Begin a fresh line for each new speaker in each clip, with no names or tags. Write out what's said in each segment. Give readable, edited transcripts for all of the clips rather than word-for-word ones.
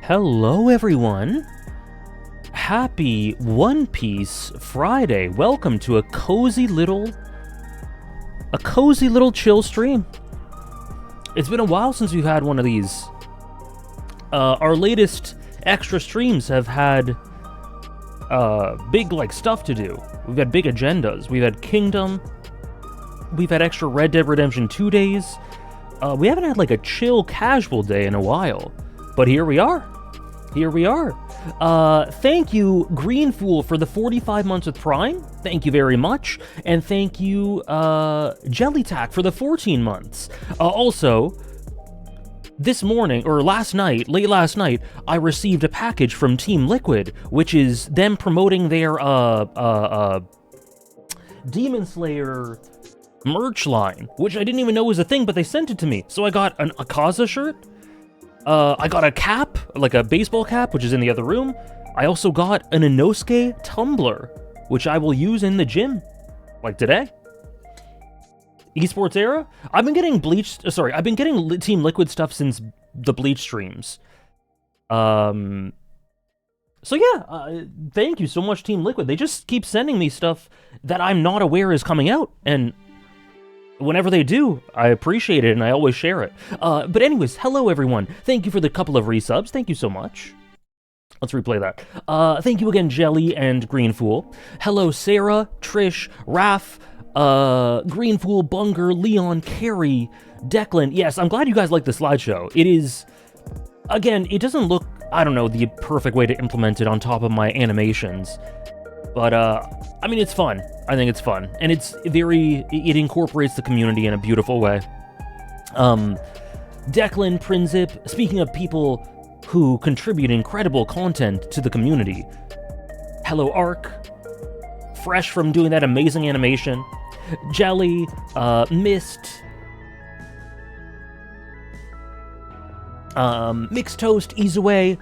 Hello everyone! Happy One Piece Friday! Welcome to a cozy little chill stream. It's been a while since we've had one of these. Our latest extra streams have had big stuff to do. We've had big agendas. We've had Kingdom. We've had extra Red Dead Redemption 2 days. We haven't had a chill casual day in a while. But here we are. Thank you, Green Fool, for the 45 months with Prime. Thank you very much. And thank you, Jellytack, for the 14 months. Also, this morning, or late last night, I received a package from Team Liquid, which is them promoting their, Demon Slayer merch line, which I didn't even know was a thing, but they sent it to me. So I got an Akaza shirt. I got a cap, a baseball cap, which is in the other room. I also got an Inosuke tumbler, which I will use in the gym, today. Esports era? I've been getting Team Liquid stuff since the Bleach streams. So yeah, thank you so much, Team Liquid. They just keep sending me stuff that I'm not aware is coming out, and whenever they do, I appreciate it, and I always share it. But anyways, hello everyone. Thank you for the couple of resubs. Thank you so much. Let's replay that. Thank you again, Jelly and Greenfool. Hello, Sarah, Trish, Raph, Greenfool, Bunger, Leon, Carrie, Declan. Yes, I'm glad you guys like the slideshow. It is, again, it doesn't look, I don't know, the perfect way to implement it on top of my animations. But, I mean, it's fun. I think it's fun. And it's it incorporates the community in a beautiful way. Declan, Prinzip, speaking of people who contribute incredible content to the community. Hello, Ark. Fresh from doing that amazing animation. Jelly, Mist, Mixed Toast, Izue.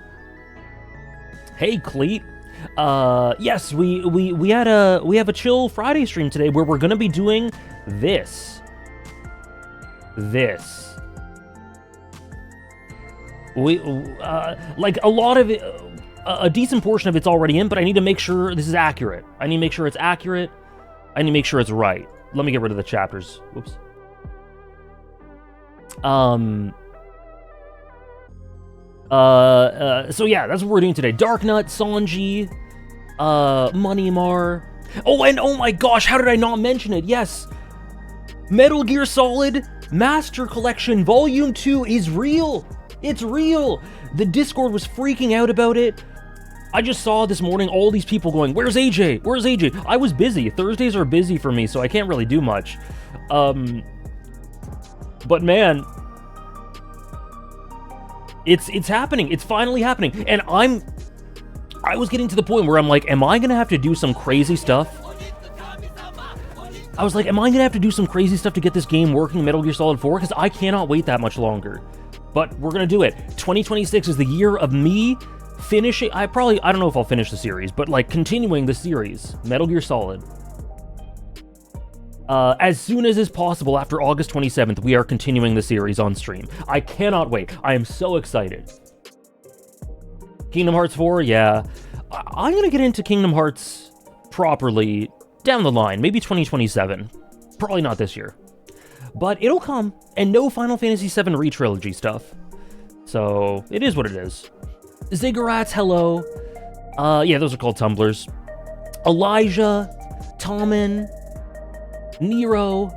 Hey, Cleet. Yes, we have a chill Friday stream today where we're gonna be doing this. Like a lot of it, a decent portion of it's already in, but I need to make sure this is accurate. I need to make sure it's accurate. I need to make sure it's right. Let me get rid of the chapters. Whoops. So yeah, that's what we're doing today. Darknut, Sanji, Moneymar. Oh, and oh my gosh, how did I not mention it? Yes, Metal Gear Solid Master Collection Volume 2 is real. It's real. The Discord was freaking out about it. I just saw this morning all these people going, "Where's AJ? Where's AJ?" I was busy. Thursdays are busy for me, so I can't really do much. But man, it's happening. It's finally happening. And I was getting to the point where I'm like, am I gonna have to do some crazy stuff? I was like, am I gonna have to do some crazy stuff to get this game working, Metal Gear Solid 4? Because I cannot wait that much longer. But we're gonna do it. 2026 is the year of me finishing. I don't know if I'll finish the series, but like continuing the series, Metal Gear Solid. As soon as is possible after August 27th, we are continuing the series on stream. I cannot wait. I am so excited. Kingdom Hearts 4, yeah. I'm gonna get into Kingdom Hearts properly down the line, maybe 2027. Probably not this year. But it'll come, and no Final Fantasy VII Re-Trilogy stuff. So, it is what it is. Ziggurats, hello. Yeah, those are called tumblers. Elijah, Tommen, Nero,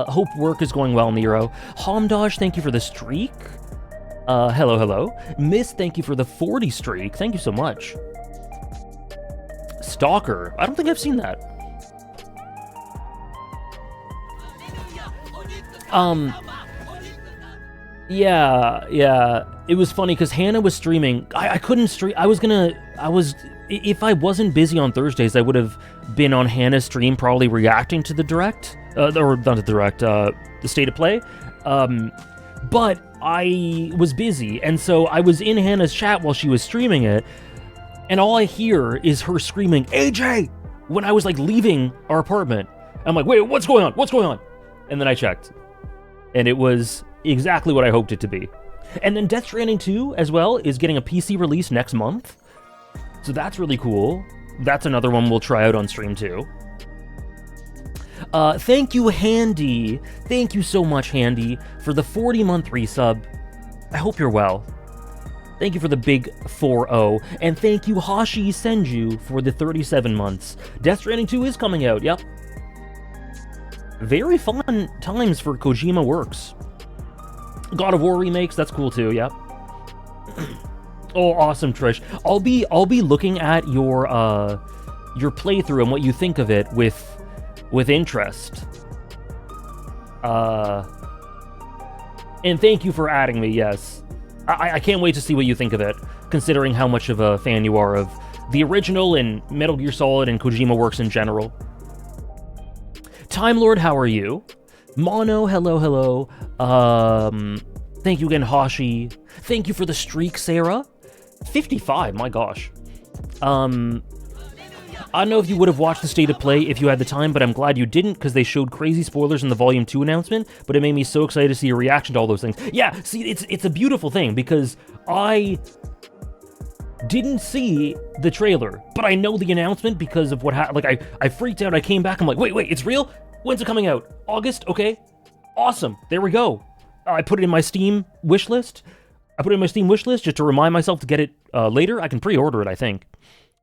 hope work is going well, Nero. Hamdosh, thank you for the streak. Hello. Miss, thank you for the 40 streak. Thank you so much. Stalker, I don't think I've seen that. Yeah. It was funny because Hannah was streaming. I couldn't stream. If I wasn't busy on Thursdays, I would have been on Hannah's stream, probably reacting to the direct, or not the direct, the state of play. But I was busy, and so I was in Hannah's chat while she was streaming it, and all I hear is her screaming, "AJ!" when I was like leaving our apartment. I'm like, wait, what's going on? What's going on? And then I checked, and it was exactly what I hoped it to be. And then Death Stranding 2 as well is getting a PC release next month. So that's really cool. That's another one we'll try out on stream too. Thank you, Handy. Thank you so much, Handy, for the 40-month resub. I hope you're well. Thank you for the big 4-0. And thank you, Hashi Senju, for the 37 months. Death Stranding 2 is coming out, yep. Very fun times for Kojima Works. God of War remakes, that's cool too, yep. Oh, awesome, Trish. I'll be looking at your playthrough and what you think of it with interest. And thank you for adding me, yes. I can't wait to see what you think of it, considering how much of a fan you are of the original and Metal Gear Solid and Kojima Works in general. Time Lord, how are you? Mono, hello. Thank you again, Hashi. Thank you for the streak, Sarah. 55, my gosh. I don't know if you would have watched the State of Play if you had the time, but I'm glad you didn't, because they showed crazy spoilers in the Volume 2 announcement, but it made me so excited to see your reaction to all those things. Yeah, see, it's a beautiful thing, because didn't see the trailer, but I know the announcement because of what happened. Like, I freaked out. I came back. I'm like, wait, it's real? When's it coming out? August? Okay. Awesome. There we go. I put it in my Steam wish list. Just to remind myself to get it later. I can pre-order it, I think.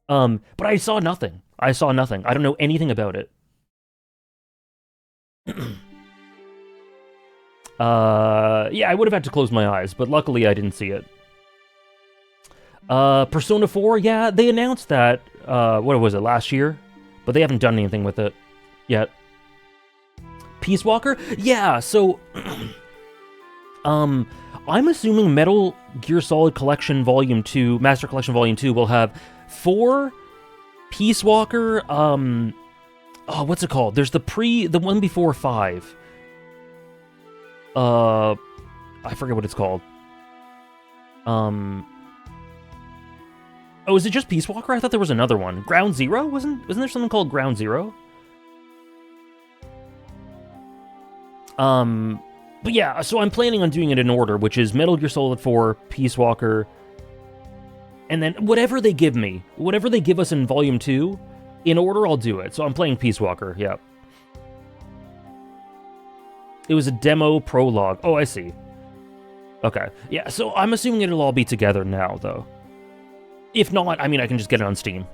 But I saw nothing. I don't know anything about it. Yeah, I would have had to close my eyes, but luckily I didn't see it. Persona 4, yeah, they announced that, what was it, last year? But they haven't done anything with it yet. Peace Walker? Yeah, so... I'm assuming Metal Gear Solid Collection Volume 2, Master Collection Volume 2 will have 4 Peace Walker, oh, what's it called? There's the one before 5. I forget what it's called. Oh, is it just Peace Walker? I thought there was another one. Ground Zero? Wasn't there something called Ground Zero? But yeah, so I'm planning on doing it in order, which is Metal Gear Solid 4, Peace Walker, and then whatever they give me, whatever they give us in Volume 2, in order I'll do it. So I'm playing Peace Walker, yeah. It was a demo prologue. Oh, I see. Okay, yeah, so I'm assuming it'll all be together now, though. If not, I mean, I can just get it on Steam.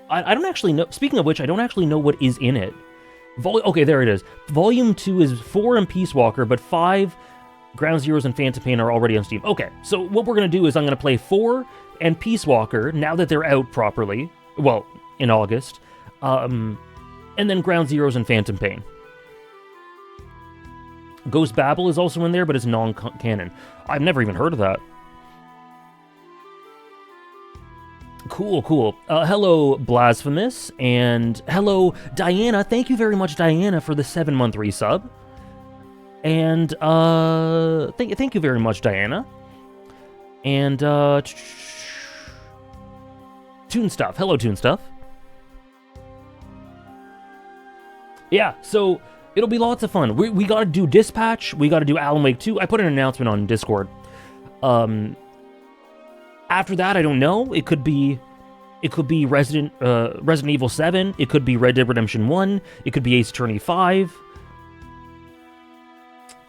I don't actually know, speaking of which, I don't actually know what is in it. Okay, there it is. Volume 2 is 4 and Peace Walker, but 5 Ground Zeroes and Phantom Pain are already on Steam. Okay, so what we're going to do is I'm going to play 4 and Peace Walker, now that they're out properly, well, in August, and then Ground Zeroes and Phantom Pain. Ghost Babel is also in there, but it's non-canon. I've never even heard of that. Cool. Hello, Blasphemous, and hello, Diana. Thank you very much, Diana, for the 7-month resub. And, thank you very much, Diana. And, Toon Stuff. Hello, Toon Stuff. Yeah, so, it'll be lots of fun. We gotta do Dispatch, we gotta do Alan Wake 2. I put an announcement on Discord. After that, I don't know. It could be Resident Evil 7. It could be Red Dead Redemption 1. It could be Ace Attorney 5.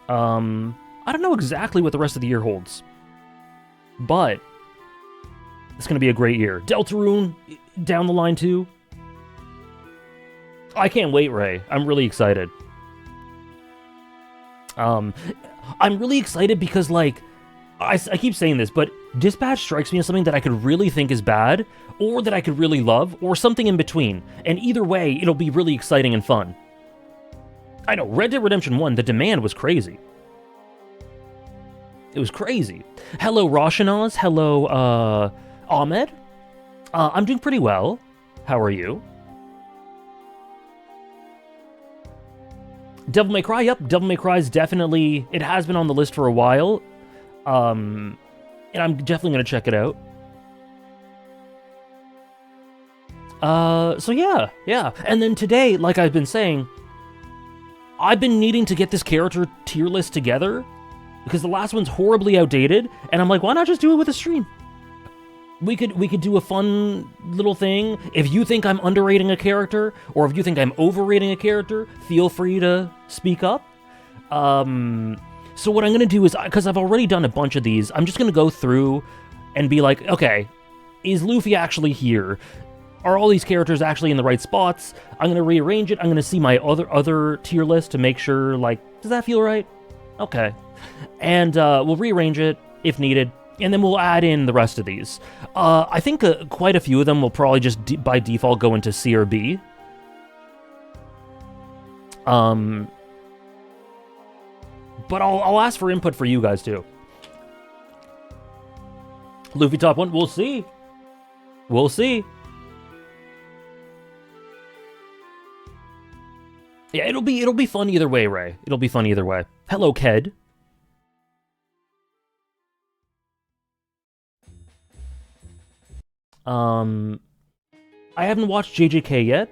I don't know exactly what the rest of the year holds, but it's gonna be a great year. Deltarune down the line too. I can't wait, Ray. I'm really excited. I'm really excited because, like, I keep saying this, but Dispatch strikes me as something that I could really think is bad, or that I could really love, or something in between. And either way, it'll be really exciting and fun. I know, Red Dead Redemption 1, the demand was crazy. It was crazy. Hello, Roshanaz. Hello, Ahmed. I'm doing pretty well. How are you? Devil May Cry, yep. Devil May Cry is definitely... It has been on the list for a while. And I'm definitely going to check it out. So yeah. And then today, like I've been saying, I've been needing to get this character tier list together because the last one's horribly outdated, and I'm like, why not just do it with a stream? We could do a fun little thing. If you think I'm underrating a character, or if you think I'm overrating a character, feel free to speak up. So what I'm going to do is, because I've already done a bunch of these, I'm just going to go through and be like, okay, is Luffy actually here? Are all these characters actually in the right spots? I'm going to rearrange it. I'm going to see my other tier list to make sure, like, does that feel right? Okay. And we'll rearrange it if needed, and then we'll add in the rest of these. I think quite a few of them will probably just by default go into C or B. But I'll ask for input for you guys, too. Luffy top 1, we'll see. We'll see. Yeah, it'll be fun either way, Ray. It'll be fun either way. Hello, Ked. I haven't watched JJK yet.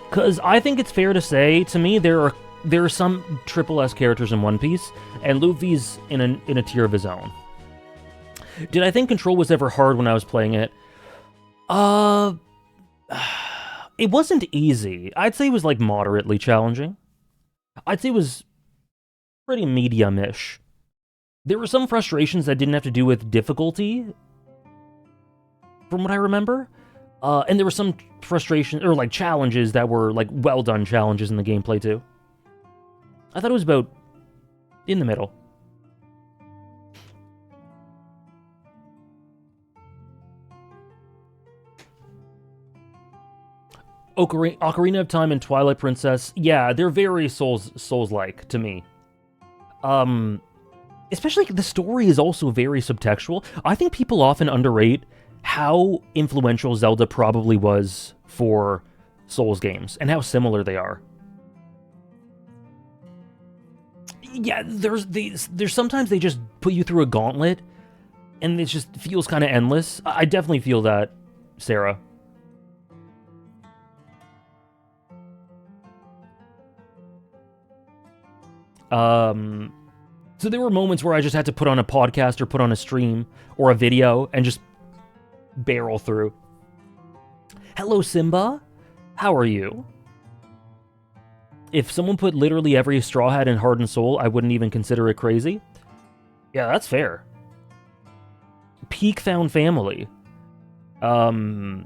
Because I think it's fair to say, to me, there are some triple S characters in One Piece, and Luffy's in a tier of his own. Did I think Control was ever hard when I was playing it? It wasn't easy. I'd say it was, like, moderately challenging. I'd say it was pretty medium-ish. There were some frustrations that didn't have to do with difficulty, from what I remember. And there were some frustrations, or, like, challenges that were, like, well-done challenges in the gameplay, too. I thought it was about in the middle. Ocarina of Time and Twilight Princess, yeah, they're very Souls-like to me. Especially the story is also very subtextual. I think people often underrate how influential Zelda probably was for Souls games and how similar they are. Yeah, there's sometimes they just put you through a gauntlet and it just feels kind of endless. I definitely feel that, Sarah. So there were moments where I just had to put on a podcast or put on a stream or a video and just barrel through. Hello, Simba. How are you? If someone put literally every Straw Hat in Heart and Soul, I wouldn't even consider it crazy. Yeah, that's fair. Peak Found Family. To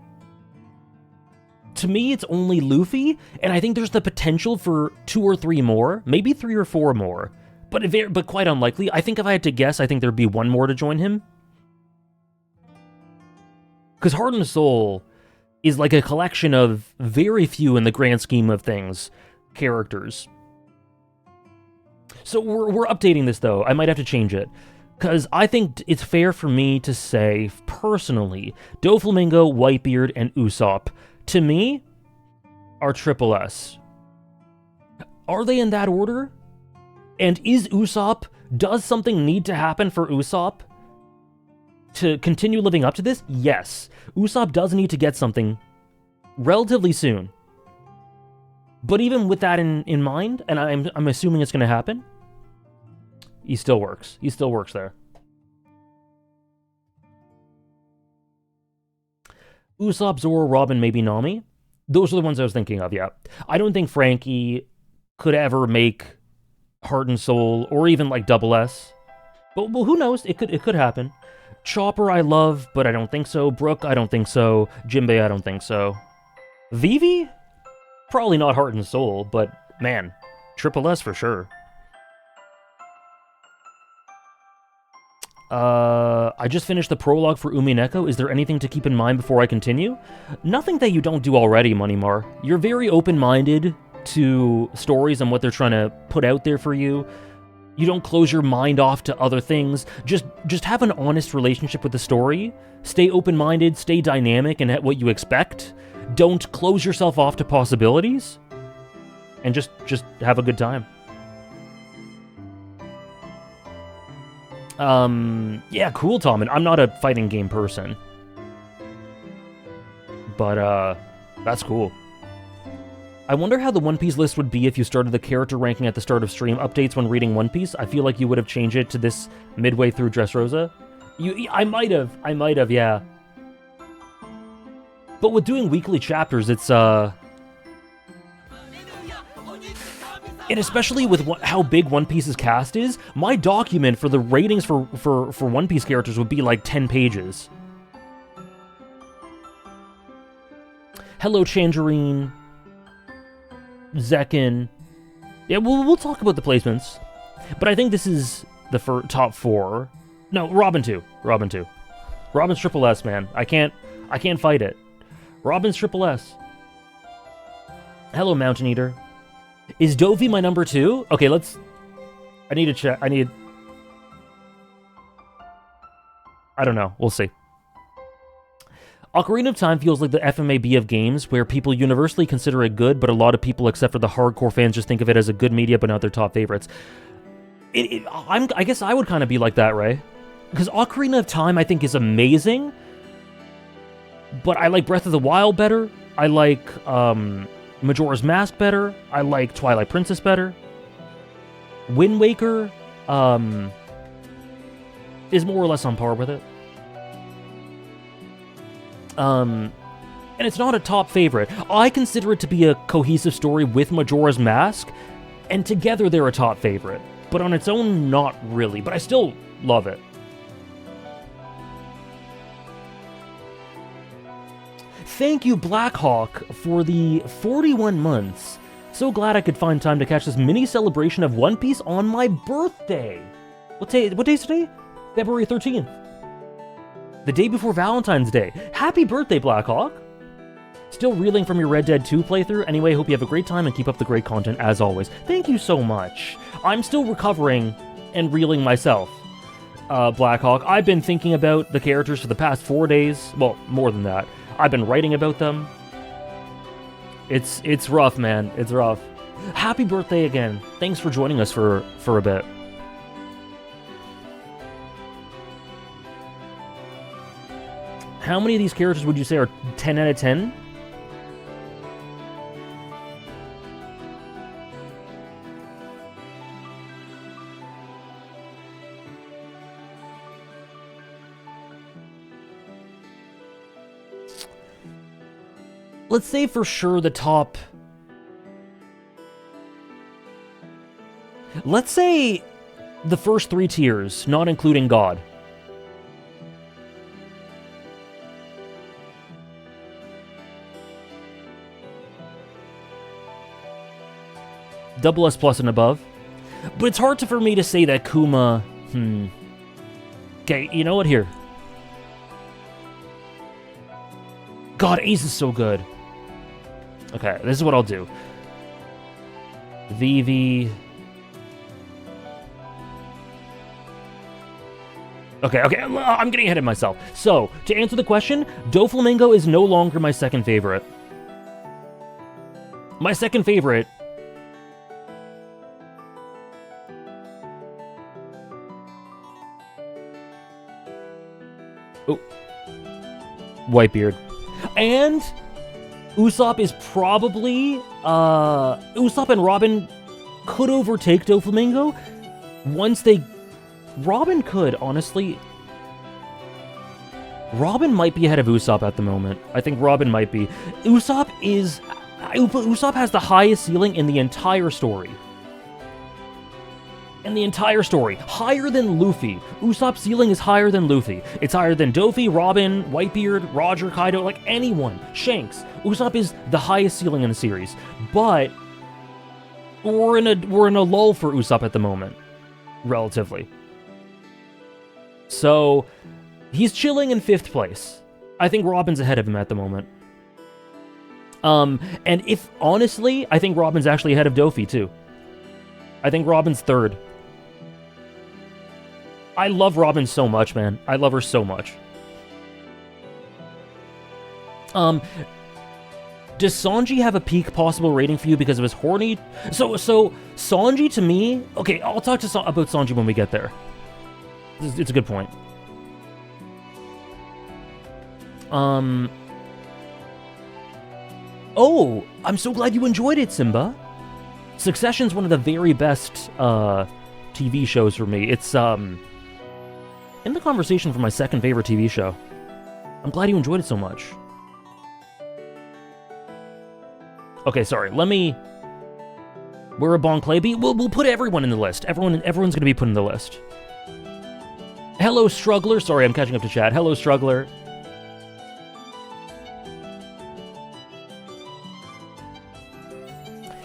me, it's only Luffy, and I think there's the potential for 2 or 3 more, maybe 3 or 4 more, but quite unlikely. I think if I had to guess, I think there'd be 1 more to join him. Because Heart and Soul is like a collection of very few in the grand scheme of things characters. So we're updating this, though. I might have to change it. Because I think it's fair for me to say, personally, Doflamingo, Whitebeard, and Usopp, to me, are triple S. Are they in that order? And is Usopp, does something need to happen for Usopp to continue living up to this? Yes. Usopp does need to get something relatively soon. But even with that in mind, and I'm assuming it's going to happen, he still works. He still works there. Usopp, Zoro, Robin, maybe Nami. Those are the ones I was thinking of, yeah. I don't think Frankie could ever make Heart and Soul, or even like Double S. But well, who knows? It could happen. Chopper I love, but I don't think so. Brook, I don't think so. Jinbei, I don't think so. Vivi? Probably not Heart and Soul, but man, Triple S for sure. I just finished the prologue for Umineko. Is there anything to keep in mind before I continue? Nothing that you don't do already, Moneymar. You're very open-minded to stories and what they're trying to put out there for you. You don't close your mind off to other things. Just have an honest relationship with the story. Stay open-minded, stay dynamic in what you expect. Don't close yourself off to possibilities. And just have a good time. Yeah, cool, Tom. And I'm not a fighting game person. But, that's cool. I wonder how the One Piece list would be if you started the character ranking at the start of stream updates when reading One Piece. I feel like you would have changed it to this midway through Dressrosa. I might have, yeah. But with doing weekly chapters, it's, and especially with how big One Piece's cast is, my document for the ratings for One Piece characters would be like 10 pages. Hello, Changerine. Zekin. Yeah, we'll talk about the placements. But I think this is the top 4. No, Robin 2. Robin 2. Robin's triple S, man. I can't fight it. Robin's triple S. Hello, Mountain Eater. Is Dovey my number 2? Okay, I need to check. I don't know. We'll see. Ocarina of Time feels like the FMAB of games, where people universally consider it good, but a lot of people, except for the hardcore fans, just think of it as a good media, but not their top favorites. I guess I would kind of be like that, right? Because Ocarina of Time, I think, is amazing, but I like Breath of the Wild better. I like Majora's Mask better. I like Twilight Princess better. Wind Waker is more or less on par with it. And it's not a top favorite. I consider it to be a cohesive story with Majora's Mask, and together they're a top favorite. But on its own, not really. But I still love it. Thank you, Blackhawk, for the 41 months. So glad I could find time to catch this mini celebration of One Piece on my birthday. What day's today? February 13th. The day before Valentine's Day. Happy birthday, Blackhawk. Still reeling from your Red Dead 2 playthrough? Anyway, hope you have a great time and keep up the great content as always. Thank you so much. I'm still recovering and reeling myself, Blackhawk. I've been thinking about the characters for the past 4 days. Well, more than that. I've been writing about them. It's rough, man. It's rough. Happy birthday again. Thanks for joining us for a bit. How many of these characters would you say are 10 out of 10? Let's say for sure the top... Let's say the first 3 tiers, not including God. Double S plus and above. But it's hard for me to say that Kuma... Okay, you know what? Here. God, Ace is so good. Okay, this is what I'll do. Vivi... Okay, I'm getting ahead of myself. So, to answer the question, Doflamingo is no longer my second favorite. My second favorite... Oh. Whitebeard. And Usopp is probably... Usopp and Robin could overtake Doflamingo once they... Robin could, honestly. Robin might be ahead of Usopp at the moment. I think Robin might be. Usopp has the highest ceiling in the entire story. Higher than Luffy. Usopp's ceiling is higher than Luffy. It's higher than Doffy, Robin, Whitebeard, Roger, Kaido, like anyone. Shanks. Usopp is the highest ceiling in the series. But we're in a lull for Usopp at the moment. Relatively. So, he's chilling in 5th place. I think Robin's ahead of him at the moment. And if, honestly, I think Robin's actually ahead of Doffy, too. I think Robin's 3rd. I love Robin so much, man. I love her so much. Does Sanji have a peak possible rating for you because of his horny... So Sanji, to me... Okay, I'll talk about Sanji when we get there. It's a good point. Oh, I'm so glad you enjoyed it, Simba. Succession's one of the very best TV shows for me. It's in the conversation for my second favorite TV show. I'm glad you enjoyed it so much. Okay, sorry. Let me... We're a Bon Clay. We'll put everyone in the list. Everyone's gonna be put in the list. Hello, Struggler. Sorry, I'm catching up to chat. Hello, Struggler.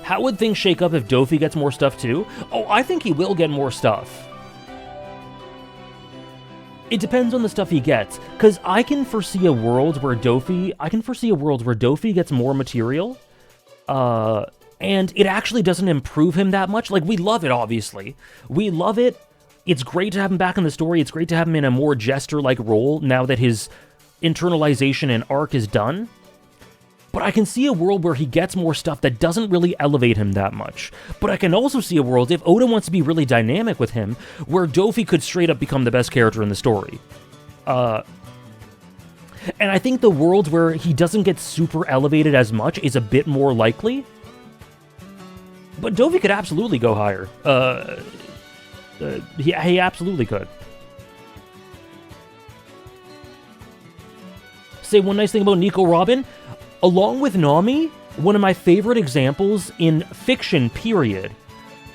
How would things shake up if Doffy gets more stuff too? Oh, I think he will get more stuff. It depends on the stuff he gets, because I can foresee a world where Doffy gets more material, and it actually doesn't improve him that much. Like, we love it, obviously. We love it. It's great to have him back in the story. It's great to have him in a more jester-like role now that his internalization and arc is done. But I can see a world where he gets more stuff that doesn't really elevate him that much. But I can also see a world, if Oda wants to be really dynamic with him, where Doffy could straight up become the best character in the story. And I think the worlds where he doesn't get super elevated as much is a bit more likely. But Dovey could absolutely go higher. He absolutely could. Say one nice thing about Nico Robin. Along with Nami, one of my favorite examples in fiction, period,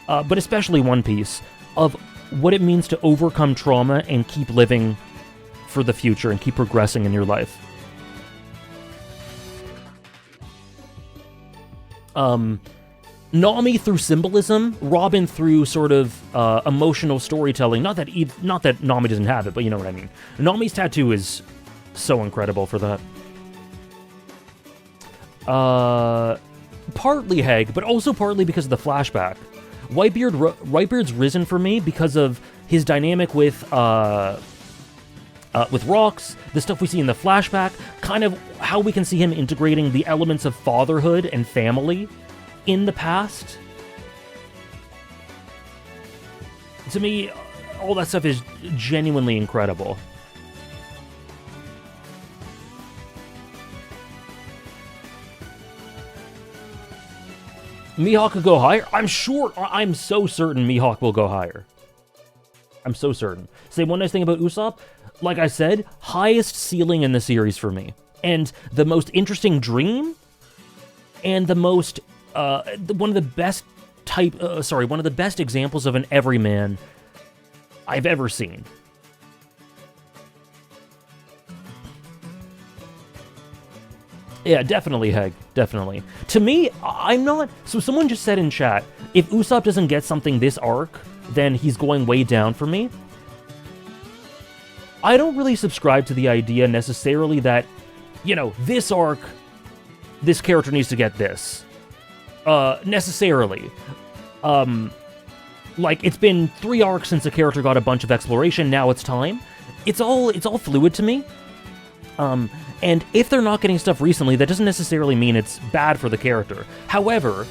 but especially One Piece, of what it means to overcome trauma and keep living for the future and keep progressing in your life. Nami through symbolism, Robin through sort of emotional storytelling. Not that Nami doesn't have it, but you know what I mean. Nami's tattoo is so incredible for that. Partly Heg, but also partly because of the flashback. Whitebeard's risen for me because of his dynamic with Rocks, the stuff we see in the flashback, kind of how we can see him integrating the elements of fatherhood and family in the past. To me, all that stuff is genuinely incredible. Mihawk could go higher? I'm so certain Mihawk will go higher. I'm so certain. Say one nice thing about Usopp. Like I said, highest ceiling in the series for me. And the most interesting dream, and the most, one of the best examples of an everyman I've ever seen. Yeah, definitely, Heg. Definitely. To me, I'm not... So someone just said in chat, if Usopp doesn't get something this arc, then he's going way down for me. I don't really subscribe to the idea necessarily that, you know, this arc, this character needs to get this. Necessarily. Like, it's been 3 arcs since a character got a bunch of exploration, now it's time. It's all fluid to me. And if they're not getting stuff recently, that doesn't necessarily mean it's bad for the character. However,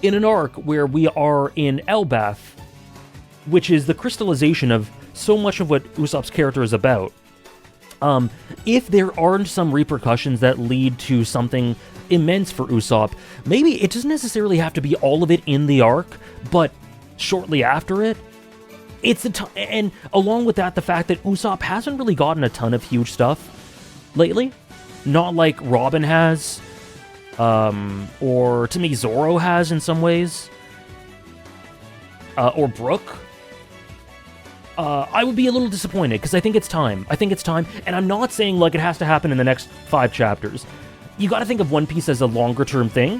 in an arc where we are in Elbaf, which is the crystallization of so much of what Usopp's character is about, if there aren't some repercussions that lead to something immense for Usopp, maybe it doesn't necessarily have to be all of it in the arc, but shortly after it. It's and along with that, the fact that Usopp hasn't really gotten a ton of huge stuff lately. Not like Robin has, or to me Zoro has in some ways, or Brook. I would be a little disappointed, because I think it's time. And I'm not saying like it has to happen in the next 5 chapters. You gotta think of One Piece as a longer term thing.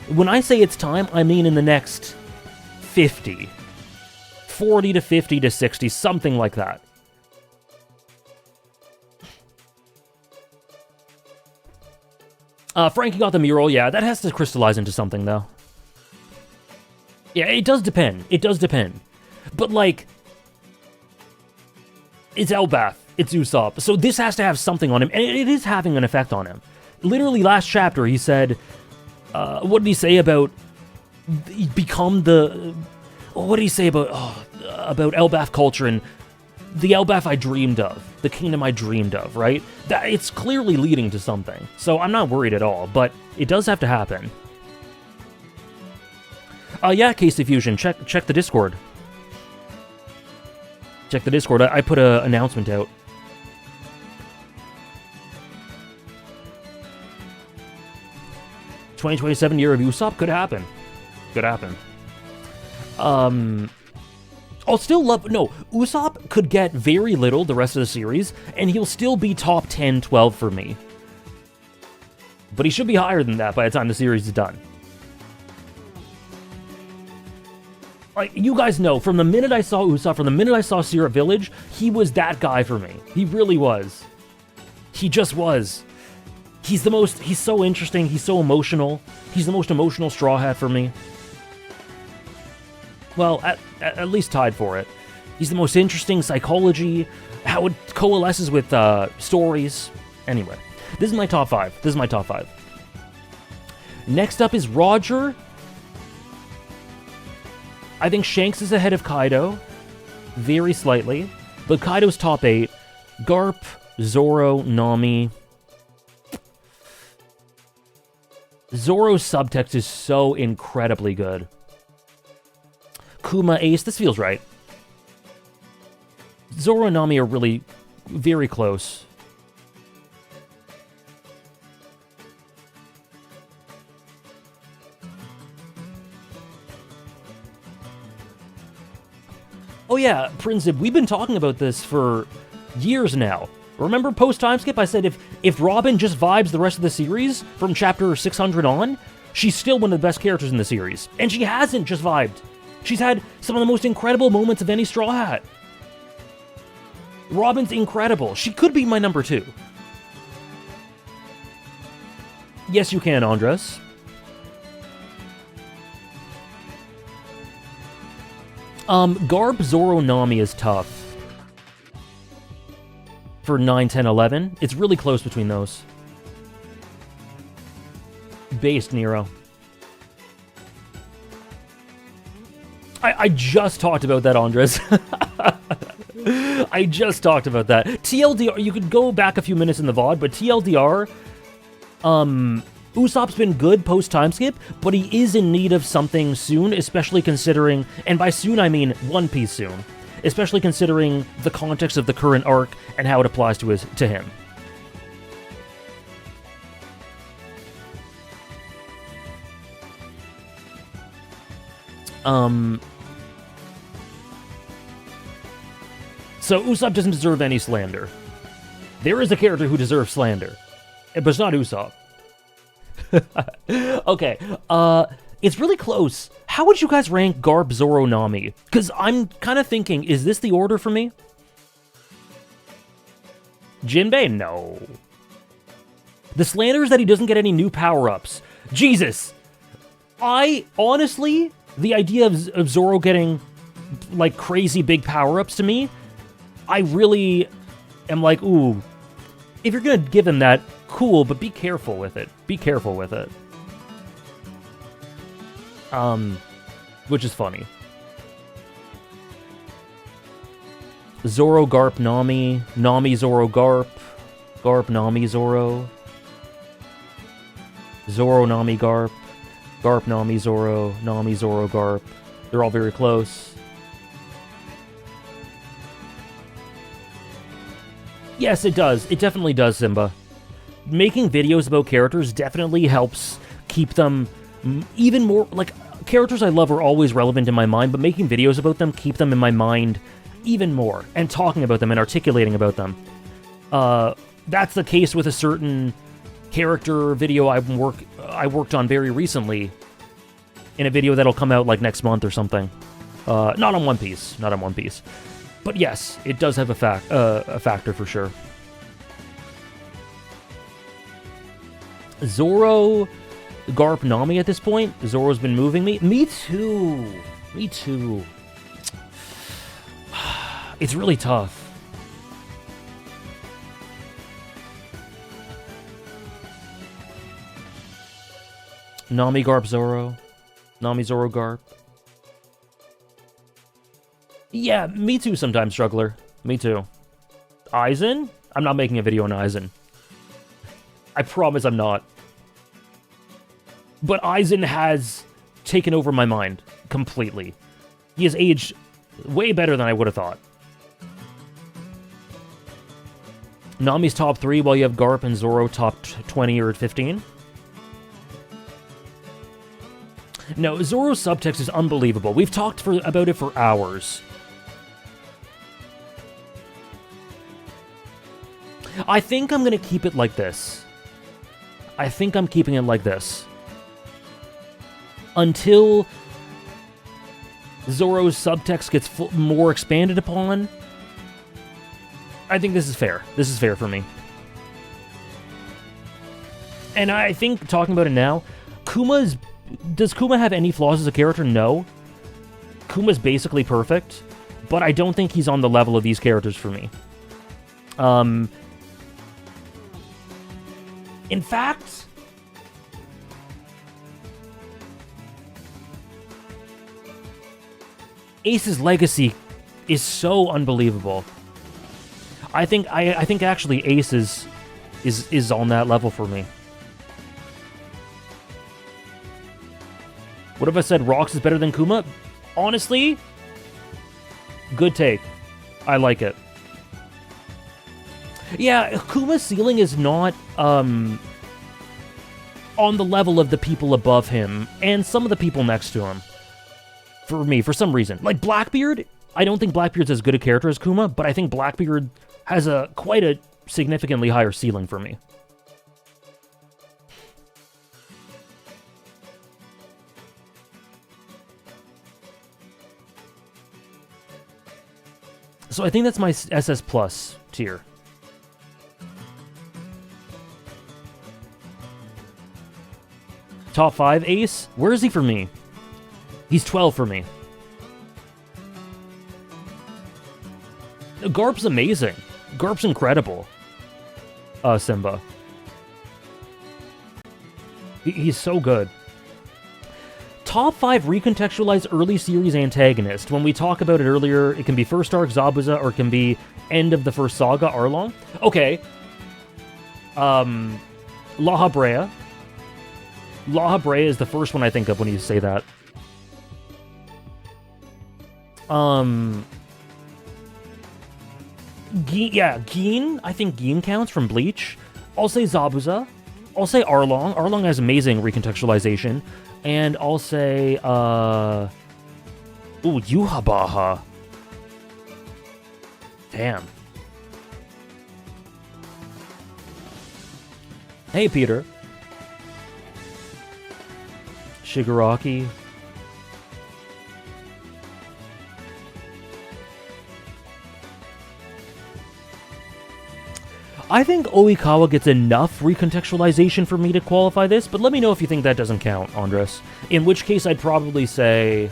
When I say it's time, I mean in the next 50. 40 to 50 to 60, something like that. Frankie got the mural. Yeah, that has to crystallize into something, though. Yeah, it does depend. But, like, it's Elbaf. It's Usopp. So this has to have something on him, and it is having an effect on him. Literally, last chapter, he said, what did he say about become the... What did he say about Elbaf culture and the Elbaf I dreamed of, the kingdom I dreamed of, right? That it's clearly leading to something. So I'm not worried at all, but it does have to happen. Yeah, Casey Fusion, check the Discord. Check the Discord. I put an announcement out. "2027 year of Usopp could happen. Could happen. I'll still love... No, Usopp could get very little the rest of the series, and he'll still be top 10, 12 for me. But he should be higher than that by the time the series is done. Like, you guys know, from the minute I saw Usopp, from the minute I saw Syrup Village, he was that guy for me. He really was. He just was. He's so interesting, he's so emotional. He's the most emotional Straw Hat for me. Well, at least tied for it. He's the most interesting psychology, how it coalesces with stories. Anyway, this is my top 5. Next up is Roger. I think Shanks is ahead of Kaido, very slightly, but Kaido's top 8. Garp, Zoro, Nami. Zoro's subtext is so incredibly good. Kuma, Ace, this feels right. Zoro and Nami are really very close. Oh yeah, Prinzib, we've been talking about this for years now. Remember post-time skip? I said if Robin just vibes the rest of the series from chapter 600 on, she's still one of the best characters in the series. And she hasn't just vibed. She's had some of the most incredible moments of any Straw Hat. Robin's incredible. She could be my number 2. Yes, you can, Andres. Garp, Zoro, Nami is tough. For 9, 10, 11. It's really close between those. Based Nero. I just talked about that, Andres. I just talked about that. TLDR, you could go back a few minutes in the VOD, but TLDR, Usopp's been good post-time skip, but he is in need of something soon, especially considering, and by soon I mean One Piece soon, especially considering the context of the current arc and how it applies to him. So Usopp doesn't deserve any slander. There is a character who deserves slander, but it's not Usopp. Okay, it's really close. How would you guys rank Garp, Zoro, Nami? Because I'm kind of thinking, is this the order for me? Jinbei? No. The slander is that he doesn't get any new power-ups. Jesus! Honestly, the idea of Zoro getting, like, crazy big power-ups to me, I really am like, ooh, if you're gonna give him that, cool, but be careful with it. Be careful with it. Which is funny. Zoro, Garp, Nami. Nami, Zoro, Garp. Garp, Nami, Zoro. Zoro, Nami, Garp. Garp, Nami, Zoro. Nami, Zoro, Garp. They're all very close. Yes, it does. It definitely does, Simba. Making videos about characters definitely helps keep them even more... Like, characters I love are always relevant in my mind, but making videos about them keep them in my mind even more, and talking about them and articulating about them. That's the case with a certain character video I worked on very recently, in a video that'll come out, like, next month or something. Not on One Piece. Not on One Piece. But yes, it does have a factor for sure. Zoro, Garp, Nami at this point. Zoro's been moving me. Me too. Me too. It's really tough. Nami, Garp, Zoro. Nami, Zoro, Garp. Yeah, me too sometimes, Struggler. Me too. Aizen? I'm not making a video on Aizen. I promise I'm not. But Aizen has taken over my mind completely. He has aged way better than I would have thought. Nami's top 3, while you have Garp and Zoro top 20 or 15. No, Zoro's subtext is unbelievable. We've talked about it for hours. I think I'm going to keep it like this. I think I'm keeping it like this. Until Zoro's subtext gets more expanded upon, I think this is fair. This is fair for me. And I think, talking about it now, does Kuma have any flaws as a character? No. Kuma's basically perfect, but I don't think he's on the level of these characters for me. In fact, Ace's legacy is so unbelievable. I think actually Ace is on that level for me. What if I said Rox is better than Kuma? Honestly, good take. I like it. Yeah, Kuma's ceiling is not on the level of the people above him and some of the people next to him. For me, for some reason. Like Blackbeard, I don't think Blackbeard's as good a character as Kuma, but I think Blackbeard has quite a significantly higher ceiling for me. So I think that's my SS Plus tier. Top 5 Ace? Where is he for me? He's 12 for me. Garp's amazing. Garp's incredible. Simba. He's so good. Top 5 recontextualized early series antagonist. When we talk about it earlier, it can be first arc Zabuza or it can be end of the first saga Arlong. Okay. La Brea. La Brea is the first one I think of when you say that. Gin. I think Gin counts from Bleach. I'll say Zabuza. I'll say Arlong. Arlong has amazing recontextualization. And I'll say, Yuhabaha. Damn. Hey, Peter. Shigaraki. I think Oikawa gets enough recontextualization for me to qualify this, but let me know if you think that doesn't count, Andres. In which case, I'd probably say,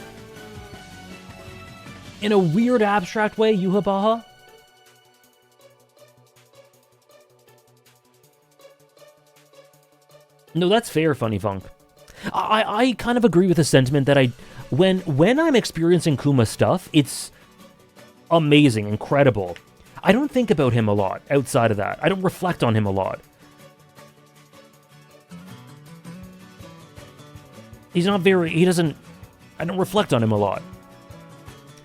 in a weird abstract way, Yuhabaha. No, that's fair, Funny Funk. I kind of agree with the sentiment that when I'm experiencing Kuma stuff, it's amazing, incredible. I don't think about him a lot outside of that. I don't reflect on him a lot. I don't reflect on him a lot.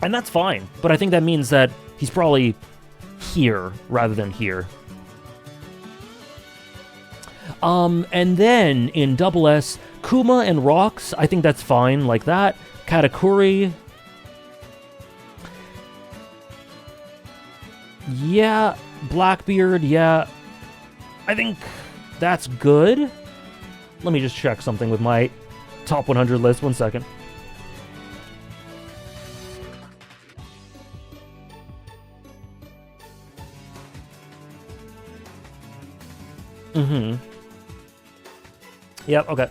And that's fine, but I think that means that he's probably here rather than here. And then in Double S, Kuma and Rox, I think that's fine like that. Katakuri. Yeah, Blackbeard, yeah. I think that's good. Let me just check something with my top 100 list. 1 second. Yep, okay.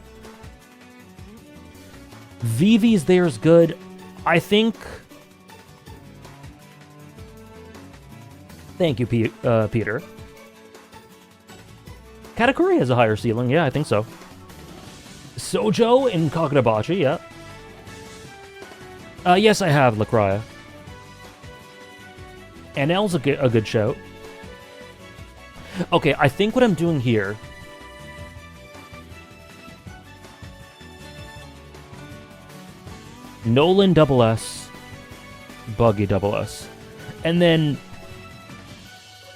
Vivi's there's good. I think... Thank you, Peter. Katakuri has a higher ceiling. Yeah, I think so. Sojo in Kagurabachi, yeah. Yes, I have Lacraya. NL's a good shout. Okay, I think what I'm doing here... Nolan double S, Buggy double S. And then...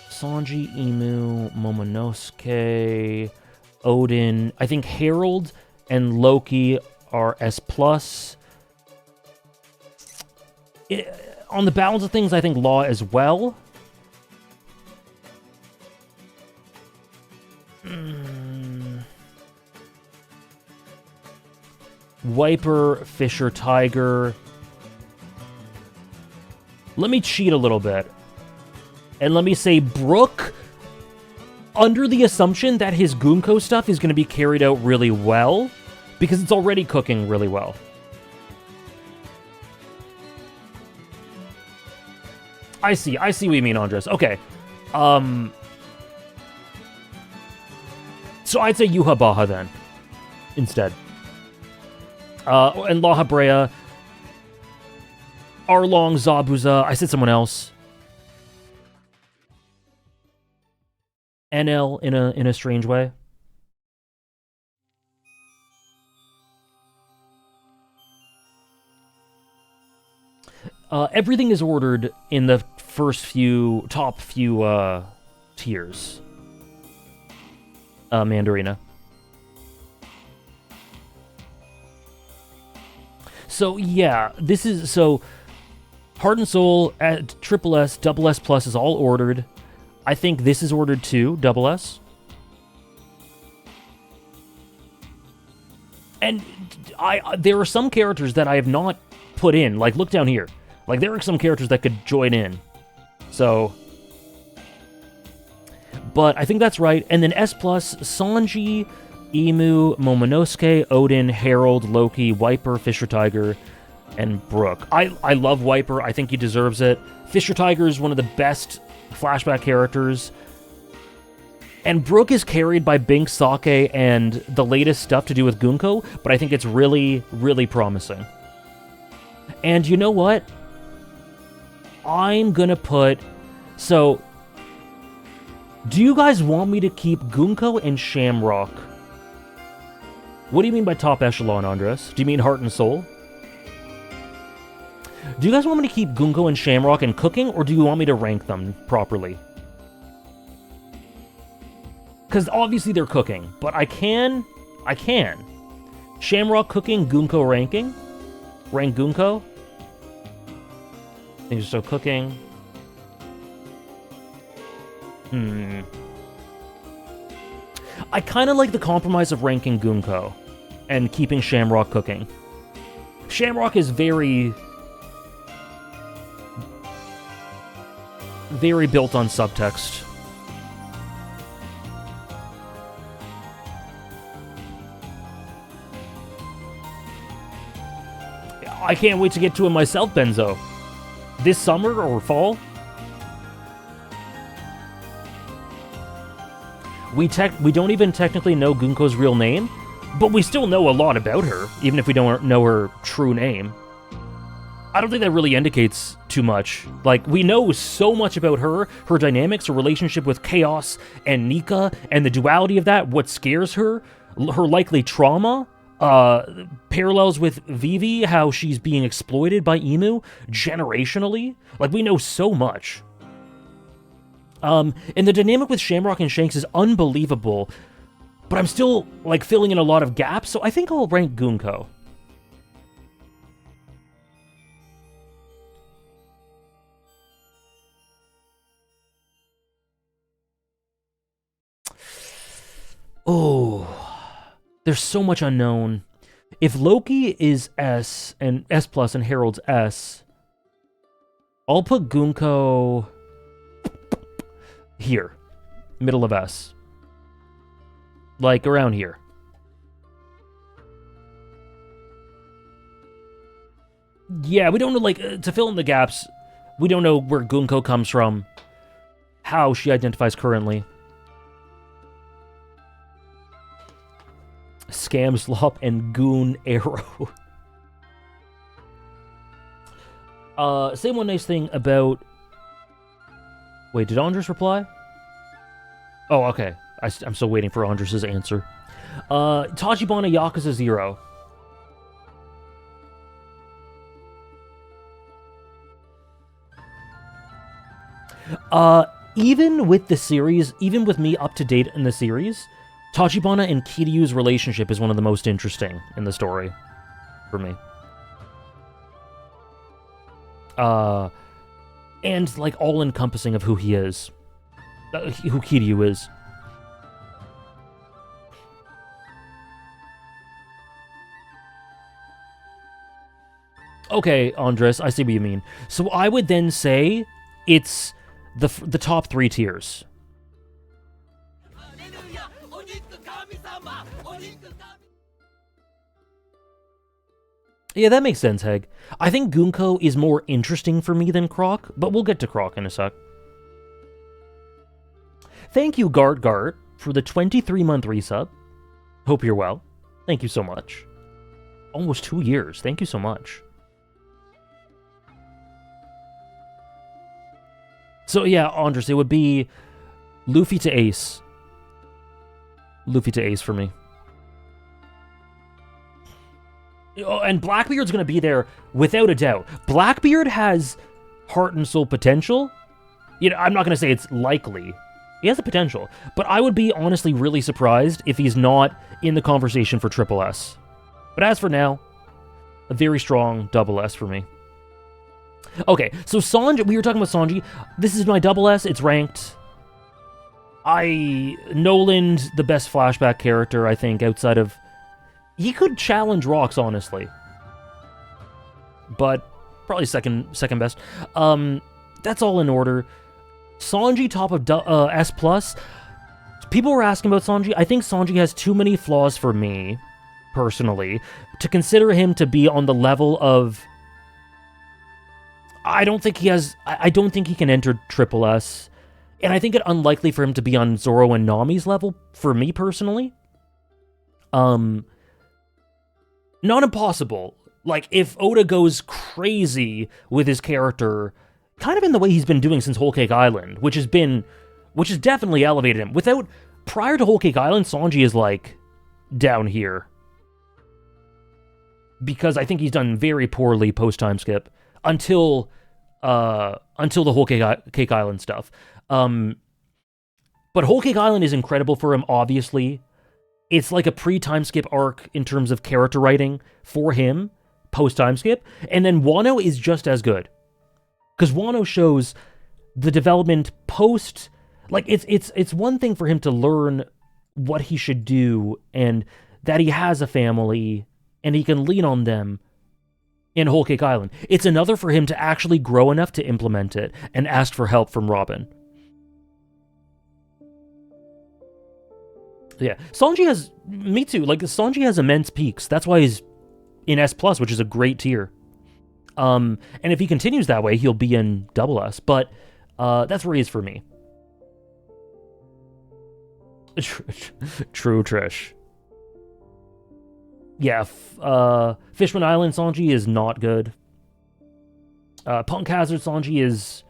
Sanji, Emu, Momonosuke, Odin. I think Harold and Loki are S+. On the balance of things, I think Law as well. Wiper, Fisher, Tiger. Let me cheat a little bit. And let me say Brook, under the assumption that his Gunko stuff is going to be carried out really well, because it's already cooking really well. I see what you mean, Andres. Okay. So I'd say Yuhabaha then, instead. And La Brea, Arlong, Zabuza. I said someone else. NL in a strange way. Everything is ordered in the top few tiers. Mandarina. So yeah, this is so. Heart and Soul at triple S, double S plus is all ordered. I think this is ordered too, double S. And there are some characters that I have not put in. Like, look down here. Like, there are some characters that could join in. So, but I think that's right. And then S+, Sanji, Emu, Momonosuke, Odin, Herald, Loki, Wiper, Fisher Tiger, and Brook. I love Wiper. I think he deserves it. Fisher Tiger is one of the best flashback characters. And Brook is carried by Bink, Sake, and the latest stuff to do with Gunko, but I think it's really, really promising. And you know what? I'm gonna put... So, do you guys want me to keep Gunko and Shamrock? What do you mean by top echelon, Andres? Do you mean Heart and Soul? Do you guys want me to keep Gunko and Shamrock in cooking, or do you want me to rank them properly? Because obviously they're cooking, but I can. Shamrock cooking, Gunko ranking. Rank Gunko. Things are so cooking. I kind of like the compromise of ranking Gunko and keeping Shamrock cooking. Shamrock is very built on subtext. I can't wait to get to it myself, Benzo. This summer or fall? We don't even technically know Gunko's real name, but we still know a lot about her, even if we don't know her true name. I don't think that really indicates too much. Like, we know so much about her dynamics, her relationship with Chaos and Nika, and the duality of that, what scares her, her likely trauma, parallels with Vivi, how she's being exploited by Emu generationally. Like, we know so much. And the dynamic with Shamrock and Shanks is unbelievable, but I'm still, like, filling in a lot of gaps, so I think I'll rank Gunko. Oh, there's so much unknown. If Loki is S and S plus and Harold's S, I'll put Gunko here, middle of S, like around here. Yeah, we don't know, like, to fill in the gaps, we don't know where Gunko comes from, how she identifies currently. Scam Slop and Goon Arrow. Say one nice thing about... Wait, did Andres reply? Oh, okay. I'm still waiting for Andres' answer. Tachibana Yakuza 0. Even with the series, even with me up to date in the series, Tachibana and Kiryu's relationship is one of the most interesting in the story, for me. And, like, all-encompassing of who he is. Who Kiryu is. Okay, Andres, I see what you mean. So I would then say it's the top 3 tiers. Yeah, that makes sense, Heg. I think Gunko is more interesting for me than Croc, but we'll get to Croc in a sec. Thank you, Gart, for the 23-month resub. Hope you're well. Thank you so much. Almost 2 years. Thank you so much. So yeah, Andres, it would be Luffy to Ace, Luffy to Ace for me. Oh, and Blackbeard's going to be there without a doubt. Blackbeard has heart and soul potential. You know, I'm not going to say it's likely. He has the potential. But I would be honestly really surprised if he's not in the conversation for Triple S. But as for now, a very strong double S for me. Okay, so Sanji, we were talking about Sanji. This is my double S. It's ranked. Noland, the best flashback character, I think, outside of... He could challenge Rocks, honestly. But probably second best. That's all in order. Sanji, top of S+. People were asking about Sanji. I think Sanji has too many flaws for me, personally, to consider him to be on the level of... I don't think he can enter Triple S. And I think it unlikely for him to be on Zoro and Nami's level, for me personally. Not impossible. Like, if Oda goes crazy with his character, kind of in the way he's been doing since Whole Cake Island, which has definitely elevated him. Prior to Whole Cake Island, Sanji is, like, down here. Because I think he's done very poorly post-time skip until the Whole Cake Island stuff. But Whole Cake Island is incredible for him, obviously. It's like a pre-time skip arc in terms of character writing for him, post-time skip. And then Wano is just as good. Because Wano shows the development post... Like, it's one thing for him to learn what he should do and that he has a family and he can lean on them in Whole Cake Island. It's another for him to actually grow enough to implement it and ask for help from Robin. Yeah, Sanji has... Me too. Like, Sanji has immense peaks. That's why he's in S+, which is a great tier. And if he continues that way, he'll be in double S. But that's where he is for me. True, Trish. Yeah, Fishman Island Sanji is not good. Punk Hazard Sanji is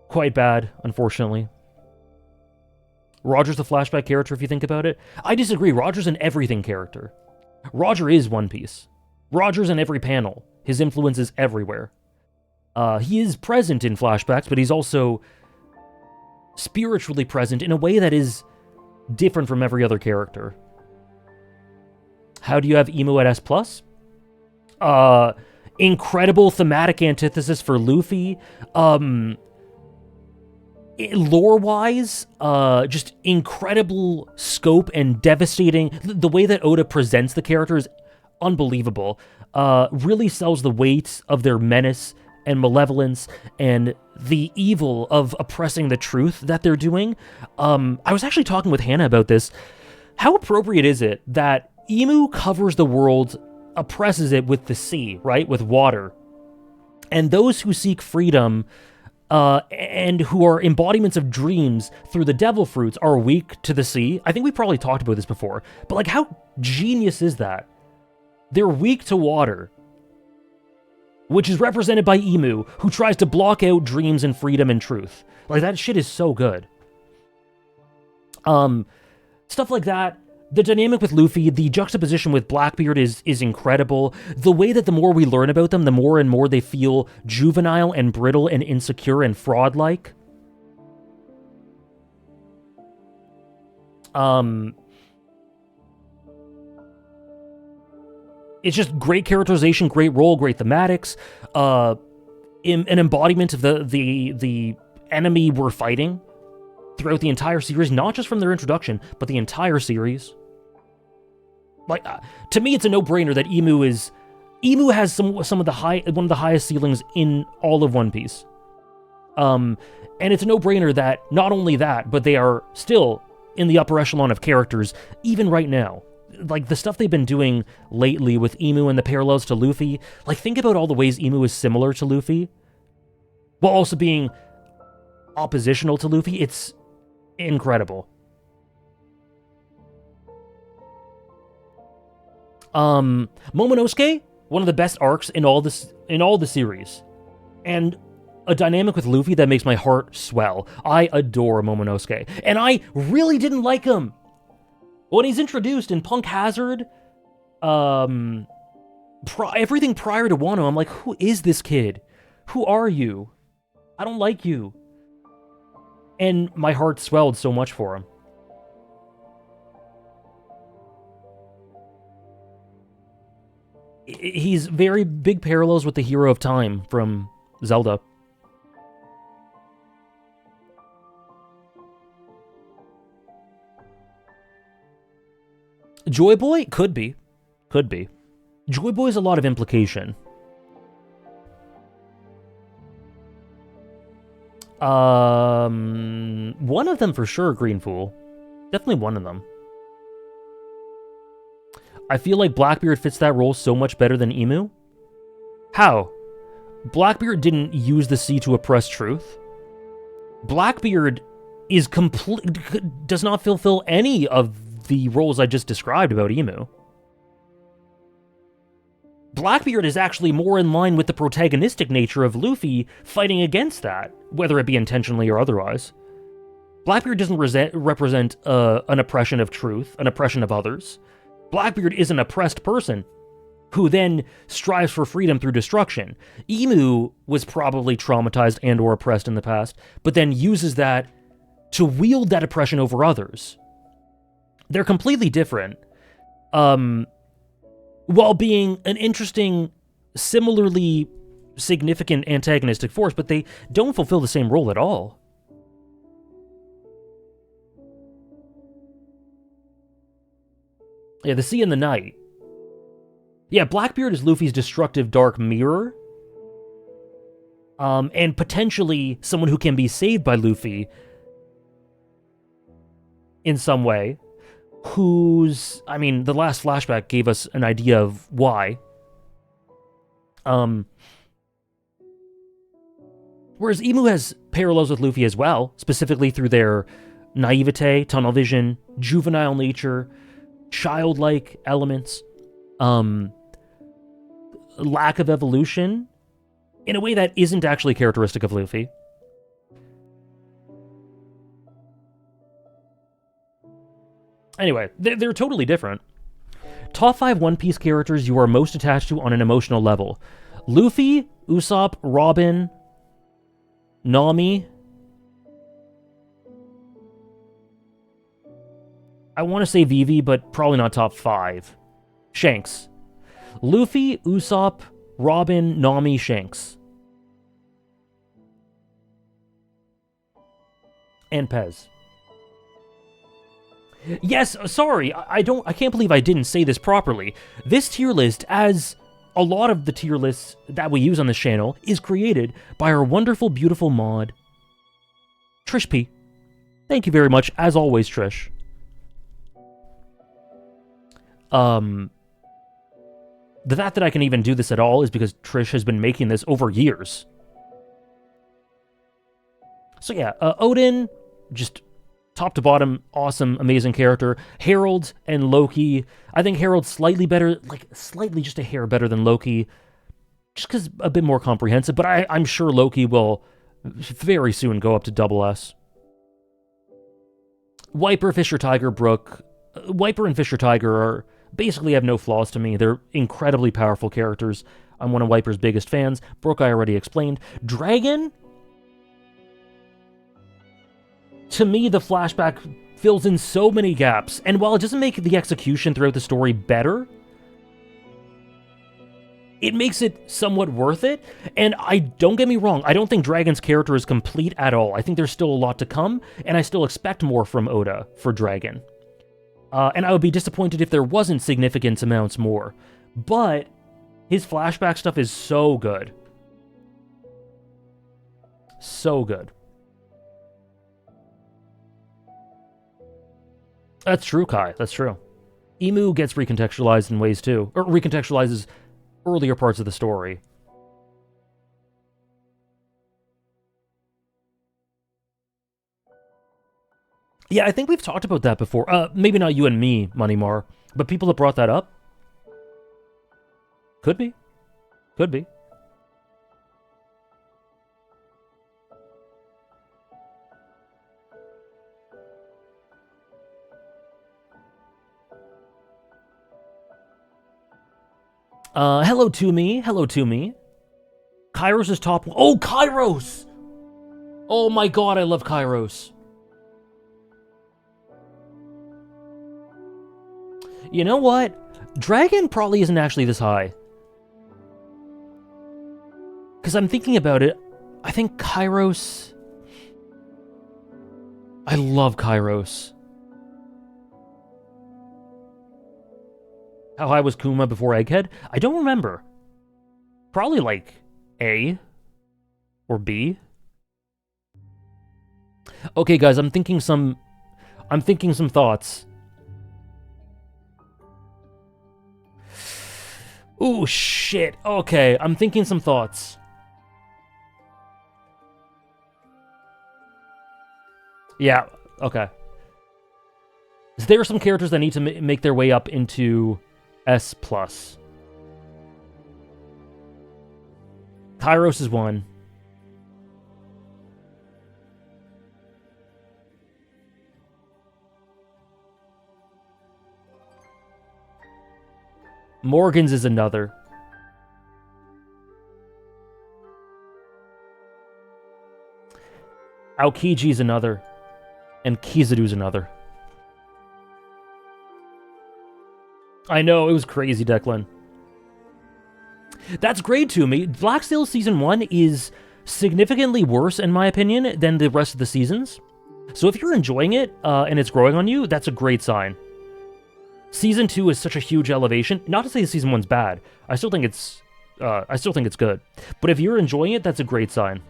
quite bad, unfortunately. Roger's the flashback character, if you think about it. I disagree. Roger's an everything character. Roger is One Piece. Roger's in every panel. His influence is everywhere. He is present in flashbacks, but he's also spiritually present in a way that is different from every other character. How do you have Emu at S+? Incredible thematic antithesis for Luffy. Lore-wise, just incredible scope and devastating. The way that Oda presents the character is unbelievable. Really sells the weight of their menace and malevolence and the evil of oppressing the truth that they're doing. I was actually talking with Hannah about this. How appropriate is it that Emu covers the world, oppresses it with the sea, right? With water. And those who seek freedom... and who are embodiments of dreams through the devil fruits are weak to the sea. I think we probably talked about this before, but like, how genius is that? They're weak to water, which is represented by Emu, who tries to block out dreams and freedom and truth. Like, that shit is so good. Stuff like that. The dynamic with Luffy, the juxtaposition with Blackbeard is incredible. The way that the more we learn about them, the more and more they feel juvenile and brittle and insecure and fraud-like. It's just great characterization, great role, great thematics. An embodiment of the enemy we're fighting throughout the entire series, not just from their introduction, but the entire series. Like, to me, it's a no-brainer that Emu has one of the highest ceilings in all of One Piece. And it's a no-brainer that not only that, but they are still in the upper echelon of characters, even right now. Like, the stuff they've been doing lately with Emu and the parallels to Luffy. Like, think about all the ways Emu is similar to Luffy, while also being oppositional to Luffy. It's incredible. Momonosuke, one of the best arcs in all the series, and a dynamic with Luffy that makes my heart swell. I adore Momonosuke, and I really didn't like him When he's introduced in Punk Hazard, everything prior to Wano, I'm like, who is this kid? Who are you? I don't like you. And my heart swelled so much for him. He's very big parallels with the Hero of Time from Zelda. Joy Boy? Could be. Could be. Joy Boy's a lot of implication. One of them for sure, Green Fool. Definitely one of them. I feel like Blackbeard fits that role so much better than Emu. How? Blackbeard didn't use the sea to oppress truth. Blackbeard is does not fulfill any of the roles I just described about Emu. Blackbeard is actually more in line with the protagonistic nature of Luffy fighting against that, whether it be intentionally or otherwise. Blackbeard doesn't represent an oppression of truth, an oppression of others. Blackbeard is an oppressed person who then strives for freedom through destruction. Emu was probably traumatized and or oppressed in the past, but then uses that to wield that oppression over others. They're completely different, while being an interesting, similarly significant antagonistic force, but they don't fulfill the same role at all. Yeah, the sea and the night. Yeah, Blackbeard is Luffy's destructive dark mirror. And potentially someone who can be saved by Luffy in some way. The last flashback gave us an idea of why. Whereas Emu has parallels with Luffy as well, specifically through their naivete, tunnel vision, juvenile nature, childlike elements, lack of evolution, in a way that isn't actually characteristic of Luffy. Anyway, they're totally different. Top 5 One Piece characters you are most attached to on an emotional level. Luffy, Usopp, Robin, Nami. I want to say Vivi, but probably not top 5. Shanks. Luffy, Usopp, Robin, Nami, Shanks. And Pez. Yes, sorry, I can't believe I didn't say this properly. This tier list, as a lot of the tier lists that we use on this channel, is created by our wonderful, beautiful mod, Trish P. Thank you very much, as always, Trish. The fact that I can even do this at all is because Trish has been making this over years. So yeah, Odin, just top to bottom, awesome, amazing character. Harold and Loki, I think Harold's slightly better, like slightly just a hair better than Loki, just because a bit more comprehensive, but I'm sure Loki will very soon go up to double S. Wiper, Fisher Tiger, Brook. Wiper and Fisher Tiger basically have no flaws to me. They're incredibly powerful characters. I'm one of Wiper's biggest fans. Brook, I already explained. Dragon? To me, the flashback fills in so many gaps, and while it doesn't make the execution throughout the story better, it makes it somewhat worth it. And don't get me wrong, I don't think Dragon's character is complete at all. I think there's still a lot to come, and I still expect more from Oda for Dragon. And I would be disappointed if there wasn't significant amounts more. But his flashback stuff is so good. So good. That's true, Kai. That's true. Emu gets recontextualized in ways too. Or recontextualizes earlier parts of the story. Yeah, I think we've talked about that before. Maybe not you and me, Moneymar, but people have brought that up. Could be. Could be. Hello to me. Hello to me. Kairos is top 1. Oh, Kairos! Oh my god, I love Kairos. You know what? Dragon probably isn't actually this high. Because I'm thinking about it, I think Kairos... I love Kairos. How high was Kuma before Egghead? I don't remember. Probably like A or B. Okay, guys, I'm thinking some thoughts. Ooh, shit. Okay, I'm thinking some thoughts. Yeah, okay. There are some characters that need to make their way up into S+. Kairos is one. Morgan's is another. Aokiji's another. And Kizaru's another. I know, it was crazy, Declan. That's great to me. Black Sail Season 1 is significantly worse, in my opinion, than the rest of the seasons. So if you're enjoying it, and it's growing on you, that's a great sign. Season 2 is such a huge elevation. Not to say Season 1's bad. I still think it's good. But if you're enjoying it, that's a great sign.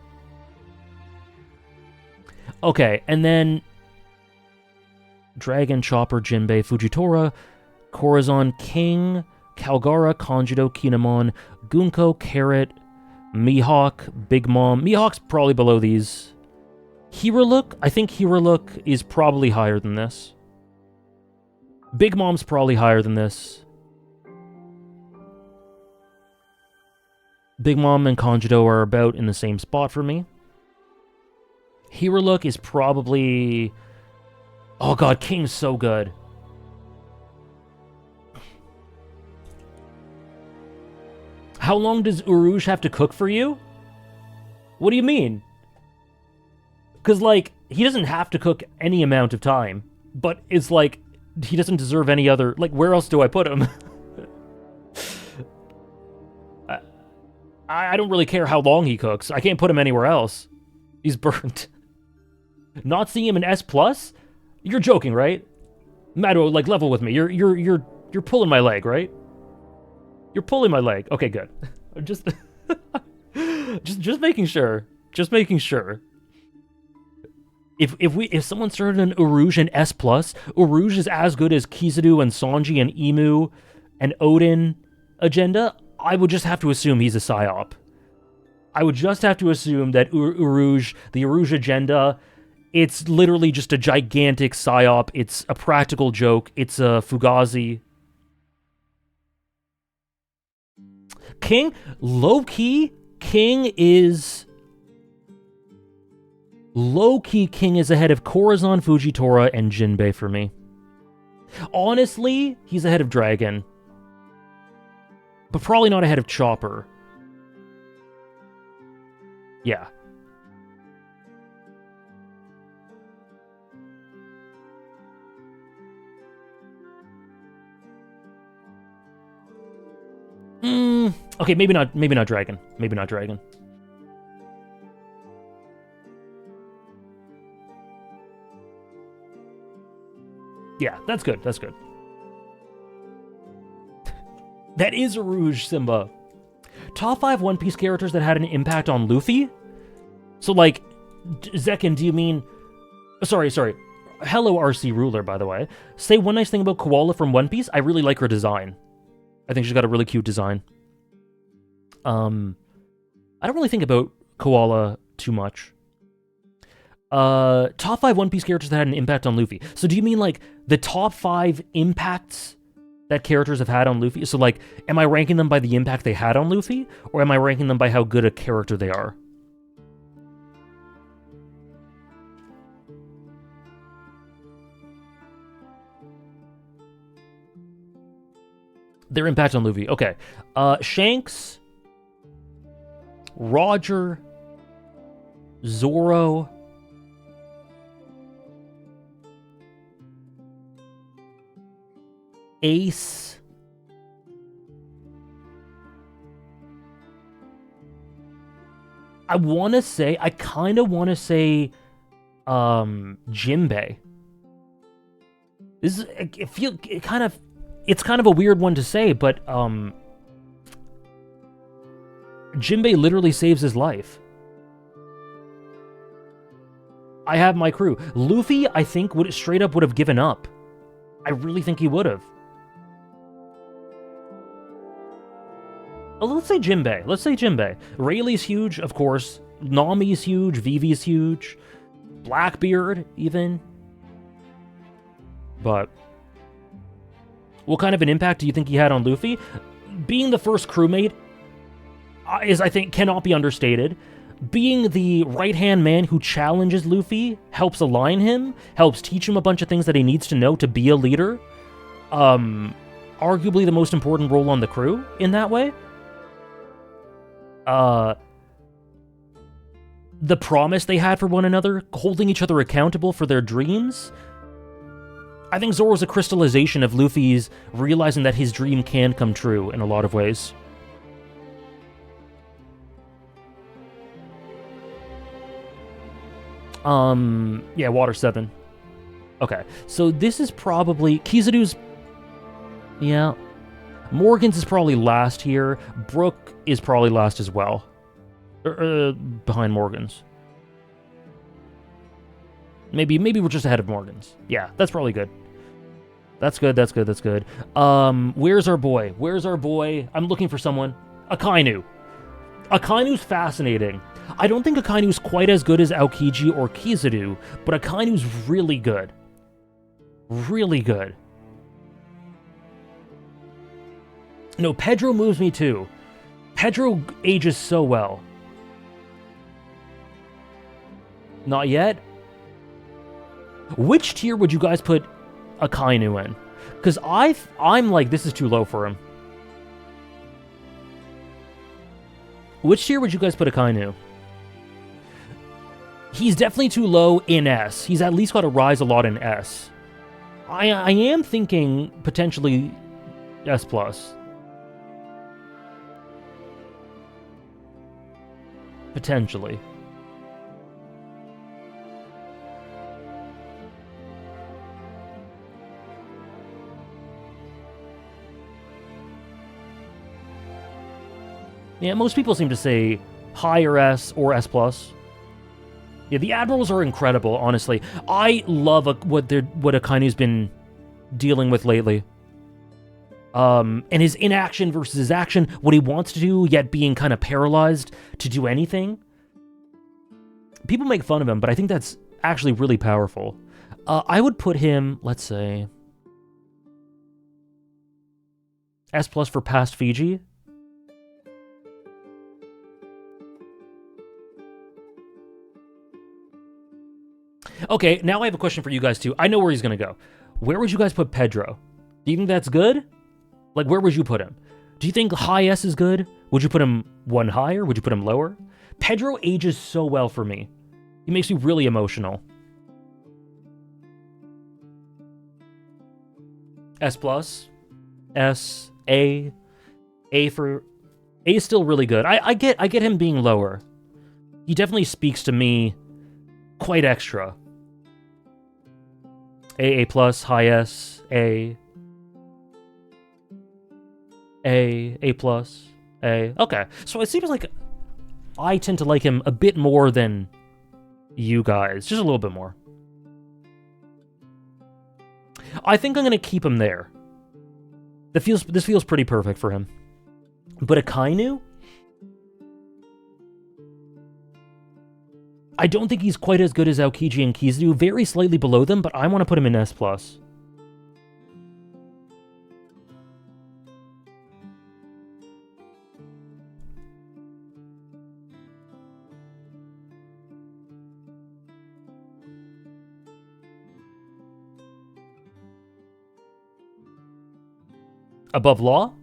Okay, and then... Dragon, Chopper, Jinbei, Fujitora, Corazon, King, Calgara, Conjudo, Kinemon, Gunko, Carrot, Mihawk, Big Mom. Mihawk's probably below these. Hiralook? I think Hiralook is probably higher than this. Big Mom's probably higher than this. Big Mom and Conjudo are about in the same spot for me. Hiralook is probably... Oh god, King's so good. How long does Uruj have to cook for you? What do you mean? Because, like, he doesn't have to cook any amount of time, but it's like, he doesn't deserve any other... Like, where else do I put him? I don't really care how long he cooks. I can't put him anywhere else. He's burnt. Not seeing him in S+? You're joking, right? Mado, like, level with me. You're pulling my leg, right? You're pulling my leg. Okay, good. just making sure. Just making sure. If someone started an Uruj in S+, Uruj is as good as Kizaru and Sanji and Emu and Odin agenda, I would just have to assume he's a psyop. I would just have to assume that Uruj, the Uruj agenda, it's literally just a gigantic psyop. It's a practical joke. It's a Fugazi. King, low-key, King is... Low-key, King is ahead of Corazon, Fujitora, and Jinbei for me. Honestly, he's ahead of Dragon. But probably not ahead of Chopper. Yeah. Okay, maybe not Dragon. Maybe not Dragon. Yeah, that's good. That's good. That is a Rouge, Simba. Top 5 One Piece characters that had an impact on Luffy? So, like, Zekin, do you mean... Sorry. Hello, RC Ruler, by the way. Say one nice thing about Koala from One Piece. I really like her design. I think she's got a really cute design. I don't really think about Koala too much. Top 5 One Piece characters that had an impact on Luffy. So do you mean, like, the top 5 impacts that characters have had on Luffy? So, like, am I ranking them by the impact they had on Luffy? Or am I ranking them by how good a character they are? Their impact on Luffy. Okay. Shanks, Roger, Zoro, Ace, I kind of want to say, Jinbei. It's kind of a weird one to say, but, Jinbei literally saves his life. I have my crew. Luffy, I think, would have given up. I really think he would have. Let's say Jinbei. Rayleigh's huge, of course. Nami's huge. Vivi's huge. Blackbeard, even. But what kind of an impact do you think he had on Luffy? Being the first crewmate I think, cannot be understated. Being the right-hand man who challenges Luffy, helps align him, helps teach him a bunch of things that he needs to know to be a leader. Arguably the most important role on the crew in that way. The promise they had for one another, holding each other accountable for their dreams. I think Zoro's a crystallization of Luffy's realizing that his dream can come true in a lot of ways. Yeah, Water 7. Okay, so this is probably... Kizaru's... Yeah. Morgan's is probably last here. Brook is probably last as well. Behind Morgan's. Maybe we're just ahead of Morgan's. Yeah, that's probably good. That's good. Where's our boy? I'm looking for someone. Akainu. Akainu's fascinating. I don't think Akainu's quite as good as Aokiji or Kizaru, but Akainu's really good. Really good. No, Pedro moves me too. Pedro ages so well. Not yet? Which tier would you guys put Akainu in? Because I'm like, this is too low for him. Which tier would you guys put Akainu? He's definitely too low in S. He's at least got to rise a lot in S. I am thinking potentially S+. Potentially. Yeah, most people seem to say higher S or S+. Yeah, the Admirals are incredible, honestly. I love what Akainu's been dealing with lately. And his inaction versus his action, what he wants to do, yet being kind of paralyzed to do anything. People make fun of him, but I think that's actually really powerful. I would put him, let's say, S+ for past Fiji. Okay, now I have a question for you guys too. I know where he's gonna go. Where would you guys put Pedro? Do you think that's good? Like, where would you put him? Do you think high S is good? Would you put him one higher? Would you put him lower? Pedro ages so well for me. He makes me really emotional. S+, S, A for... A is still really good. I get him being lower. He definitely speaks to me quite extra. A+, high S, A+, A+, A. Okay, so it seems like I tend to like him a bit more than you guys. Just a little bit more. I think I'm going to keep him there. This feels pretty perfect for him. But Akainu? I don't think he's quite as good as Aokiji and Kizaru. Very slightly below them, but I want to put him in S+. Above Law?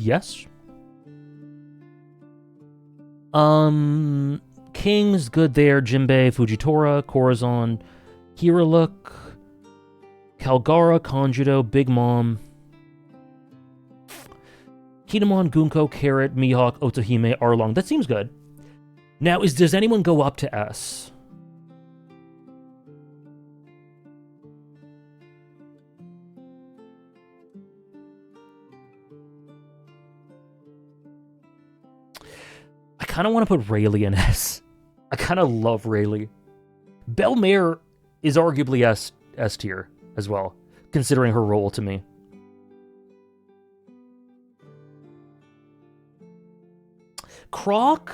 yes. King's good there. Jinbei, Fujitora, Corazon, Hiraluk, Kalgara, Conjudo, Big Mom, Kinemon, Gunko, Carrot, Mihawk, Otohime, Arlong. That seems good. Now, does anyone go up to S? I kind of want to put Rayleigh in S. I kind of love Rayleigh. Belmare is arguably S tier as well, considering her role to me. Croc?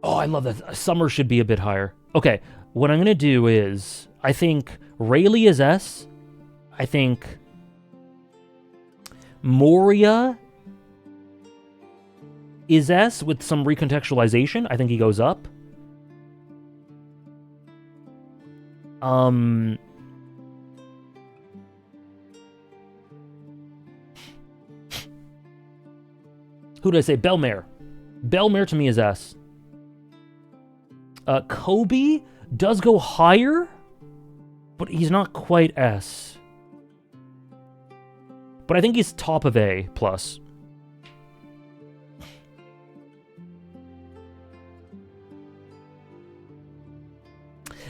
Oh, I love that. Summer should be a bit higher. Okay, what I'm going to do is, I think Rayleigh is S. I think Moria is S with some recontextualization. I think he goes up. Who did I say? Belmare. Belmare to me is S. Kobe does go higher, but he's not quite S. But I think he's top of A+.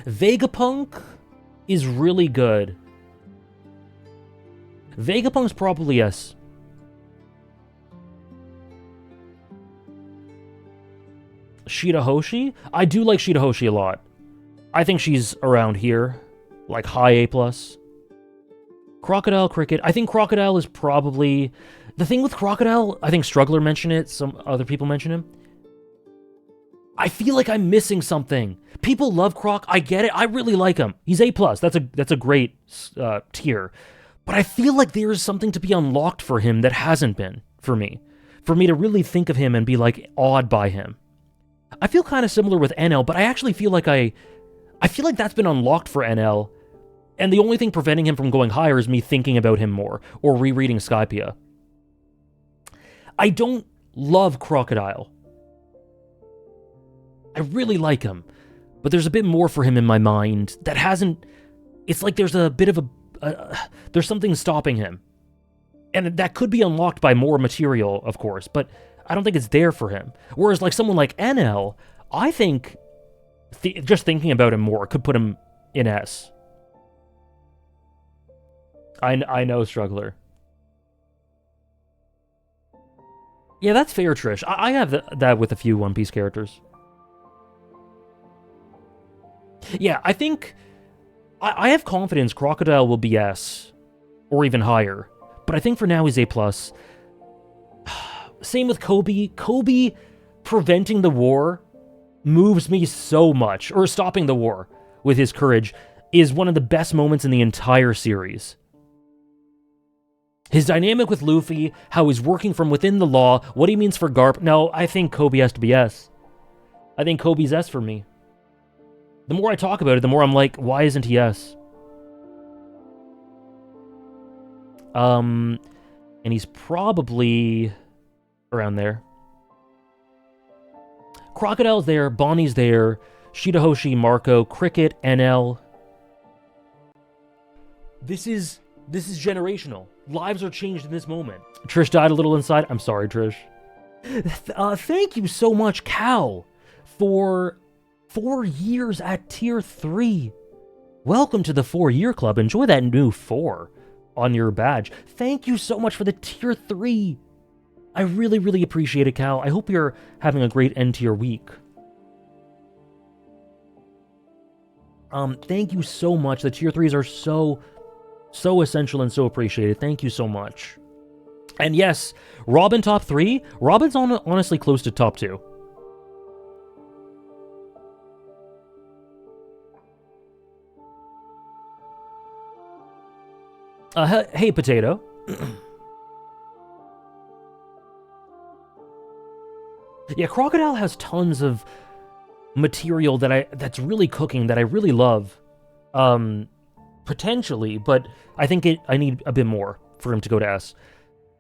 Vegapunk is really good. Vegapunk's probably S. Shirahoshi? I do like Shirahoshi a lot. I think she's around here, like high A+. Crocodile, Cricket. I think Crocodile is probably... The thing with Crocodile, I think Struggler mentioned it, some other people mentioned him. I feel like I'm missing something. People love Croc, I get it, I really like him. He's A+, that's a great tier. But I feel like there is something to be unlocked for him that hasn't been, for me. For me to really think of him and be, like, awed by him. I feel kind of similar with NL, but I actually feel like I feel like that's been unlocked for NL, and the only thing preventing him from going higher is me thinking about him more, or rereading Skypia. I don't love Crocodile. I really like him, but there's a bit more for him in my mind that hasn't... It's like there's a bit of there's something stopping him. And that could be unlocked by more material, of course, but I don't think it's there for him. Whereas like someone like NL, I think just thinking about him more could put him in S. I know, Struggler. Yeah, that's fair, Trish. I have that with a few One Piece characters. Yeah, I think... I have confidence Crocodile will be S, or even higher. But I think for now he's A+. Same with Kobe. Kobe preventing the war moves me so much, or stopping the war with his courage, is one of the best moments in the entire series. His dynamic with Luffy, how he's working from within the law, what he means for Garp. No, I think Kobe has to be S. I think Kobe's S for me. The more I talk about it, the more I'm like, why isn't he S? And he's probably around there. Crocodile's there, Bonnie's there, Shirahoshi, Marco, Cricket, NL. This is generational. Lives are changed in this moment. Trish died a little inside. I'm sorry, Trish. Thank you so much, Cal, for 4 years at Tier 3. Welcome to the 4-year club. Enjoy that new 4 on your badge. Thank you so much for the Tier 3. I really, really appreciate it, Cal. I hope you're having a great end to your week. Thank you so much. The Tier 3s are so essential and so appreciated. Thank you so much. And yes, Robin top 3. Robin's honestly close to top 2. Hey, Potato. Yeah, Crocodile has tons of material that's really cooking that I really love. Potentially, but I think I need a bit more for him to go to S.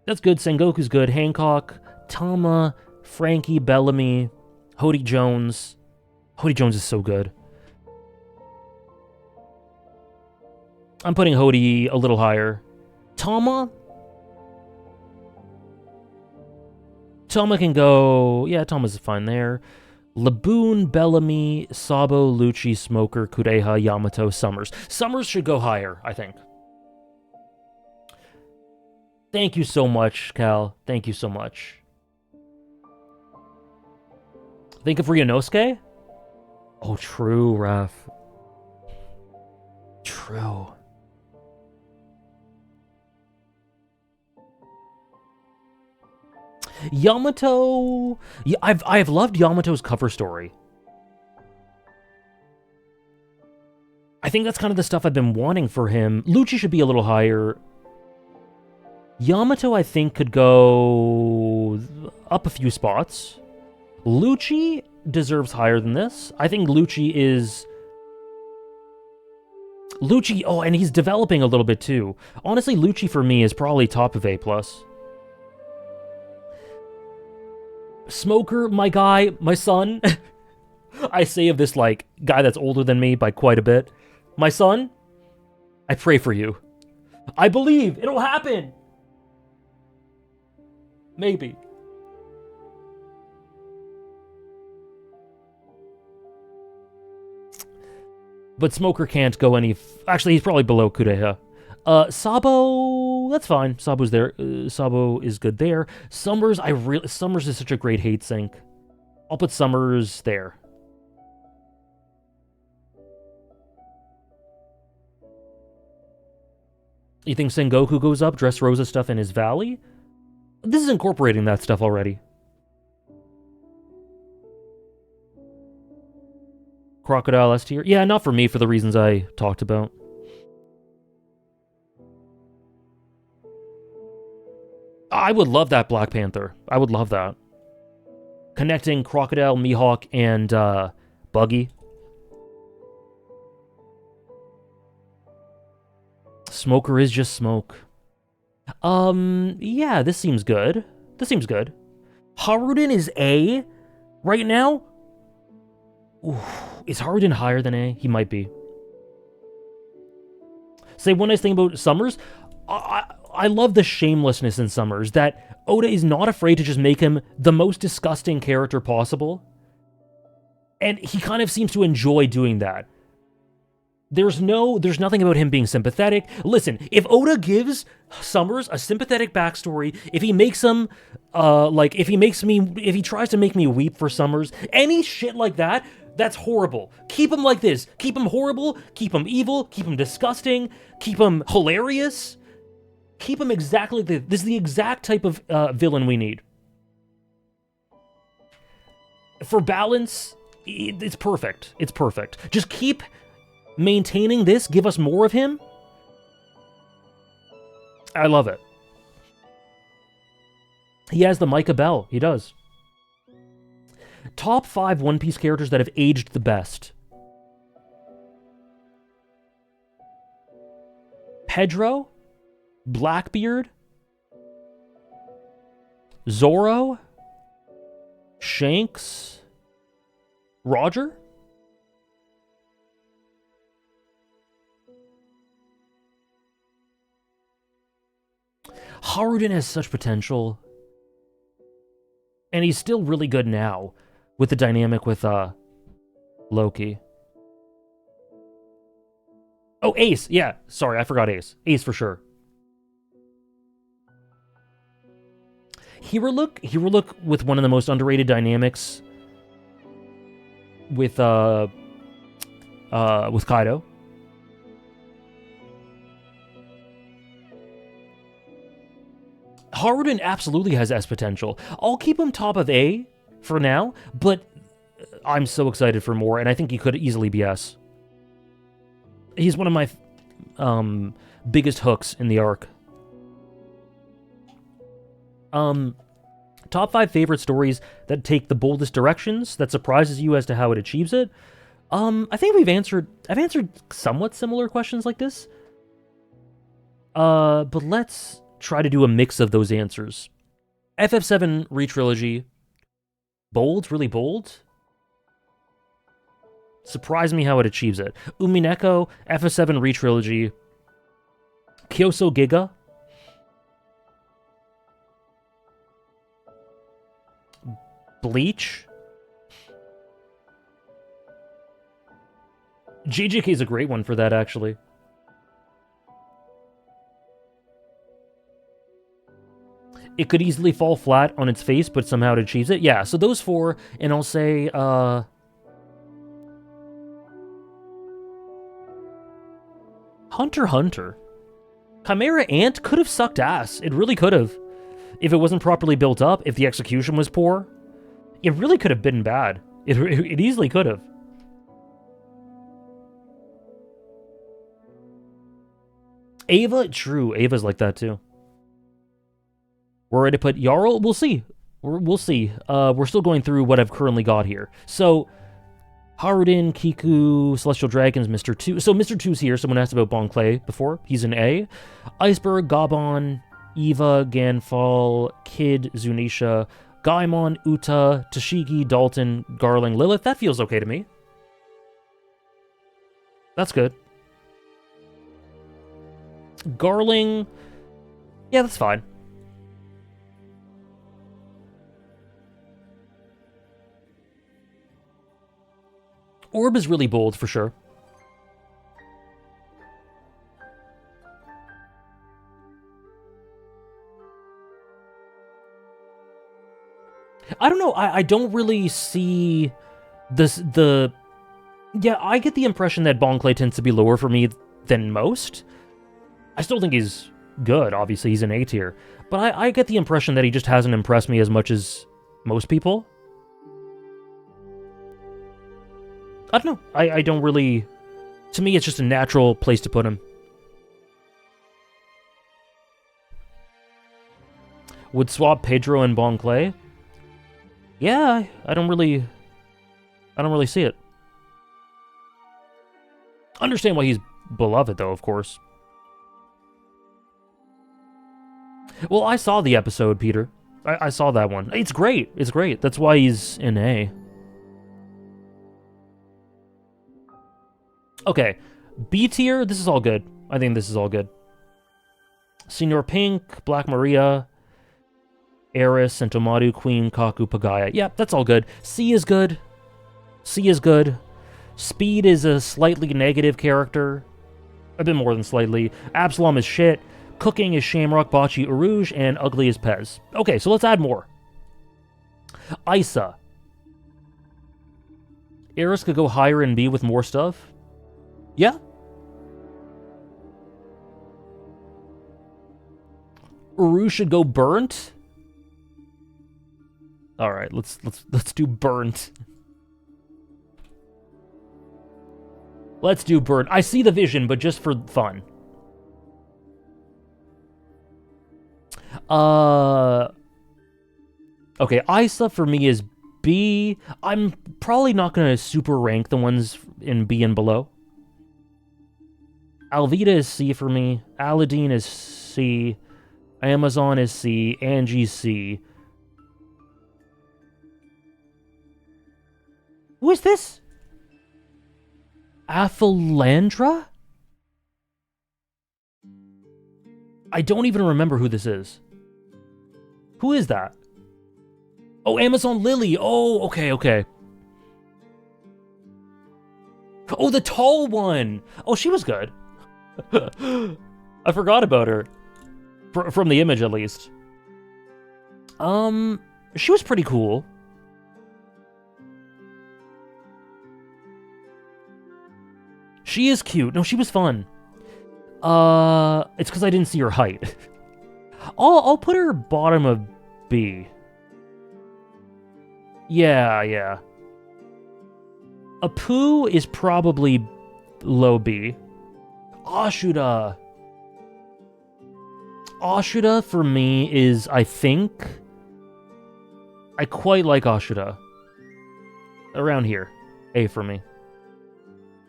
That's good. Sengoku's good. Hancock, Tama, Frankie, Bellamy, Hody Jones. Hody Jones is so good. I'm putting Hody a little higher. Tama can go... Yeah, Tama's fine there. Laboon, Bellamy, Sabo, Lucci, Smoker, Kureha, Yamato, Summers. Summers should go higher, I think. Thank you so much, Cal. Thank you so much. Think of Ryunosuke? Oh, true, Raf. True. Yamato... Yeah, I've loved Yamato's cover story. I think that's kind of the stuff I've been wanting for him. Lucci should be a little higher. Yamato, I think, could go up a few spots. Lucci deserves higher than this. I think Lucci is... Lucci... Oh, and he's developing a little bit, too. Honestly, Lucci, for me, is probably top of A+. Smoker, my guy, my son. I say of this, like, guy that's older than me by quite a bit. My son, I pray for you. I believe it'll happen. Maybe. But Smoker can't go any... Actually, he's probably below Kureha. Sabo... That's fine. Sabo's there. Sabo is good there. Summers, Summers is such a great hate sink. I'll put Summers there. You think Sengoku goes up, Dressrosa stuff in his valley? This is incorporating that stuff already. Crocodile S tier? Yeah, not for me for the reasons I talked about. I would love that Black Panther. I would love that. Connecting Crocodile, Mihawk, and Buggy. Smoker is just smoke. Yeah, this seems good. This seems good. Haruden is A right now? Ooh, is Haruden higher than A? He might be. Say one nice thing about Summers. I love the shamelessness in Summers, that Oda is not afraid to just make him the most disgusting character possible. And he kind of seems to enjoy doing that. There's nothing about him being sympathetic. Listen, if Oda gives Summers a sympathetic backstory, if he makes him, if he tries to make me weep for Summers, any shit like that, that's horrible. Keep him like this. Keep him horrible, keep him evil, keep him disgusting, keep him hilarious. Keep him exactly like this. This is the exact type of villain we need. For balance, it's perfect. It's perfect. Just keep maintaining this. Give us more of him. I love it. He has the Micah Bell. He does. Top 5 One Piece characters that have aged the best. Pedro, Blackbeard, Zoro, Shanks, Roger? Haruden has such potential. And he's still really good now with the dynamic with Loki. Oh, Ace. Yeah, sorry, I forgot Ace. Ace for sure. Hero Look with one of the most underrated dynamics with Kaido. Haruden absolutely has S potential. I'll keep him top of A for now, but I'm so excited for more, and I think he could easily be S. He's one of my biggest hooks in the arc. Top Top 5 favorite stories that take the boldest directions, that surprises you as to how it achieves it. I think I've answered somewhat similar questions like this. But let's try to do a mix of those answers. FF7 Retrilogy. Bold? Really bold? Surprise me how it achieves it. Umineko, FF7 Retrilogy. Kyoso Giga. Bleach. JJK is a great one for that, actually. It could easily fall flat on its face, but somehow it achieves it. Yeah, so those 4, and I'll say, Hunter x Hunter. Chimera Ant could have sucked ass. It really could have. If it wasn't properly built up, if the execution was poor, it really could have been bad. It easily could have. Ava, true. Ava's like that too. We're ready to put Jarl? We'll see. We'll see. We're still going through what I've currently got here. So, Haruden, Kiku, Celestial Dragons, Mr. 2. So Mr. 2's here. Someone asked about Bon Clay before. He's an A. Iceberg, Gabon, Eva, Ganfall, Kid, Zunisha, Gaimon, Uta, Tashigi, Dalton, Garling, Lilith. That feels okay to me. That's good. Garling, yeah, that's fine. Orb is really bold, for sure. I don't know, I don't really see this, yeah, I get the impression that Bon Clay tends to be lower for me than most. I still think he's good, obviously, he's an A tier. But I get the impression that he just hasn't impressed me as much as most people. I don't know, I don't really... To me, it's just a natural place to put him. Would swap Pedro and Bon Clay? Yeah, I don't really see it. Understand why he's beloved, though, of course. Well, I saw the episode, Peter. I saw that one. It's great. It's great. That's why he's in A. Okay. B tier, this is all good. I think this is all good. Senor Pink, Black Maria, Eris, Sentomaru, Queen, Kaku, Pagaya. Yeah, that's all good. C is good. C is good. Speed is a slightly negative character. A bit more than slightly. Absalom is shit. Cooking is Shamrock, Bocce, Uruge, and Ugly is Pez. Okay, so let's add more. Isa. Eris could go higher in B with more stuff. Yeah. Uruge should go burnt. All right, let's do burnt. Let's do burnt. I see the vision, but just for fun. Okay, Isa for me is B. I'm probably not gonna super rank the ones in B and below. Alvida is C for me. Aladdin is C. Amazon is C. Angie C. Who is this? Aphilandra? I don't even remember who this is. Who is that? Oh, Amazon Lily. Oh, okay, okay. Oh, the tall one. Oh, she was good. I forgot about her. From the image, at least. She was pretty cool. She is cute. No, she was fun. It's because I didn't see her height. I'll put her bottom of B. Yeah, yeah. Apu is probably low B. Ashuda. Ashuda for me is, I think, I quite like Ashura. Around here. A for me.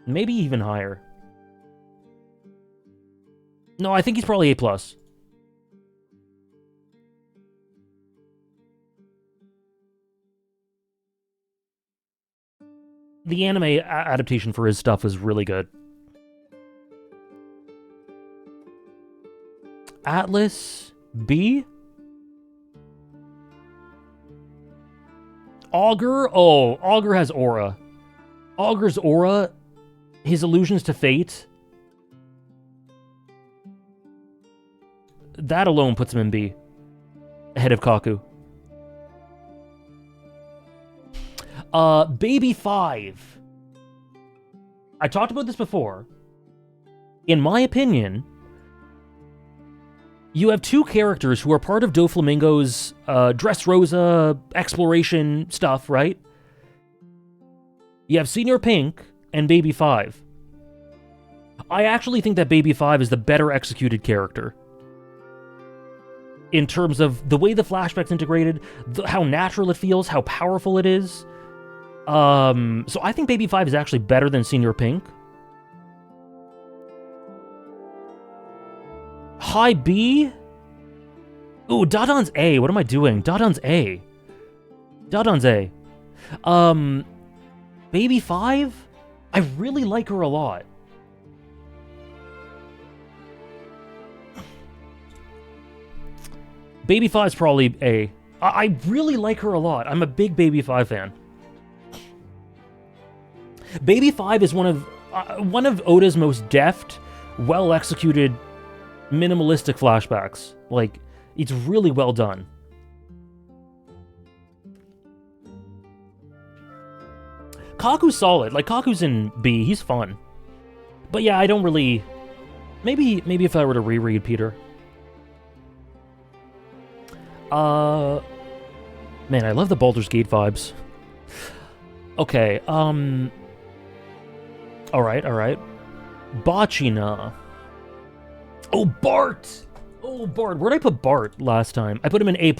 Maybe even higher. No, I think he's probably A+. The anime adaptation for his stuff is really good. Atlas B? Augur? Oh, Augur has aura. Augur's aura, his allusions to fate, that alone puts him in B, ahead of Kaku. Baby 5. I talked about this before. In my opinion, you have two characters who are part of Doflamingo's Dressrosa exploration stuff, right? You have Senior Pink and Baby 5. I actually think that Baby 5 is the better executed character. In terms of the way the flashback's integrated, how natural it feels, how powerful it is. So I think Baby 5 is actually better than Senior Pink. High B? Ooh, Dadon's A. What am I doing? Dadon's A. Dadon's A. Baby 5? I really like her a lot. Baby 5's probably A. I really like her a lot. I'm a big Baby 5 fan. Baby 5 is one of Oda's most deft, well-executed, minimalistic flashbacks. Like, it's really well done. Kaku's solid. Like, Kaku's in B. He's fun. But yeah, I don't really... Maybe if I were to reread Peter. Man, I love the Baldur's Gate vibes. Okay, alright. Bachina. Oh, Bart! Oh, Bart. Where'd I put Bart last time? I put him in A+.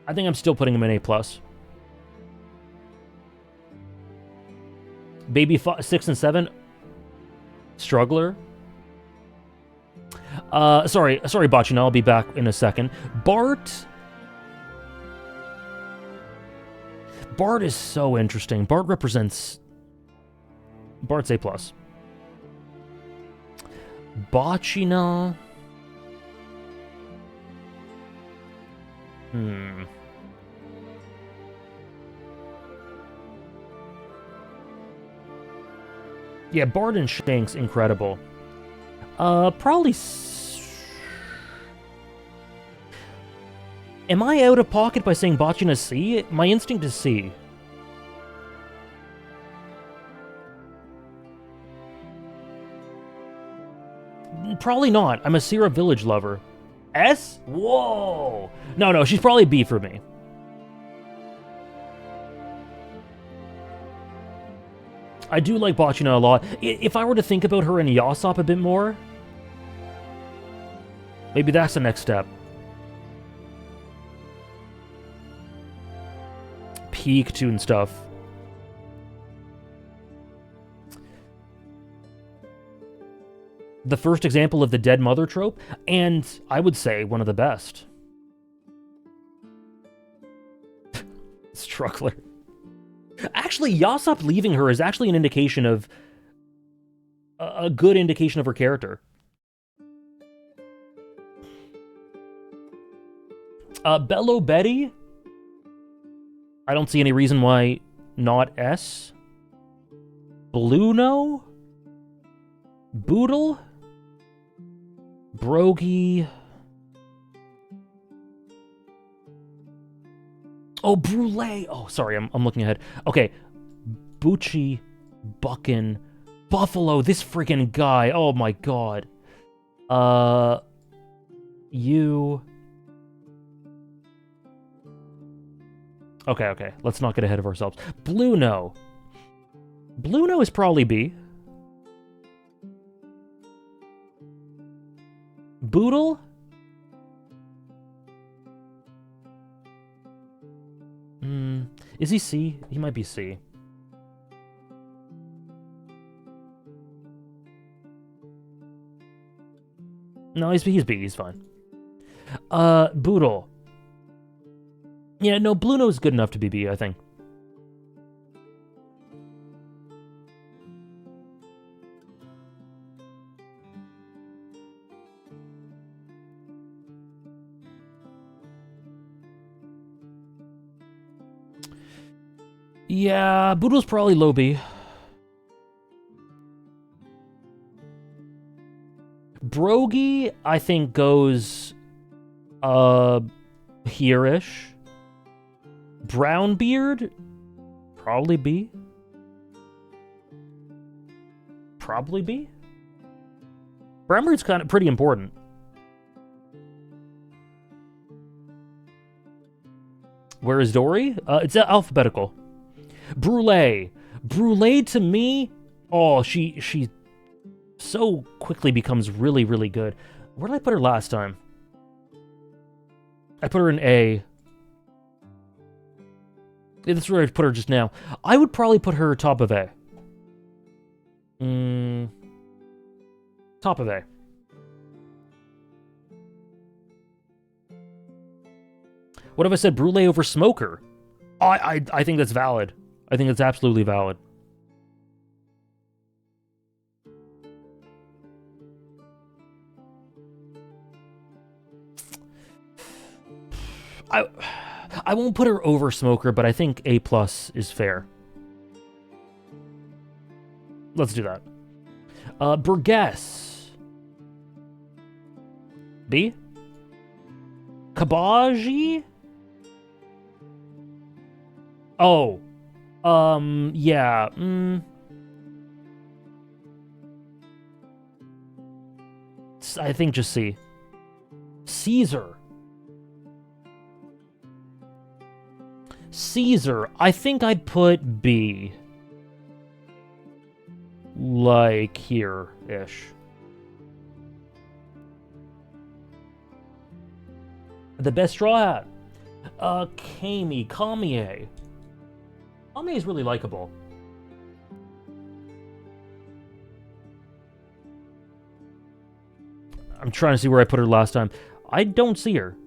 I think I'm still putting him in A+. Baby 6 and 7. Struggler. Sorry, Bachina. I'll be back in a second. Bart is so interesting. Bart represents... Bart's A+. Bachina... Yeah, Bart and Shank's incredible. Probably... Am I out of pocket by saying Bachina's C? My instinct is C. Probably not. I'm a Sierra Village lover. S? Whoa! No, she's probably B for me. I do like Bachina a lot. If I were to think about her in Yasop a bit more, maybe that's the next step. Peak tune stuff. The first example of the dead mother trope, and I would say one of the best. Struggler. Actually, Yasop leaving her is actually an indication of... a good indication of her character. Bello Betty? I don't see any reason why not S. Bluno? Boodle? Brogy? Oh, Brule! Oh, sorry, I'm looking ahead. Okay. Bucci, Buckin, Buffalo, this freaking guy. Oh my god. You... Okay. Let's not get ahead of ourselves. Bluno. Bluno is probably B. Boodle? Is he C? He might be C. No, he's B. He's fine. Boodle. Yeah, no, Blue Nose is good enough to be B, I think. Yeah, Boodle's probably low B. Brogy, I think, goes, here-ish. Brownbeard, probably B. Probably B. Brownbeard's kind of pretty important. Where is Dory? It's alphabetical. Brûlée. Brûlée to me, oh, she so quickly becomes really, really good. Where did I put her last time? I put her in A. Yeah, that's where I put her just now. I would probably put her top of A. Top of A. What if I said Brûlée over Smoker? I think that's valid. I think that's absolutely valid. I won't put her over Smoker, but I think A+ is fair. Let's do that. Burgess. B? Kabaji? Oh. Yeah. I think just C. Caesar. Caesar. I think I'd put B. Like here-ish. The best straw hat. Kami. Kamie. Kamie is really likable. I'm trying to see where I put her last time. I don't see her.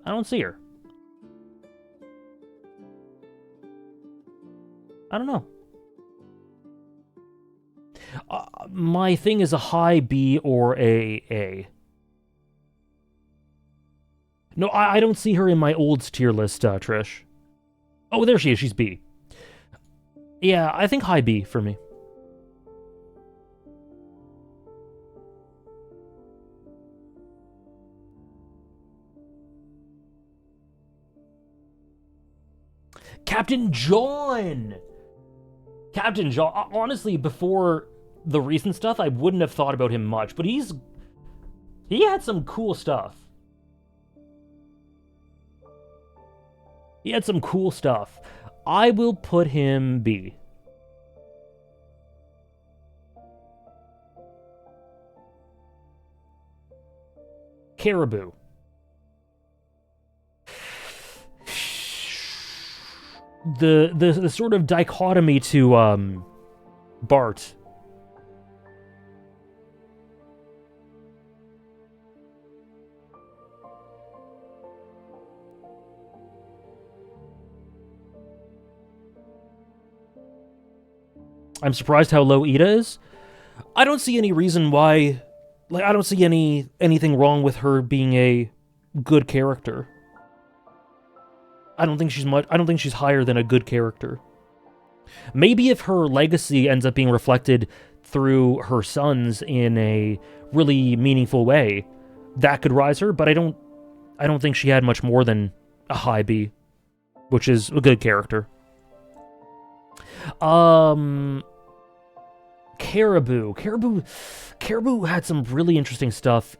I don't see her. I don't know. My thing is a high B or A. No, I don't see her in my olds tier list, Trish. Oh, there she is. She's B. Yeah, I think high B for me. Captain John! Captain John, honestly, before the recent stuff, I wouldn't have thought about him much, but he had some cool stuff. He had some cool stuff. I will put him B. Caribou. The sort of dichotomy to Bart. I'm surprised how low Ida is. I don't see any reason why. Like, I don't see anything wrong with her being a good character. I don't think she's higher than a good character. Maybe if her legacy ends up being reflected through her sons in a really meaningful way, that could rise her, but I don't think she had much more than a high B, which is a good character. Caribou. Caribou had some really interesting stuff.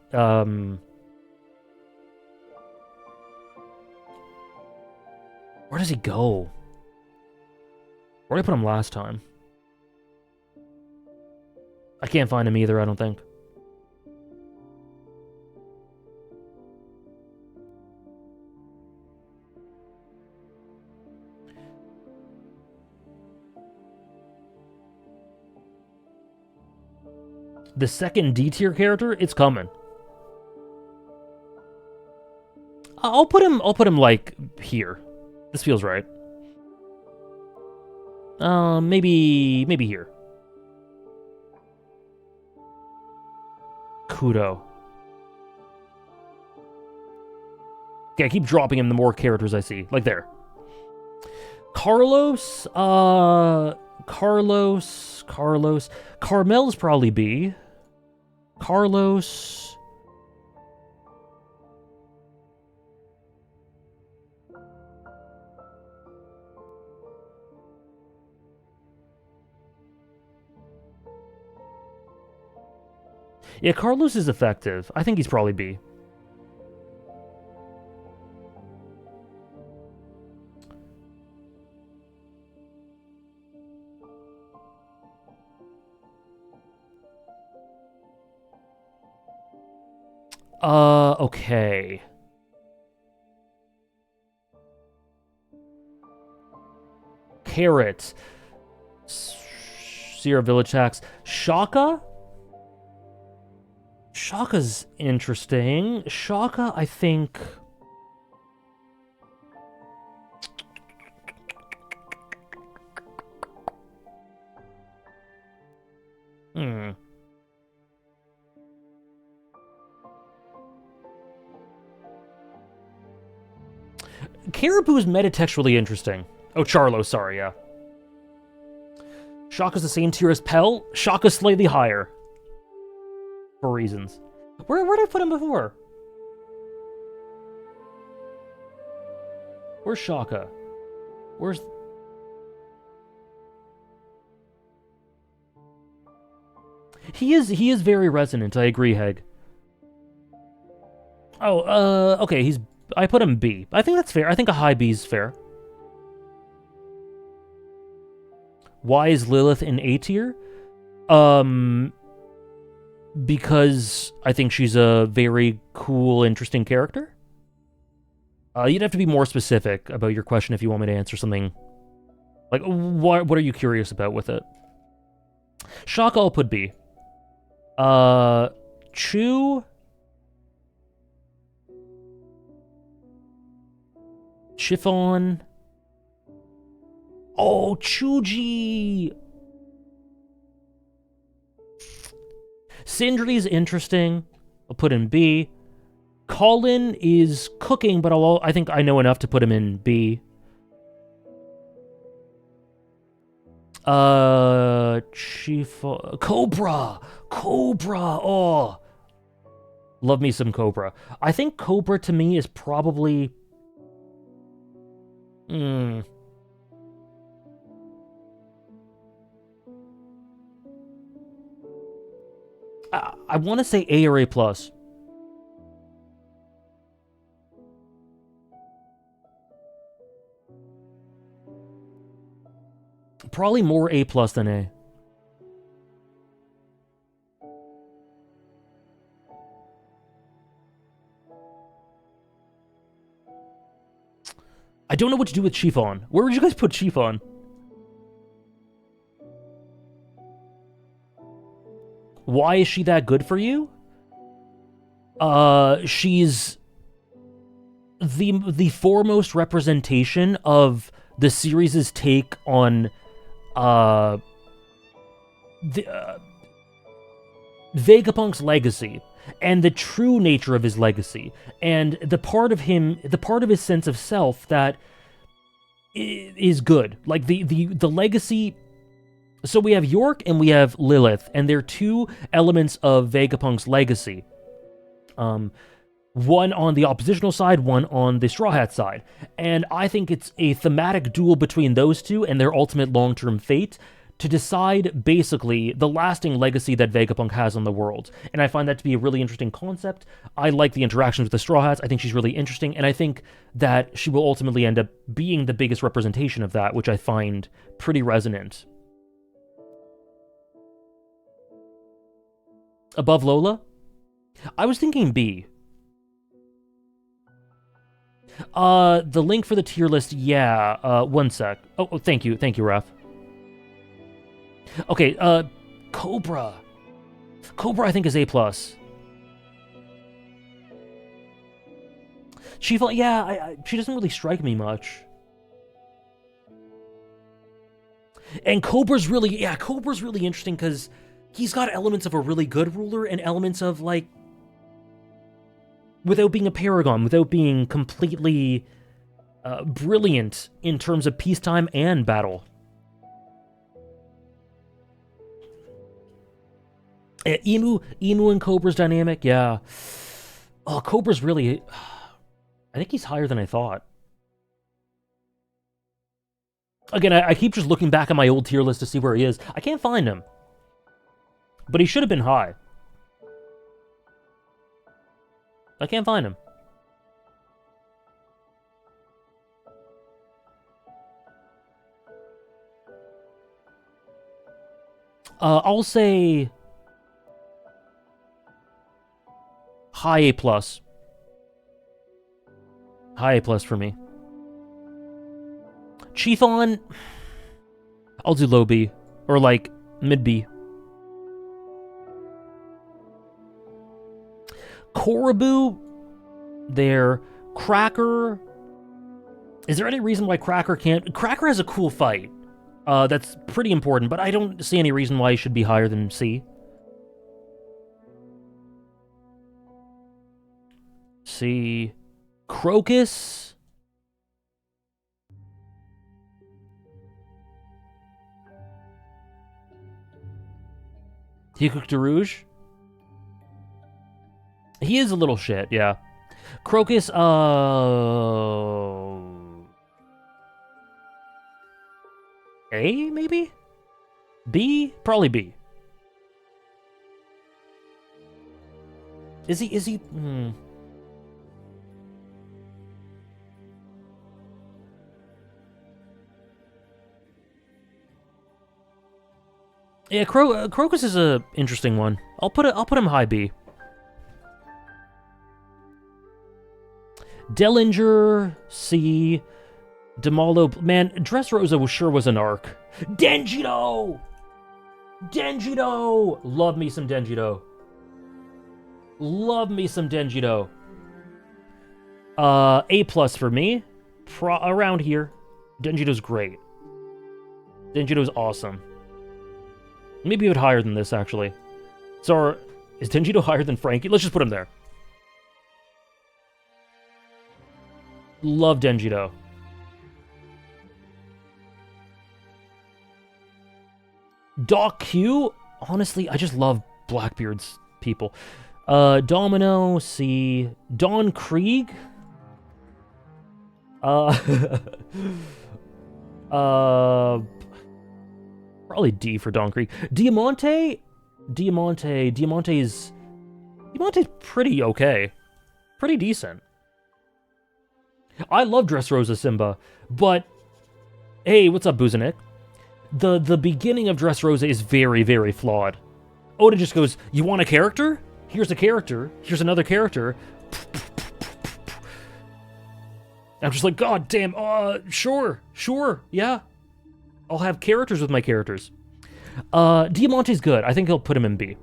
Where does he go? Where did I put him last time? I can't find him either, I don't think. The second D tier character, it's coming. I'll put him like here. This feels right. Maybe here. Kudo. Okay, I keep dropping him the more characters I see. Like there. Carlos, Carmel's probably B. Carlos. Yeah, Carlos is effective. I think he's probably B. Okay. Carrot. Sierra Village Tax. Shaka? Shaka's interesting. Shaka, I think... Caribou's metatextually interesting. Oh, Charlo, sorry, yeah. Shaka's the same tier as Pell. Shaka's slightly higher. For reasons. Where did I put him before? Where's Shaka? Where's... He is very resonant, I agree, Heg. Oh, okay, I put him B. I think that's fair. I think a high B is fair. Why is Lilith in A tier? Because I think she's a very cool, interesting character. You'd have to be more specific about your question if you want me to answer something. Like, what are you curious about with it? Shaka, I'll put B. Chu... Chiffon. Oh, Chuji. Sindri's interesting. I'll put in B. Colin is cooking, but I think I know enough to put him in B. Cobra. Oh. Love me some Cobra. I think Cobra to me is probably... I want to say A or A+. Probably more A+ than A. I don't know what to do with Chiffon. Where would you guys put Chiffon? Why is she that good for you? She's the foremost representation of the series' take on Vegapunk's legacy and the true nature of his legacy and the part of his sense of self that is good. Like the legacy. So we have York and we have Lilith, and they're two elements of Vegapunk's legacy. One on the oppositional side, one on the Straw Hat side. And I think it's a thematic duel between those two and their ultimate long-term fate to decide, basically, the lasting legacy that Vegapunk has on the world. And I find that to be a really interesting concept. I like the interactions with the Straw Hats. I think she's really interesting, and I think that she will ultimately end up being the biggest representation of that, which I find pretty resonant. Above Lola? I was thinking B. The link for the tier list, yeah. One sec. Oh, thank you, Raph. Okay, Cobra. Cobra, I think, is A+. She doesn't really strike me much. And Cobra's really interesting because he's got elements of a really good ruler and elements of, like, without being a paragon, without being completely brilliant in terms of peacetime and battle. Emu and Cobra's dynamic, yeah. Oh, Cobra's really... I think he's higher than I thought. Again, I keep just looking back at my old tier list to see where he is. I can't find him. But he should have been high. I can't find him. I'll say... high A+. High A+ for me. Chiffon... I'll do low B. Or, like, mid B. Korobu... there. Cracker... Is there any reason why Cracker can't... Cracker has a cool fight. That's pretty important, but I don't see any reason why he should be higher than C. C... Crocus... Hikuk de Rouge? He is a little shit, yeah. Crocus, A, maybe? B? Probably B. Is he... Yeah, Crocus is a interesting one. I'll put him high B. Dellinger, C. Demalo, man, Dressrosa sure was an arc. Denjiro! Denjiro! Love me some Denjiro. Love me some Denjiro. A+ for me. Around here. Denjiro's great. Denjiro's awesome. Maybe a bit higher than this, actually. So, is Denjiro higher than Frankie? Let's just put him there. Love Denjiro. Doc Q? Honestly, I just love Blackbeard's people. Domino, C. Don Krieg? Probably D for Don Krieg. Diamante's pretty okay. Pretty decent. I love Dressrosa Simba, but hey, what's up, Buzanik? The beginning of Dressrosa is very, very flawed. Oda just goes, you want a character? Here's a character. Here's another character. I'm just like, God damn, sure, yeah. I'll have characters with my characters. Diamante's good. I think he'll put him in B.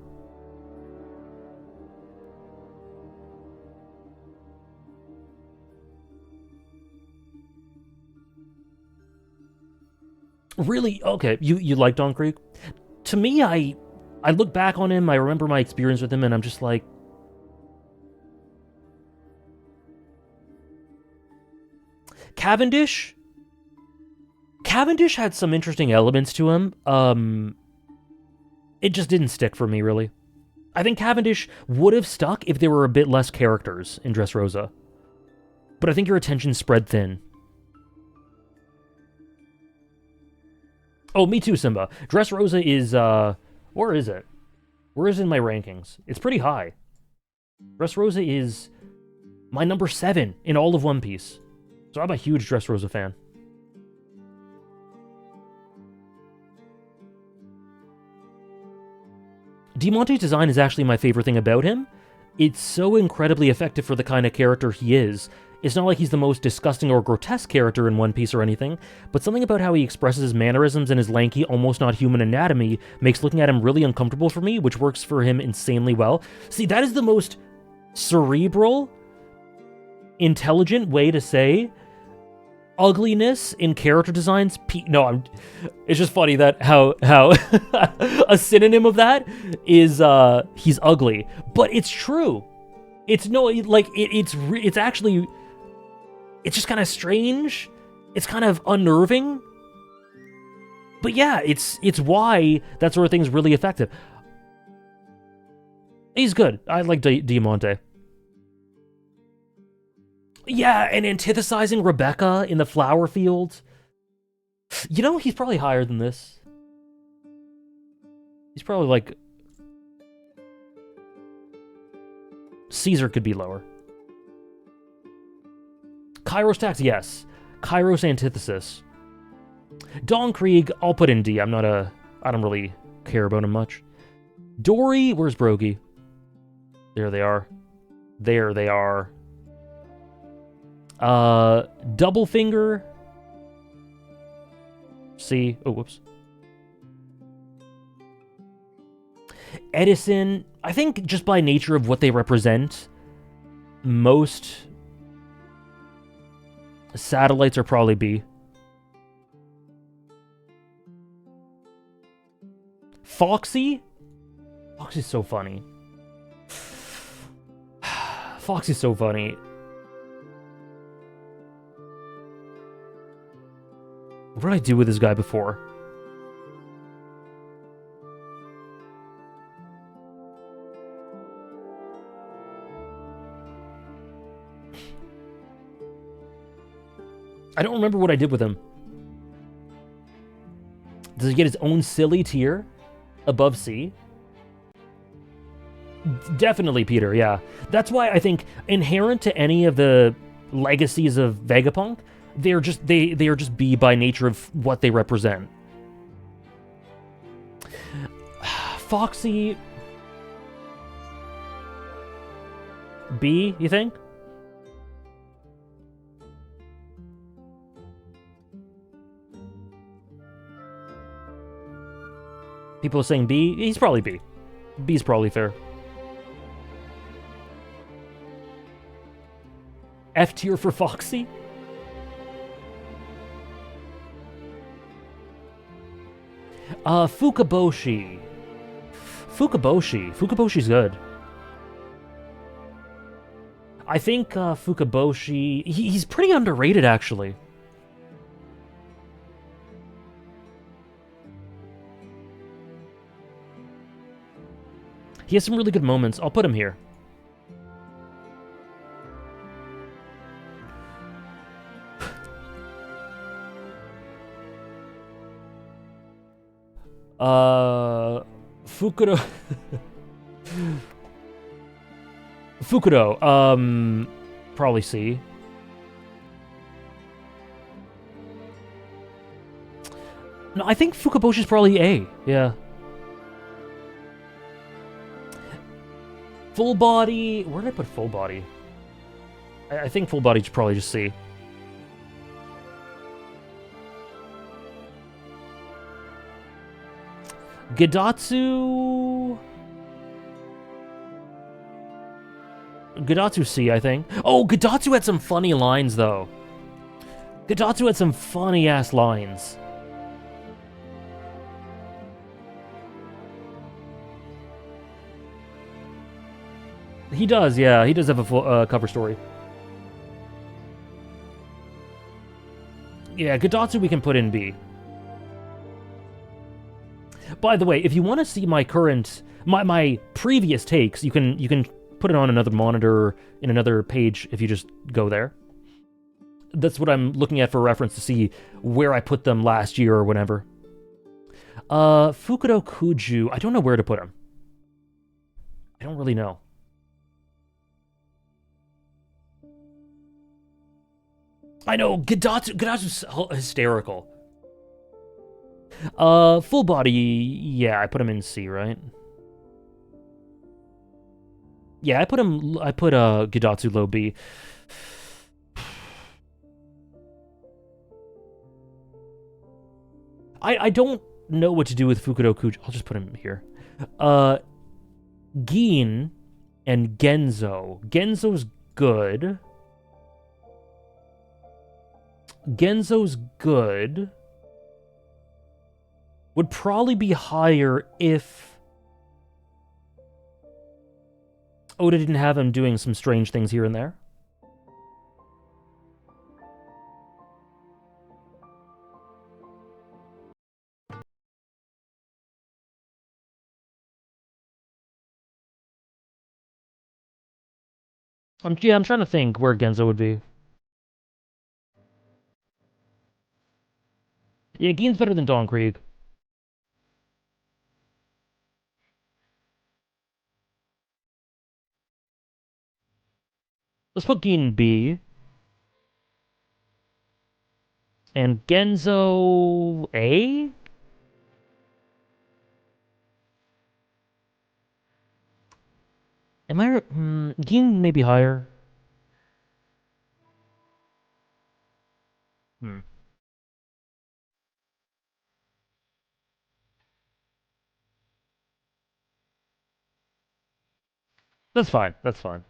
Really? Okay, you like Don Krieg? To me, I look back on him, I remember my experience with him, and I'm just like... Cavendish? Cavendish had some interesting elements to him. It just didn't stick for me, really. I think Cavendish would have stuck if there were a bit less characters in Dressrosa. But I think your attention spread thin. Oh, me too, Simba. Dressrosa is, where is it? Where is it in my rankings? It's pretty high. Dressrosa is my number 7 in all of One Piece. So I'm a huge Dressrosa fan. Diamante's design is actually my favorite thing about him. It's so incredibly effective for the kind of character he is. It's not like he's the most disgusting or grotesque character in One Piece or anything, but something about how he expresses his mannerisms and his lanky, almost not human anatomy makes looking at him really uncomfortable for me, which works for him insanely well. See, that is the most cerebral, intelligent way to say ugliness in character designs. It's just funny that how a synonym of that is he's ugly, but it's true. It's actually, it's just kind of strange. It's kind of unnerving. But yeah, it's why that sort of thing is really effective. He's good. I like Diamante. Yeah, and antithesizing Rebecca in the flower field. You know, he's probably higher than this. He's probably like... Caesar could be lower. Kairos Tax, yes. Kairos Antithesis. Don Krieg, I'll put in D. I don't really care about him much. Dory, where's Brogy? There they are. There they are. Double Finger. C. Oh, whoops. Edison, I think just by nature of what they represent, most satellites are probably B. Foxy? Foxy's so funny. Foxy's so funny. What did I do with this guy before? I don't remember what I did with him. Does he get his own silly tier above C? Definitely Peter, yeah. That's why I think inherent to any of the legacies of Vegapunk, they are just B by nature of what they represent. Foxy B, you think? People are saying B. He's probably B. B's probably fair. F tier for Foxy? Fukaboshi. Fukaboshi's good. I think Fukaboshi... He's pretty underrated, actually. He has some really good moments. I'll put him here. Fukudo. Fukudo. Probably C. No, I think Fukaboshi's probably A. Yeah. Full body. Where did I put full body? I think full body's probably just C. Gidatsu C, I think. Oh, Gidatsu had some funny lines, though. Gidatsu had some funny-ass lines. He does, yeah. He does have a full cover story. Yeah, Gidatsu we can put in B. By the way, if you want to see my my previous takes, you can put it on another monitor in another page if you just go there. That's what I'm looking at for reference to see where I put them last year or whenever. Fukudo Kuju, I don't know where to put him. I don't really know. I know, Gidatsu's hysterical. Full body, yeah, I put him in C, right? Yeah, I put Gidatsu low B. I don't know what to do with Fukudo Kujo. I'll just put him here. Gin and Genzo. Genzo's good. Genzo's good. Would probably be higher if Oda didn't have him doing some strange things here and there. I'm trying to think where Genzo would be. Yeah, Gin's better than Dawn Krieg. Let's put Gin B. And Genzo A? Am I... Gin maybe higher. That's fine. That's fine.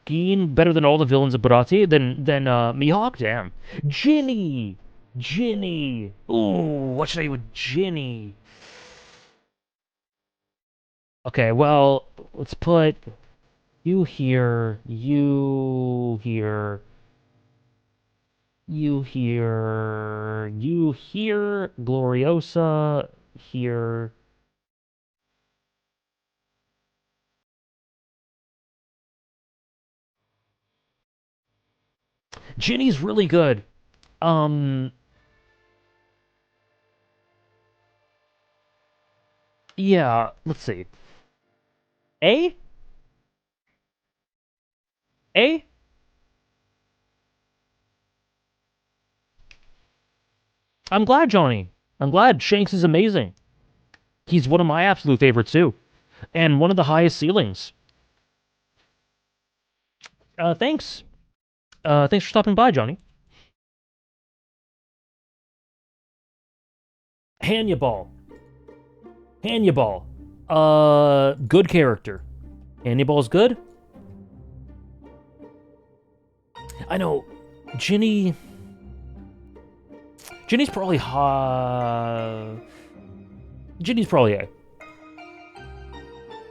Gin better than all the villains of Barati? Then Mihawk? Damn. Ginny! Ginny! Ooh, what should I do with Ginny? Okay, well, let's put you here, you here, you here, you here, Gloriosa here. Ginny's really good. Yeah, let's see. A? A? I'm glad, Johnny. I'm glad. Shanks is amazing. He's one of my absolute favorites, too. And one of the highest ceilings. Thanks. Thanks for stopping by, Johnny. Hannibal. Hannibal. Good character. Hannibal's good? I know. Ginny's probably Ginny's probably A.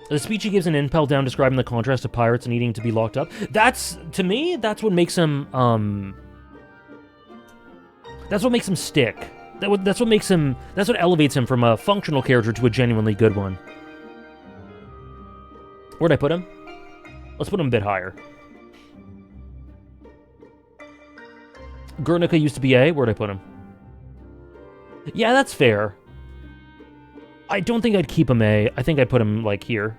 The speech he gives in Impel Down describing the contrast of pirates and needing to be locked up. To me, that's what makes him, that's what makes him stick. That's what elevates him from a functional character to a genuinely good one. Where'd I put him? Let's put him a bit higher. Guernica used to be A. Where'd I put him? Yeah, that's fair. I don't think I'd keep him A. I think I'd put him, like, here.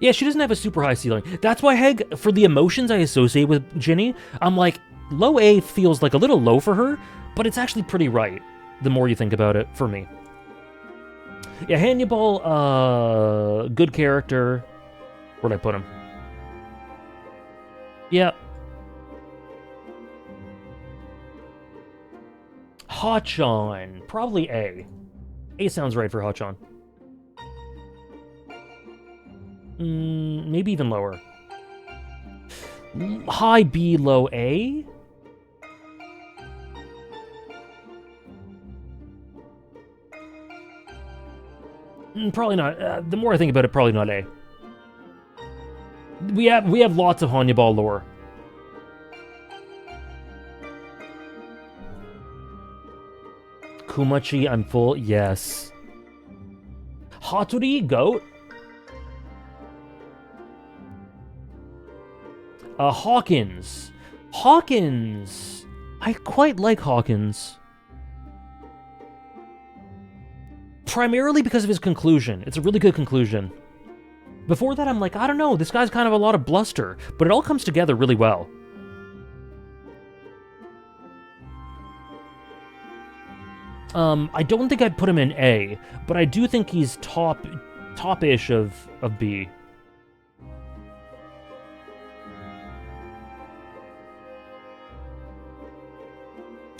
Yeah, she doesn't have a super high ceiling. That's why, Heg, for the emotions I associate with Ginny, I'm like, low A feels like a little low for her, but it's actually pretty right, the more you think about it, for me. Yeah, Hannibal, good character. Where'd I put him? Yeah. Hachan, probably A. A sounds right for Hachan. Maybe even lower. High B, low A? Probably not. The more I think about it, probably not A. We have lots of Hannibal lore. Kumachi, I'm full. Yes. Hattori, goat. Hawkins. Hawkins. I quite like Hawkins. Primarily because of his conclusion. It's a really good conclusion. Before that, I'm like, I don't know, this guy's kind of a lot of bluster, but it all comes together really well. I don't think I'd put him in A, but I do think he's top-ish of B.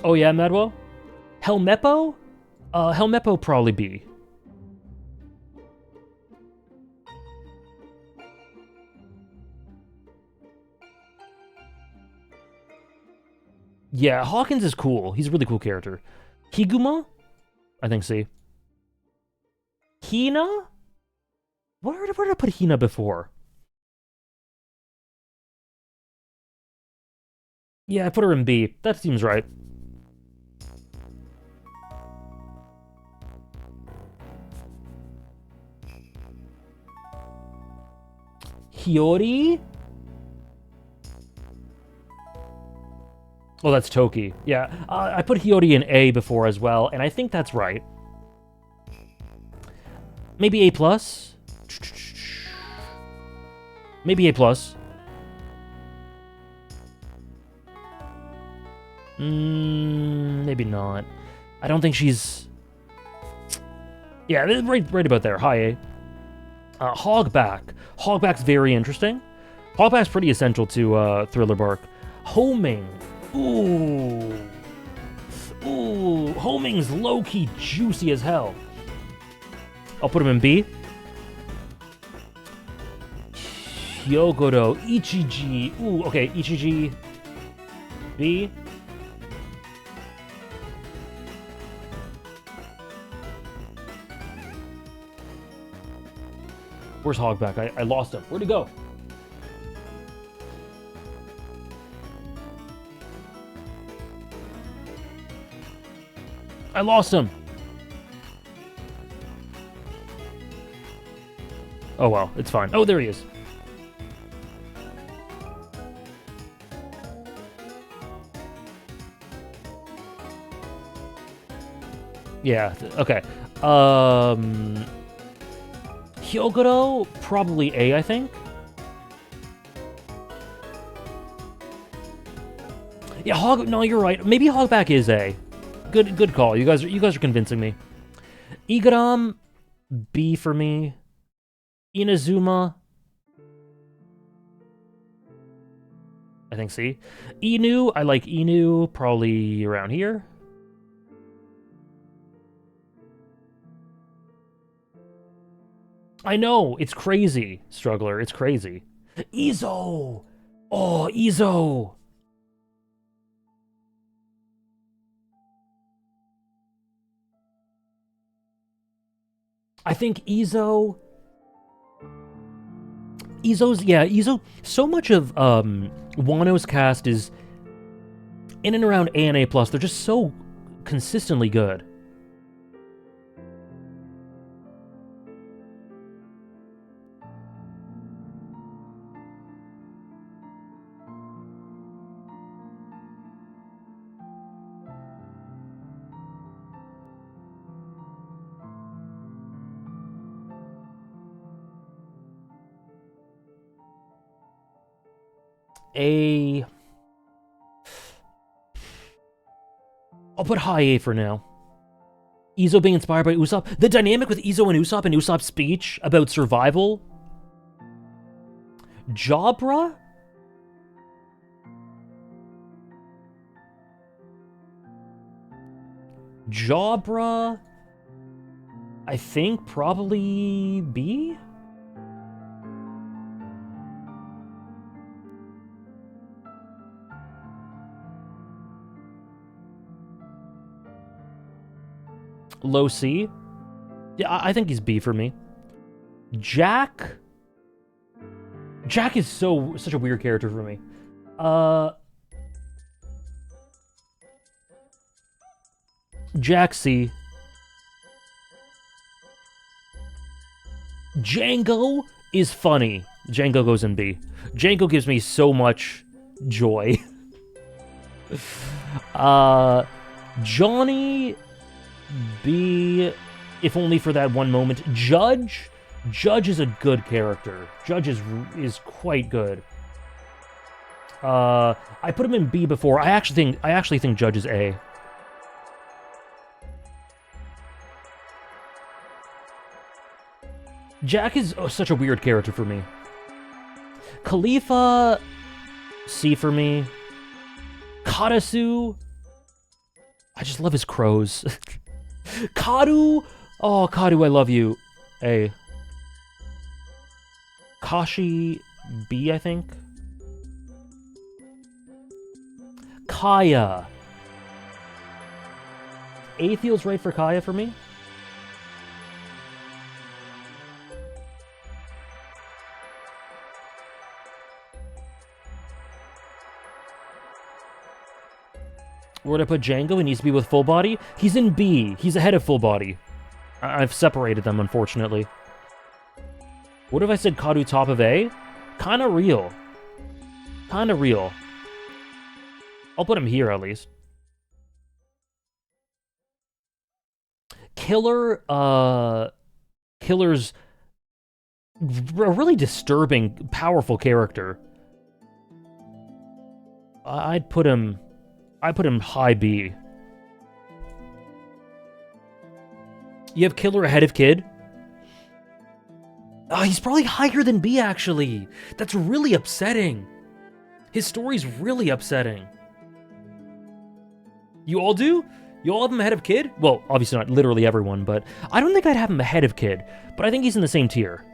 Oh yeah, Madwo? Helmeppo? Helmeppo probably B. Yeah, Hawkins is cool. He's a really cool character. Higuma? I think C. Hina? Where did I put Hina before? Yeah, I put her in B. That seems right. Hiyori? Oh, that's Toki. Yeah, I put Hiyori in A before as well, and I think that's right. Maybe A+? Maybe A+. Maybe not. I don't think she's... Yeah, right about there. High A. Hogback. Hogback's very interesting. Hogback's pretty essential to Thriller Bark. Homing. Ooh. Ooh. Homing's low-key juicy as hell. I'll put him in B. Hyogoro. Ichiji. Ooh, okay. Ichiji. B. Where's Hogback? I lost him. Where'd he go? I lost him. Oh well, it's fine. Oh, there he is. Yeah, okay. Hyogoro, probably A, I think. Yeah, no, you're right. Maybe Hogback is A. Good call. You guys are convincing me. Igaram, B for me. Inazuma, I think C. Inu, I like Inu, probably around here. I know, it's crazy, Struggler, it's crazy. Izo! Oh, Izo! I think Izo... Izo, so much of Wano's cast is in and around A and A+. They're just so consistently good. I'll put high A for now. Izo being inspired by Usopp. The dynamic with Izo and Usopp's speech about survival. Jabra? Jabra? I think probably B? Low C? Yeah, I think he's B for me. Jack? Jack is such a weird character for me. Jack C. Django is funny. Django goes in B. Django gives me so much joy. Johnny... B, if only for that one moment. Judge is a good character. Judge is quite good. I put him in B before. I actually think Judge is A. Jack is such a weird character for me. Khalifa, C for me. Karasu, I just love his crows. Kadu, oh, Kadu, I love you. A. Kashi, B, I think. Kaya. A feels right for Kaya for me. Where would I put Django? He needs to be with full body. He's in B. He's ahead of full body. I've separated them, unfortunately. What if I said Kadu top of A? Kinda real. Kinda real. I'll put him here, at least. Killer, Killer's a really disturbing, powerful character. I'd put him high B. You have Killer ahead of Kid? Oh, he's probably higher than B, actually. That's really upsetting. His story's really upsetting. You all do? You all have him ahead of Kid? Well, obviously not literally everyone, but I don't think I'd have him ahead of Kid, but I think he's in the same tier.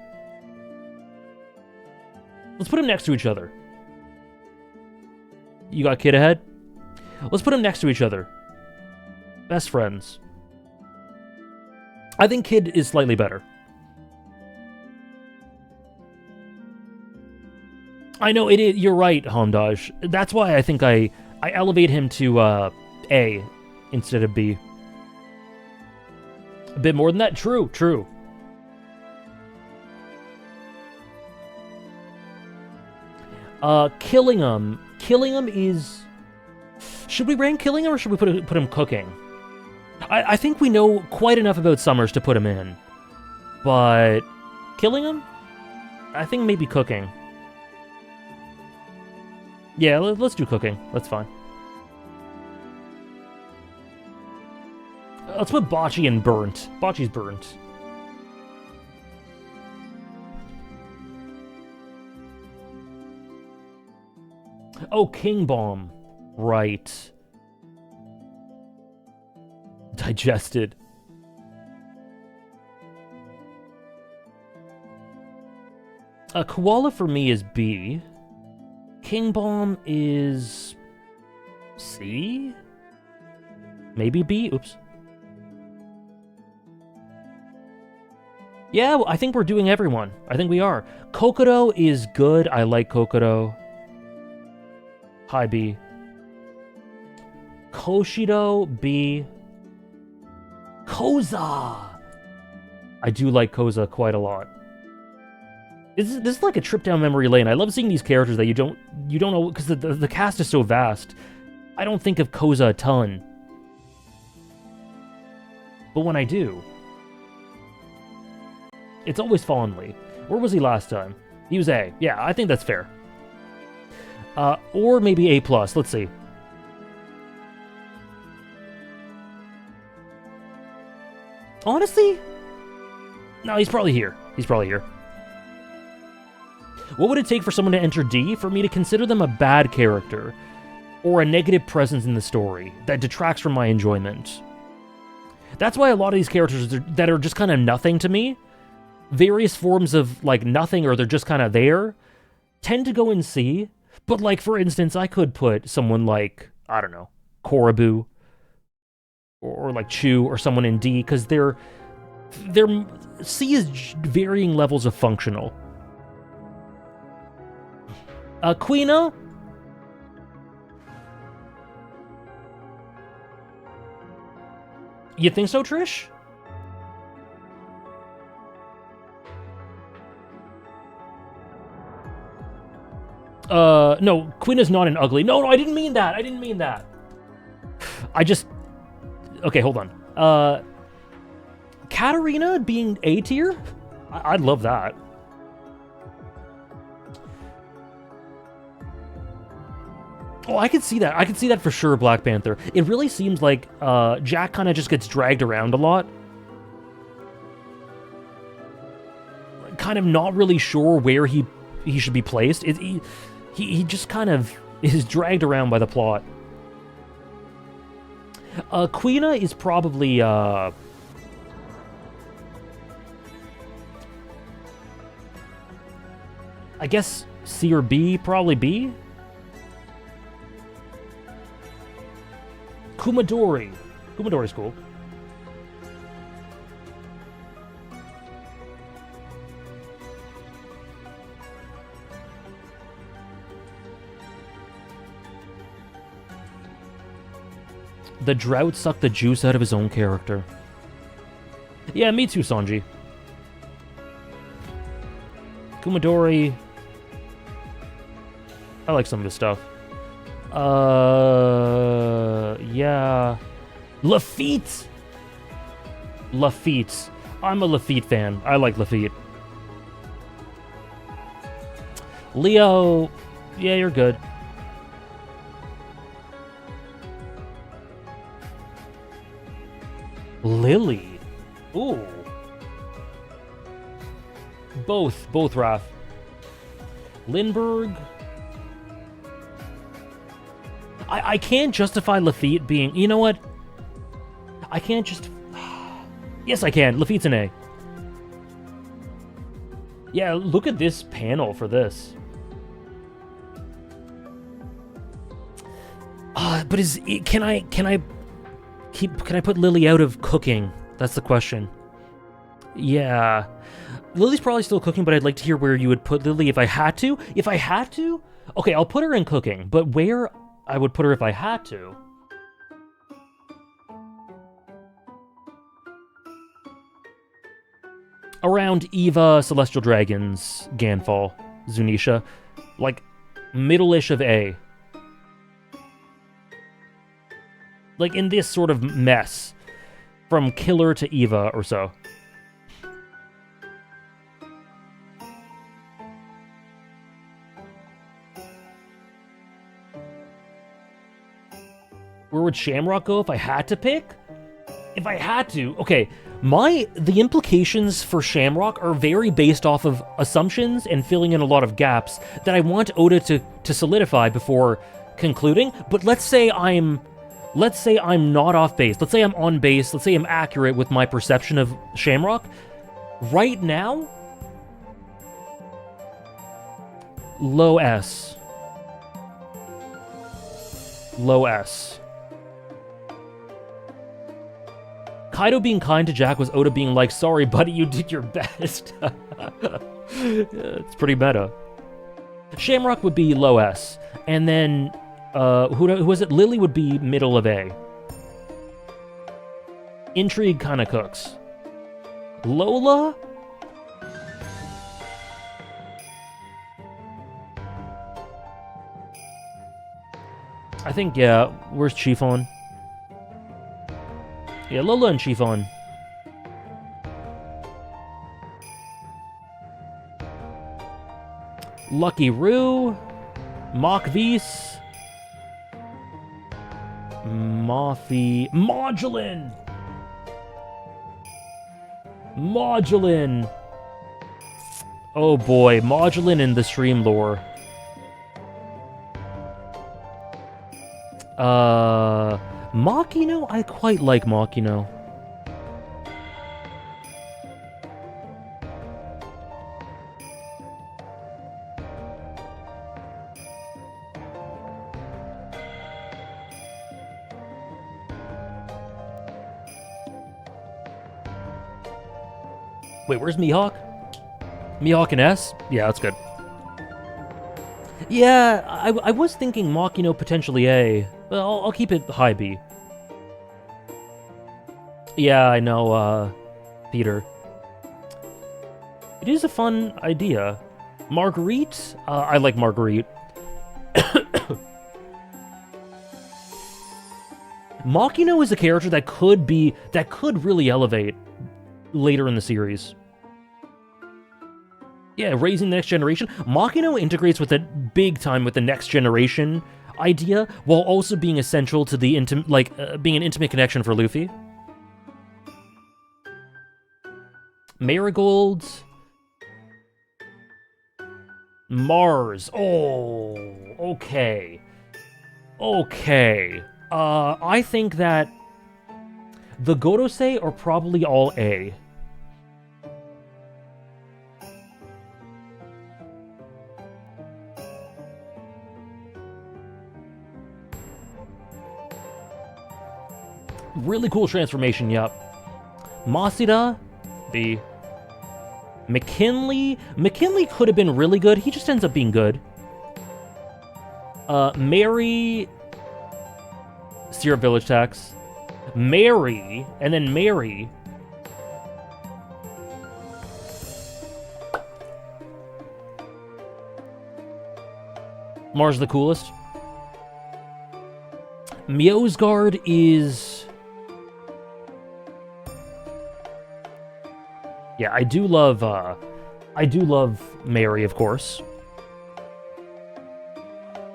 Let's put him next to each other. You got Kid ahead? Let's put them next to each other. Best friends. I think Kid is slightly better. I know, you're right, Homdaj. That's why I think I elevate him to A instead of B. A bit more than that? True, true. Killingham. Killingham is... Should we rank Killingham or should we put him cooking? I think we know quite enough about Summers to put him in. But... Killingham? I think maybe cooking. Yeah, let's do cooking. That's fine. Let's put Bocce in burnt. Bocce's burnt. Oh, King Bomb. Right. Digested. Koala for me is B. King Bomb is... C? Maybe B? Oops. Yeah, well, I think we're doing everyone. I think we are. Kokodo is good. I like Kokodo. High B. Koshido, B. Koza! I do like Koza quite a lot. This is like a trip down memory lane. I love seeing these characters that you don't know, because the cast is so vast. I don't think of Koza a ton. But when I do, it's always fondly. Where was he last time? He was A. Yeah, I think that's fair. Or maybe A+. Let's see. Honestly? No, he's probably here. He's probably here. What would it take for someone to enter D? For me to consider them a bad character, or a negative presence in the story that detracts from my enjoyment. That's why a lot of these characters that are just kind of nothing to me, various forms of, like, nothing, or they're just kind of there, tend to go in C. But, like, for instance, I could put someone like, I don't know, Korobu, or like Chu, or someone in D, because they're C is varying levels of functional. Quina? You think so, Trish? No, Quina's not an ugly. No, I didn't mean that. I didn't mean that. I just... Okay, hold on. Katarina being A tier? I'd love that. Oh, I could see that. I could see that for sure, Black Panther. It really seems like Jack kind of just gets dragged around a lot. kind of not really sure where he should be placed. He just kind of is dragged around by the plot. Quina is probably I guess C or B, probably B. Kumadori. Kumadori's cool. The drought sucked the juice out of his own character. Yeah, me too, Sanji. Kumadori. I like some of his stuff. Yeah. Lafitte! Lafitte. I'm a Lafitte fan. I like Lafitte. Leo. Yeah, you're good. Lily. Ooh. Both, Raph. Lindbergh. I can't justify Lafitte being... You know what? I can't just... Yes, I can. Lafitte's an A. Yeah, look at this panel for this. But can I put Lily out of cooking? That's the question. Yeah. Lily's probably still cooking, but I'd like to hear where you would put Lily if I had to. If I had to? Okay, I'll put her in cooking, but where I would put her if I had to... Around Eva, Celestial Dragons, Ganfall, Zunisha. Like, middle-ish of A. Like, in this sort of mess. From Killer to Eva or so. Where would Shamrock go if I had to pick? If I had to... Okay, the implications for Shamrock are very based off of assumptions and filling in a lot of gaps that I want Oda to solidify before concluding. But let's say I'm not off base. Let's say I'm on base. Let's say I'm accurate with my perception of Shamrock. Right now, low S. Low S. Kaido being kind to Jack was Oda being like, sorry, buddy, you did your best. It's pretty meta. Shamrock would be low S. And then, who was it? Lily would be middle of A. Intrigue kind of cooks. Lola? I think, yeah. Where's Chiffon? Yeah, Lola and Chiffon. Lucky Roo. Mach Vis. Mafi. Modulin! Modulin! Oh boy, Modulin in the stream lore. Machino? I quite like Machino. Wait, where's Mihawk? Mihawk and S? Yeah, that's good. Yeah, I was thinking Machino potentially A. But I'll keep it high B. Yeah, I know, Peter. It is a fun idea. Marguerite? I like Marguerite. Machino is a character that could really elevate later in the series. Yeah, raising the next generation. Machino integrates with it big time with the next generation idea, while also being essential to the being an intimate connection for Luffy. Marigold. Mars. Oh, okay. Okay. I think that the Godosei are probably all A. Really cool transformation, yup. Masida, B. McKinley could have been really good. He just ends up being good. Mary, Syrup Village Tax. Mary, and then Mary. Mars the coolest. Miosgard is... Yeah, I do love Mary, of course.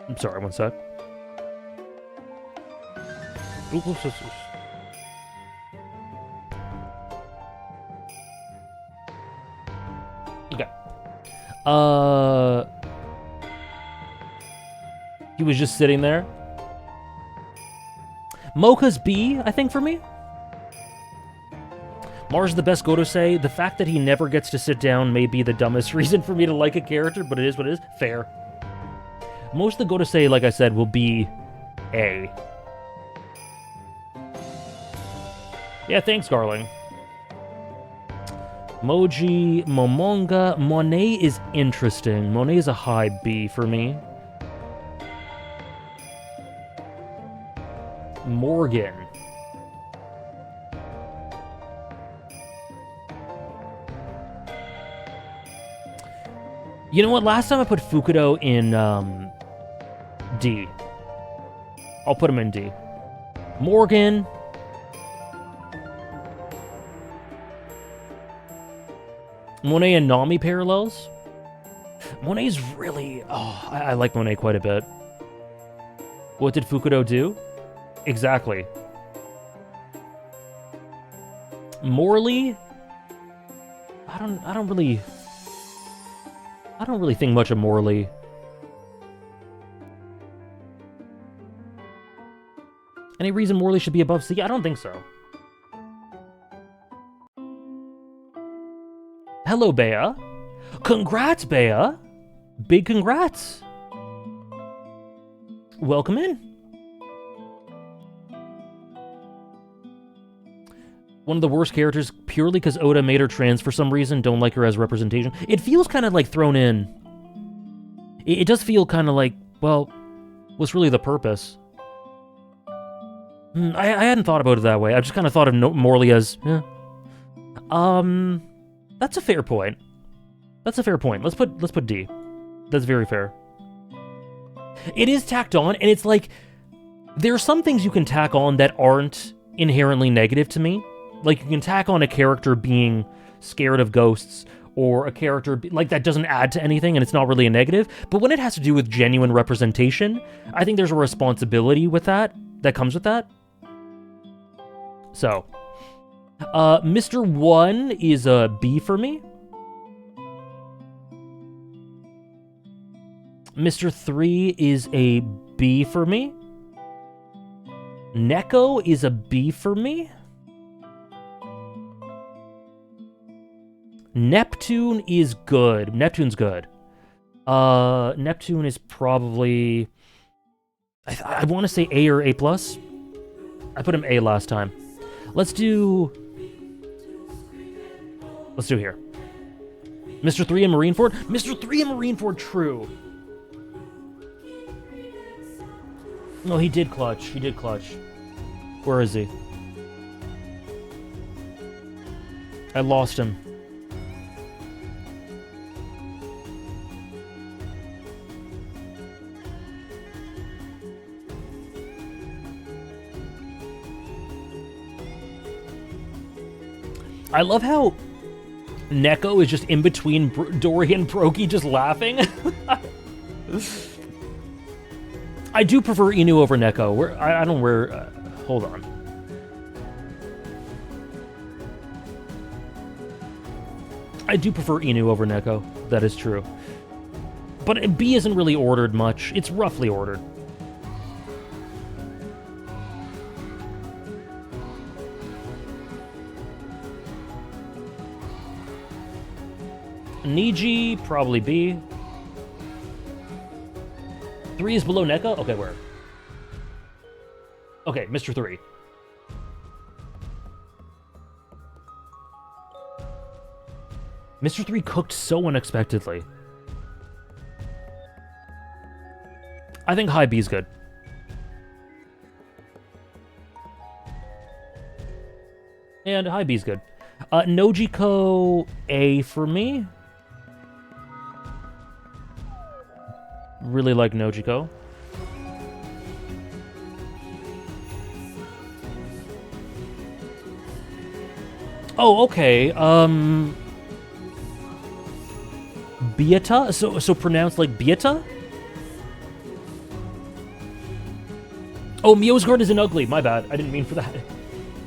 I'm sorry, one sec. Okay. He was just sitting there. Mocha's B, I think, for me. Mars is the best Godosei. The fact that he never gets to sit down may be the dumbest reason for me to like a character, but it is what it is. Fair. Most of the Godosei, like I said, will be A. Yeah, thanks, Garling. Moji, Momonga. Monet is interesting. Monet is a high B for me. Morgan. You know what? Last time I put Fukudo in D. I'll put him in D. Morgan. Monet and Nami parallels. Monet's really... Oh, I like Monet quite a bit. What did Fukudo do? Exactly. Morley? I don't really think much of Morley. Any reason Morley should be above C? I don't think so. Hello, Bea. Congrats, Bea. Big congrats. Welcome in. One of the worst characters purely because Oda made her trans for some reason. Don't like her as representation. It feels kind of like thrown in. It does feel kind of like, well, what's really the purpose? I hadn't thought about it that way. I just kind of thought of Morley as, yeah. That's a fair point. That's a fair point. Let's put D. That's very fair. It is tacked on, and it's like, there are some things you can tack on that aren't inherently negative to me. Like, you can tack on a character being scared of ghosts, or a character, like, that doesn't add to anything, and it's not really a negative. But when it has to do with genuine representation, I think there's a responsibility with that comes with that. So, Mr. 1 is a B for me. Mr. 3 is a B for me. Neko is a B for me. Neptune is good. Neptune's good. Neptune is probably... I want to say A or A+. I put him A last time. Let's do here. Mr. 3 and Marineford? Mr. 3 and Marineford, true. No, he did clutch. He did clutch. Where is he? I lost him. I love how Neko is just in between Dory and Brokey just laughing. I do prefer Inu over Neko. I don't wear... hold on. I do prefer Inu over Neko. That is true. But B isn't really ordered much. It's roughly ordered. Niji, probably B. 3 is below NECA? Okay, where? Okay, Mr. 3. Mr. 3 cooked so unexpectedly. I think high B is good. And high B is good. Nojiko A for me. Really like Nojiko. Oh, okay. Beata? So pronounced like Beata? Oh, Miosgard is an ugly. My bad. I didn't mean for that.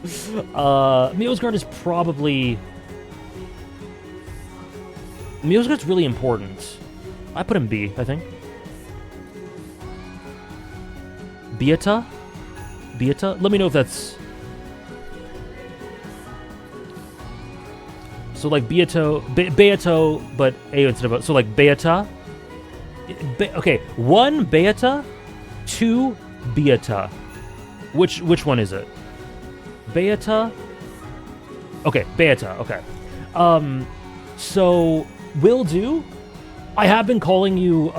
Miosgard is probably... Miosgard's really important. I put him B, I think. Beata? Beata? Let me know if that's... So like Beato, Beato, but A instead of... So like Beata? Okay, 1 Beata, 2 Beata. Which one is it? Beata? Okay, Beata, okay. So, will do. I have been calling you,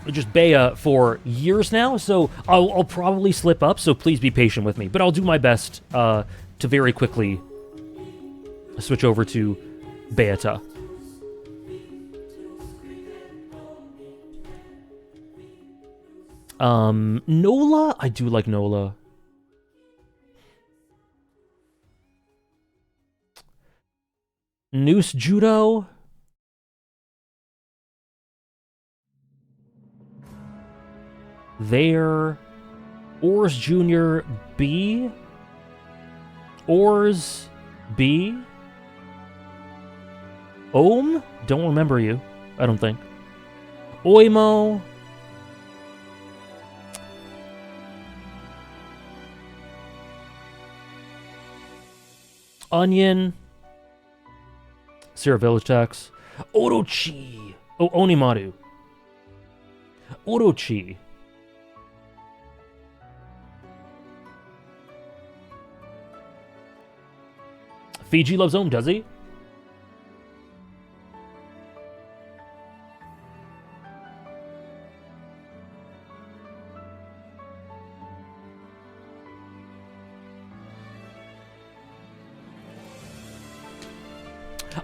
just Bea for years now, so I'll probably slip up, so please be patient with me. But I'll do my best, to very quickly switch over to Beata. Nola? I do like Nola. Noose Judo? There. Ors Jr. B? Ors B? Ohm? Don't remember you. I don't think. Oimo? Onion? Sarah Village Tax. Orochi. Oh, Onimaru. Orochi. Fiji loves Ohm, does he?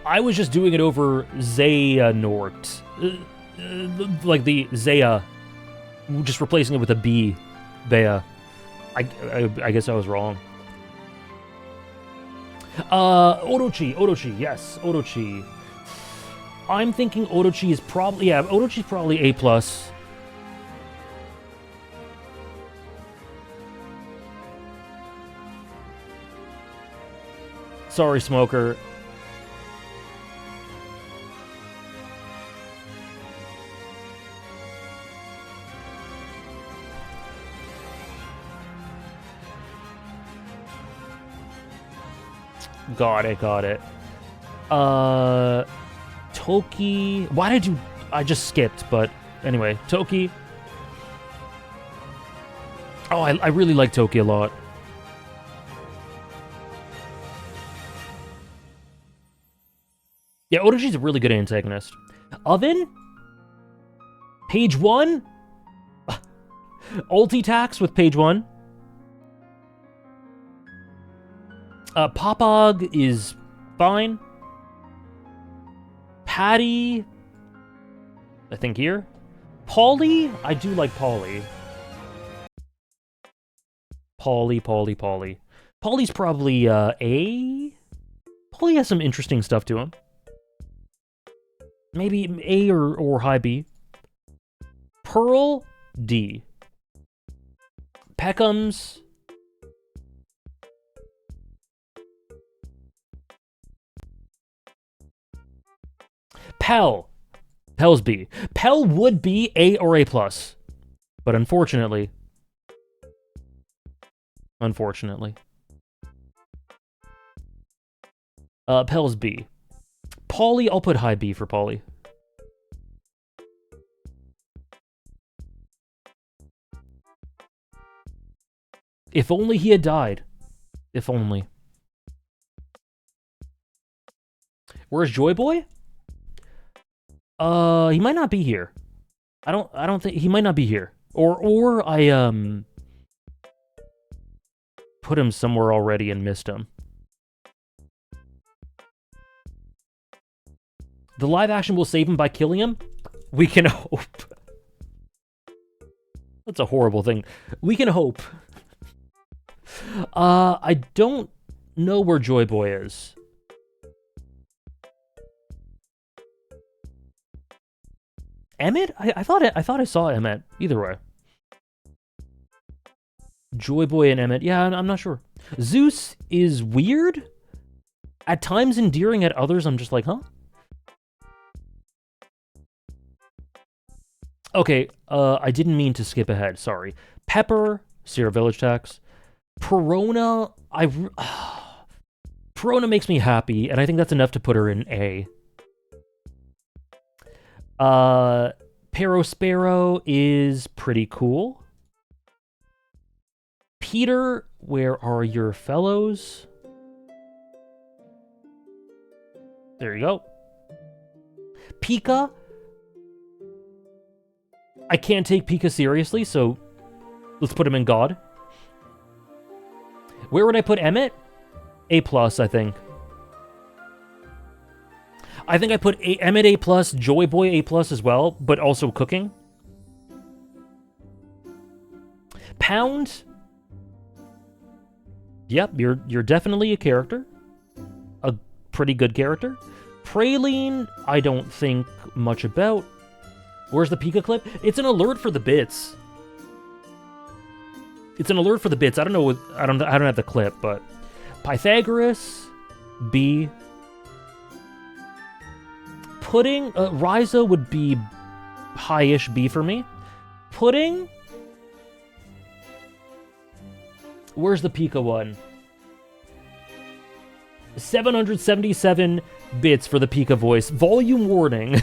I was just doing it over Xehanort. Like the Zaya. Just replacing it with a B. Bea. I guess I was wrong. Orochi, yes, Orochi. I'm thinking Orochi is probably, yeah, Orochi's probably A+. Sorry, Smoker. Got it. Toki... Why did you... I just skipped, but anyway. Toki. Oh, I really like Toki a lot. Yeah, Orochi's a really good antagonist. Oven? Page 1? Ulti tax with page 1. Popog is fine. Patty, I think here. Polly, I do like Polly. Polly. Polly's probably A. Polly has some interesting stuff to him. Maybe A or high B. Pearl, D. Peckham's. Pell. Pell's B. Pell would be A or A+. But unfortunately... Pell's B. Polly, I'll put high B for Polly. If only he had died. If only. Where's Joy Boy? He might not be here. I don't think he might not be here. Or I put him somewhere already and missed him. The live action will save him by killing him? We can hope. That's a horrible thing. We can hope. I don't know where Joy Boy is. Emmett? I thought I saw Emmett. Either way. Joy Boy and Emmett. Yeah, I'm not sure. Zeus is weird. At times endearing, at others I'm just like, huh? Okay, I didn't mean to skip ahead, sorry. Pepper, Sierra Village Tax. Perona, Perona makes me happy, and I think that's enough to put her in A. Sparrow is pretty cool. Peter, where are your fellows? There you go. Pika. I can't take Pika seriously, so let's put him in God. Where would I put Emmett? A+, I think. I think I put Emmett A+, Joy Boy A+ as well, but also cooking. Pound. Yep, you're definitely a character. A pretty good character. Praline, I don't think much about. Where's the Pika clip? It's an alert for the bits. It's an alert for the bits. I don't know. I don't have the clip, but Pythagoras, B. Pudding, Ryza would be high-ish B for me. Pudding. Where's the Pika one? 777 bits for the Pika voice. Volume warning.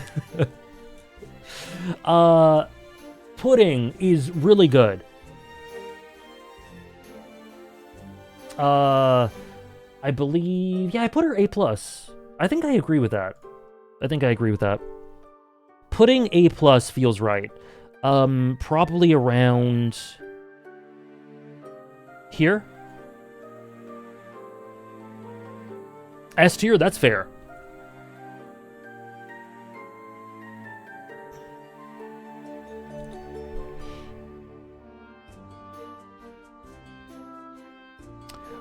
Pudding is really good. I believe... Yeah, I put her A+. I think I agree with that. Pudding A+ feels right. Probably around... here? S tier, that's fair.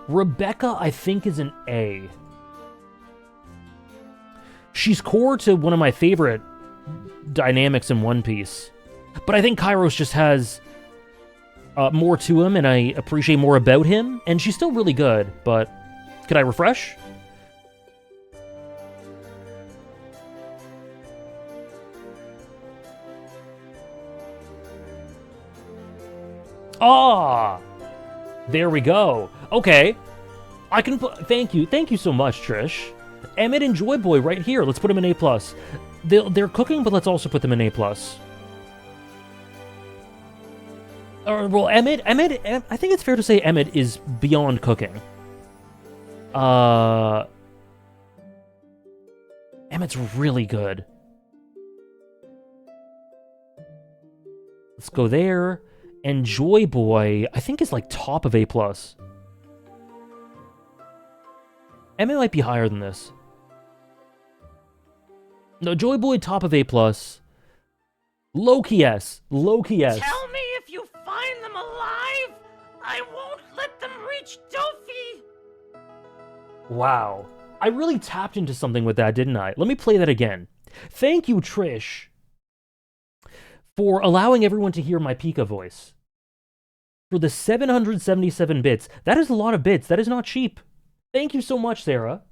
Rebecca, I think, is an A. She's core to one of my favorite dynamics in One Piece. But I think Kairos just has more to him, and I appreciate more about him. And she's still really good, but... Could I refresh? Ah! There we go. Okay. I can put... Thank you so much, Trish. Emmett and Joy Boy right here. Let's put them in A+. They're cooking, but let's also put them in A+. Well, Emmett, I think it's fair to say Emmett is beyond cooking. Emmett's really good. Let's go there. And Joy Boy, I think, is like top of A+. Emmett might be higher than this. No, Joy Boy, top of A+. Loki S. Loki S.
Tell me if you find them alive, I won't let them reach Dofi.
Wow. I really tapped into something with that, didn't I? Let me play that again. Thank you, Trish, for allowing everyone to hear my Pika voice. For the 777 bits. That is a lot of bits. That is not cheap. Thank you so much, Sarah.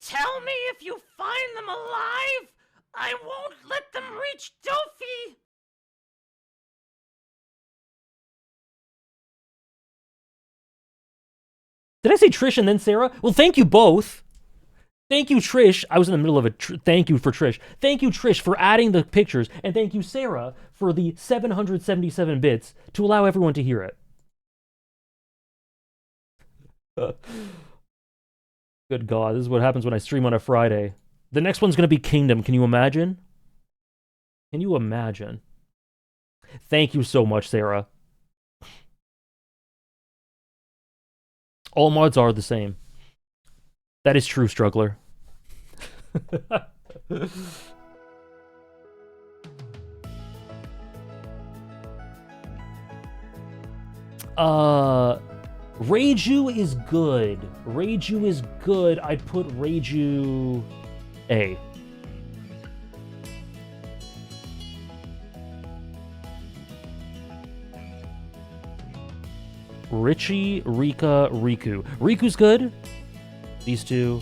Tell me if you find them alive, I won't let them reach Dofi!
Did I say Trish and then Sarah? Well, thank you both. Thank you, Trish. I was in the middle of a thank you for Trish. Thank you, Trish, for adding the pictures. And thank you, Sarah, for the 777 bits to allow everyone to hear it. Good God, this is what happens when I stream on a Friday. The next one's going to be Kingdom. Can you imagine? Can you imagine? Thank you so much, Sarah. All mods are the same. That is true, Struggler. Reiju is good. Reiju is good. I'd put Reiju A. Richie, Rika, Riku. Riku's good. These two.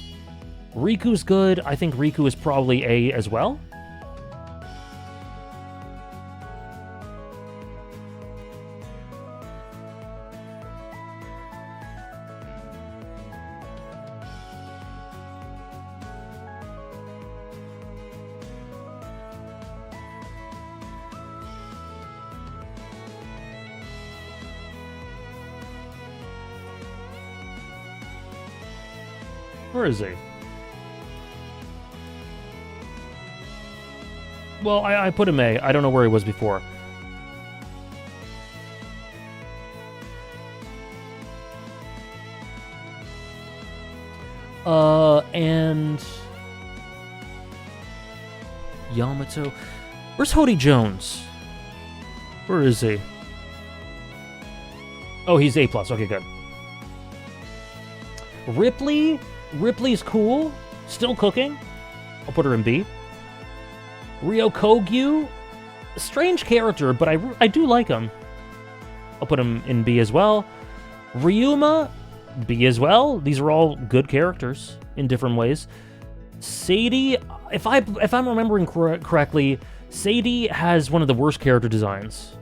Riku's good. I think Riku is probably A as well. Where is he? Well, I put him A. I don't know where he was before. And Yamato. Where's Hody Jones? Where is he? Oh, he's A+. Okay, good. Ripley? Ripley's cool. Still cooking. I'll put her in B. Ryokogyu? Strange character, but I do like him. I'll put him in B as well. Ryuma? B as well. These are all good characters in different ways. Sadie, if I'm remembering correctly, Sadie has one of the worst character designs.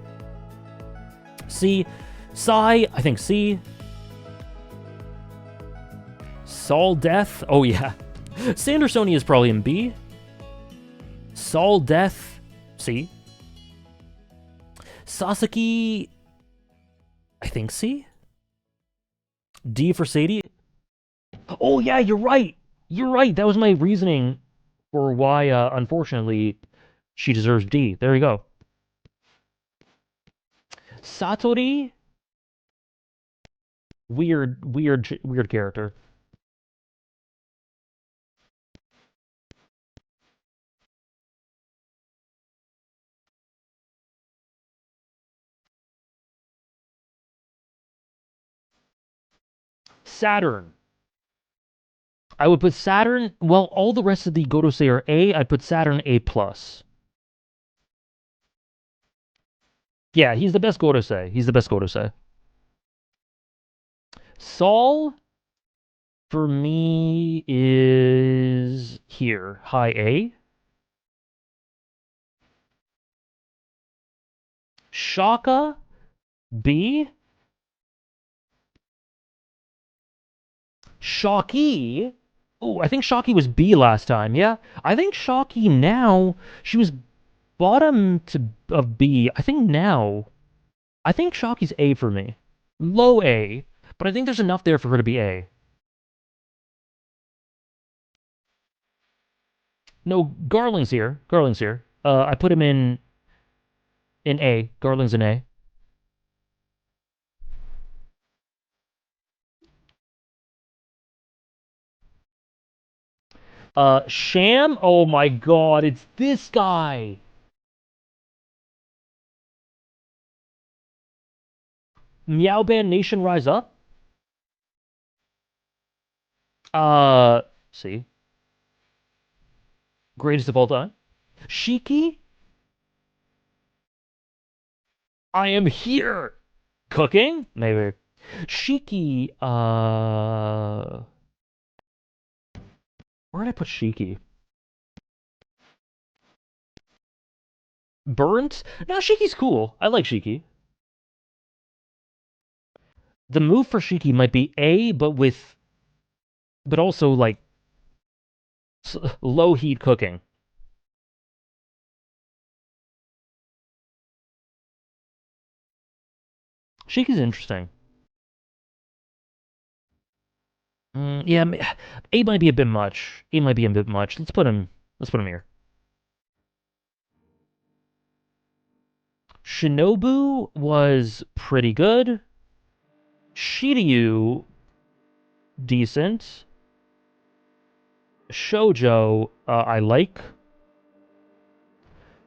C. Sai, I think C. Saul Death, oh yeah. Sandersoni is probably in B. Saul Death, C. Sasaki, I think C. D for Sadie. Oh yeah, you're right. You're right. That was my reasoning for why, unfortunately, she deserves D. There you go. Satori. Weird character. Saturn. I would put Saturn, well, all the rest of the Godosei are A, I'd put Saturn A+. Yeah, he's the best Godosei. He's the best Godosei. Saul, for me, is here. High A. Shaka, B. Shocky. Oh, I think Shocky was B last time, yeah? I think Shocky now, she was bottom of B. I think Shocky's A for me. Low A, but I think there's enough there for her to be A. No, Garling's here. Garling's here. I put him in A. Garling's in A. Sham? Oh my god, it's this guy! Meow Band Nation Rise Up? See. Greatest of all time. Shiki? I am here! Cooking? Maybe. Shiki, where did I put Shiki? Burnt? No, Shiki's cool. I like Shiki. The move for Shiki might be A, but also like low heat cooking. Shiki's interesting. Yeah, A might be a bit much. A might be a bit much. Let's put him. Let's put him here. Shinobu was pretty good. Shiryu, decent. Shoujo, I like.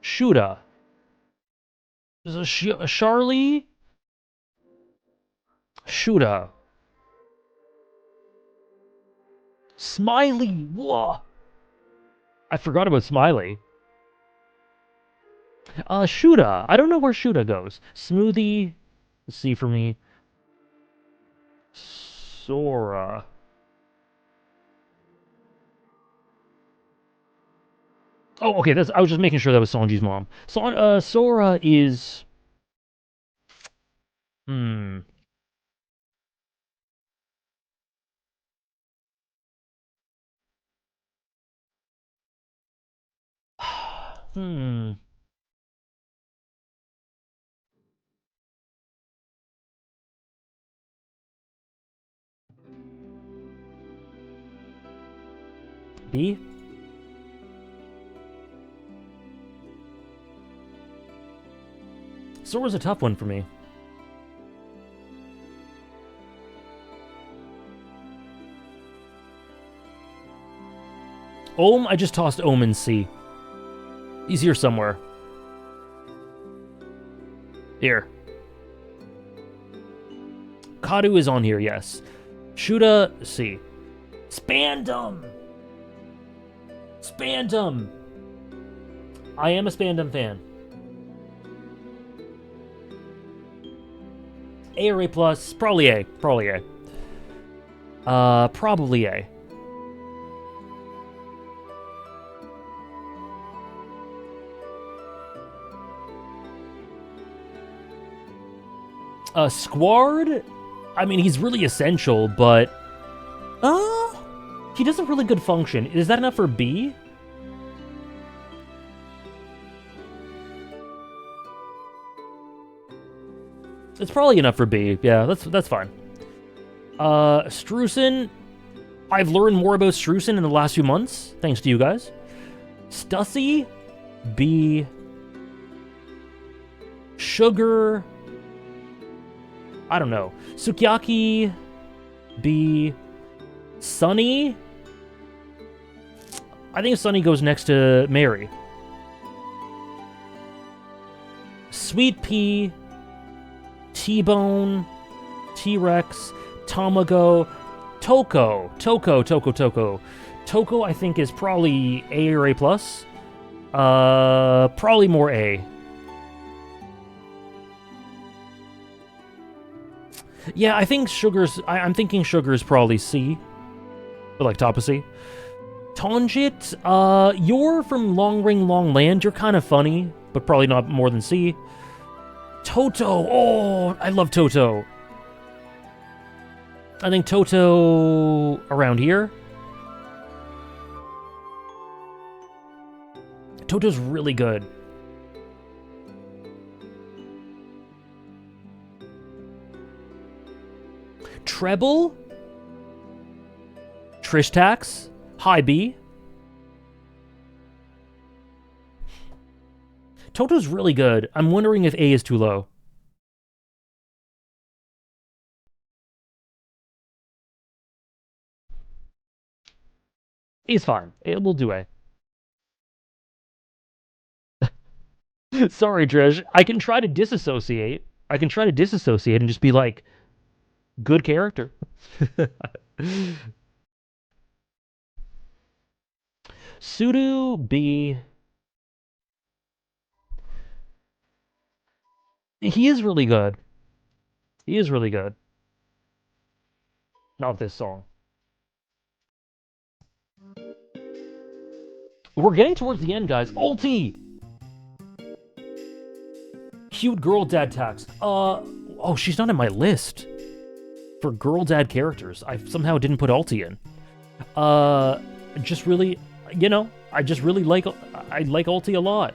Shuda. Charlie? Shuda. Smiley! Whoa! I forgot about Smiley. Shuda. I don't know where Shuda goes. Smoothie. C for me. Sora. Oh, okay. I was just making sure that was Sanji's mom. Sora is. Hmm. Hmm. B. Sora's a tough one for me. I just tossed Ohm in C. He's here somewhere. Here. Kadu is on here, yes. Shuda, C. Spandum! Spandum! I am a Spandum fan. A or A+, probably A. Probably A. Probably A. Squard? I mean, he's really essential, but... he does a really good function. Is that enough for B? It's probably enough for B. Yeah, that's fine. Streusen. I've learned more about Streusen in the last few months, thanks to you guys. Stussy. B. Sugar. I don't know. Sukiyaki. B. Sunny. I think Sunny goes next to Mary. Sweet Pea. T-Bone. T-Rex. Tamago. Toko. Toko, I think, is probably A or A+. Probably more A. Yeah, I think I'm thinking Sugar's probably C. But like top of C. Tonjit, you're from Long Ring Long Land. You're kind of funny, but probably not more than C. Toto. Oh, I love Toto. I think Toto around here. Toto's really good. Treble? Trish Tax? High B? Toto's really good. I'm wondering if A is too low. A's fine. We'll do A. Sorry, Trish. I can try to disassociate. And just be like, good character. Sudo B. He is really good. He is really good. Not this song. We're getting towards the end, guys. Ulti! Cute girl dad tax. Oh, she's not in my list for girl dad characters. I somehow didn't put Alti in. Just really, you know, I like Alti a lot.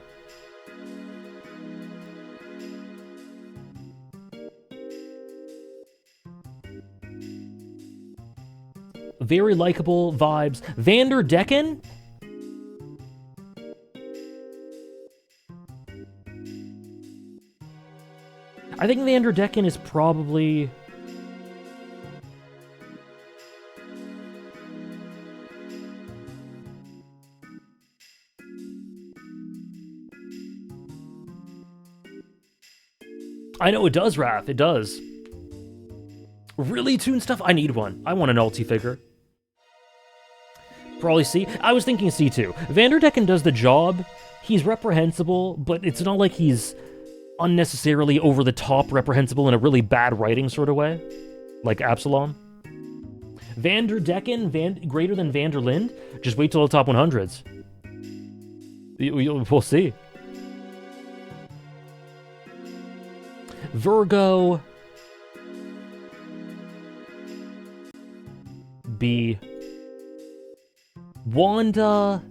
Very likable vibes. Vander Decken? I think Vander Decken is probably... I know it does, Raph. It does. Really tuned stuff? I need one. I want an Alti figure. Probably C. I was thinking C too. Vander Decken does the job. He's reprehensible, but it's not like he's unnecessarily over the top reprehensible in a really bad writing sort of way, like Absalom. Vander Decken, greater than Vanderlind? Just wait till the top 100s. We'll see. Virgo. B. Wanda.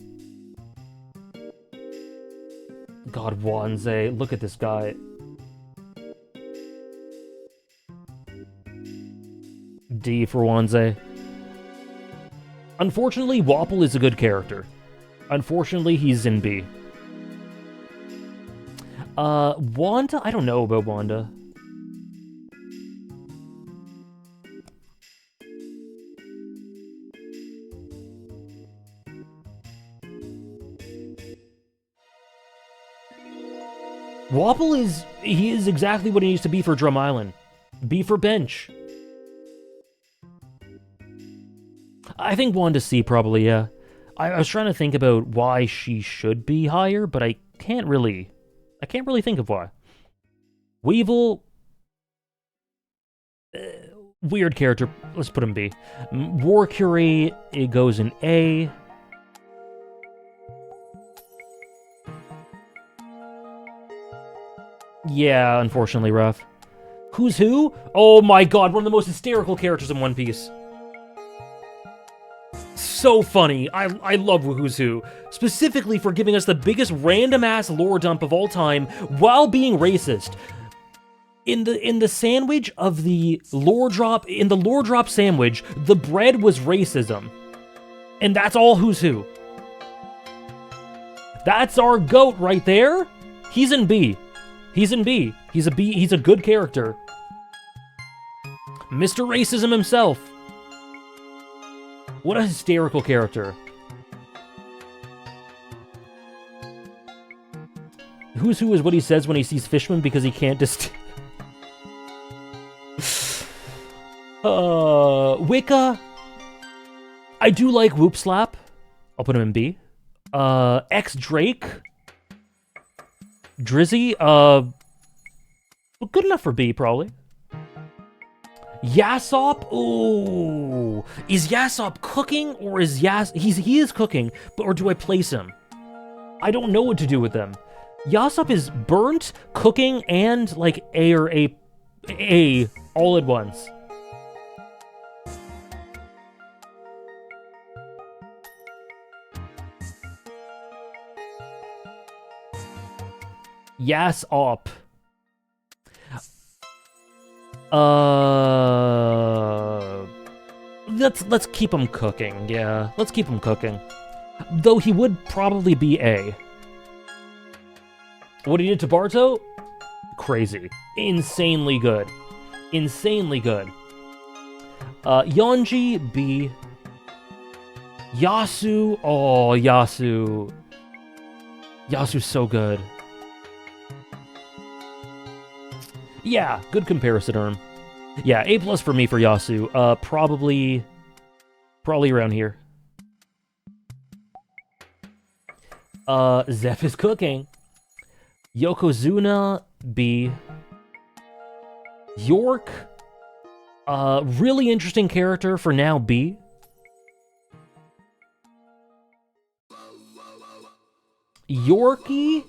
God, Wanze. Look at this guy. D for Wanze. Unfortunately, Wapple is a good character. Unfortunately, he's in B. Wanda? I don't know about Wanda. Wapple is exactly what he needs to be for Drum Island. B for bench. I think Wanda C probably, yeah. I was trying to think about why she should be higher, but I can't really think of why. Weevil, weird character. Let's put him B. War Curie, it goes in A. Yeah, unfortunately, rough. Who's Who? Oh my god, one of the most hysterical characters in One Piece. So funny. I love Who's Who. Specifically for giving us the biggest random-ass lore dump of all time while being racist. In the sandwich of the lore drop, in the lore drop sandwich, the bread was racism. And that's all Who's Who. That's our GOAT right there. He's in B. He's in B. He's a B. He's a good character. Mr. Racism himself. What a hysterical character. Who's Who is what he says when he sees Fishman because he can't Wicca. I do like Whoop Slap. I'll put him in B. X Drake. Drizzy, good enough for B, probably. Yasop, ooh. Is Yasop cooking, or is he is cooking, but or do I place him? I don't know what to do with them. Yasop is burnt, cooking, and like A or A all at once. Yasop. Let's keep him cooking. Yeah, let's keep him cooking. Though he would probably be A. What he did to Barto? Crazy. Insanely good. Insanely good. Yonji, B. Yasu, oh, Yasu. Yasu's so good. Yeah, good comparison term. Yeah, A+ for me for Yasu. Probably around here. Zeph is cooking. Yokozuna, B. York, really interesting character for now, B. Yorkie?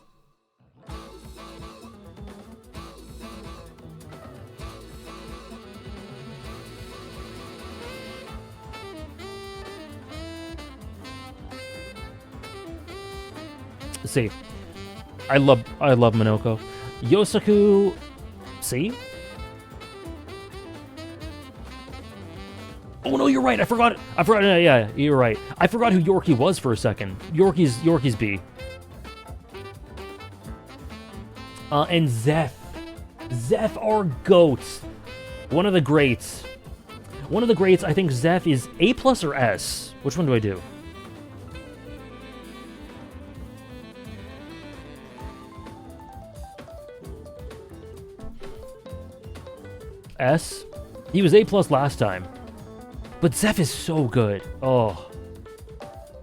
C. I love Minoko. Yosaku, C. Oh no, you're right. I forgot. Yeah, you're right. I forgot who Yorkie was for a second. Yorkie's B. And Zeph. Zeph are goats. One of the greats. I think Zeph is A+ or S. Which one do I do? S. He was A+ last time. But Zeph is so good. Oh.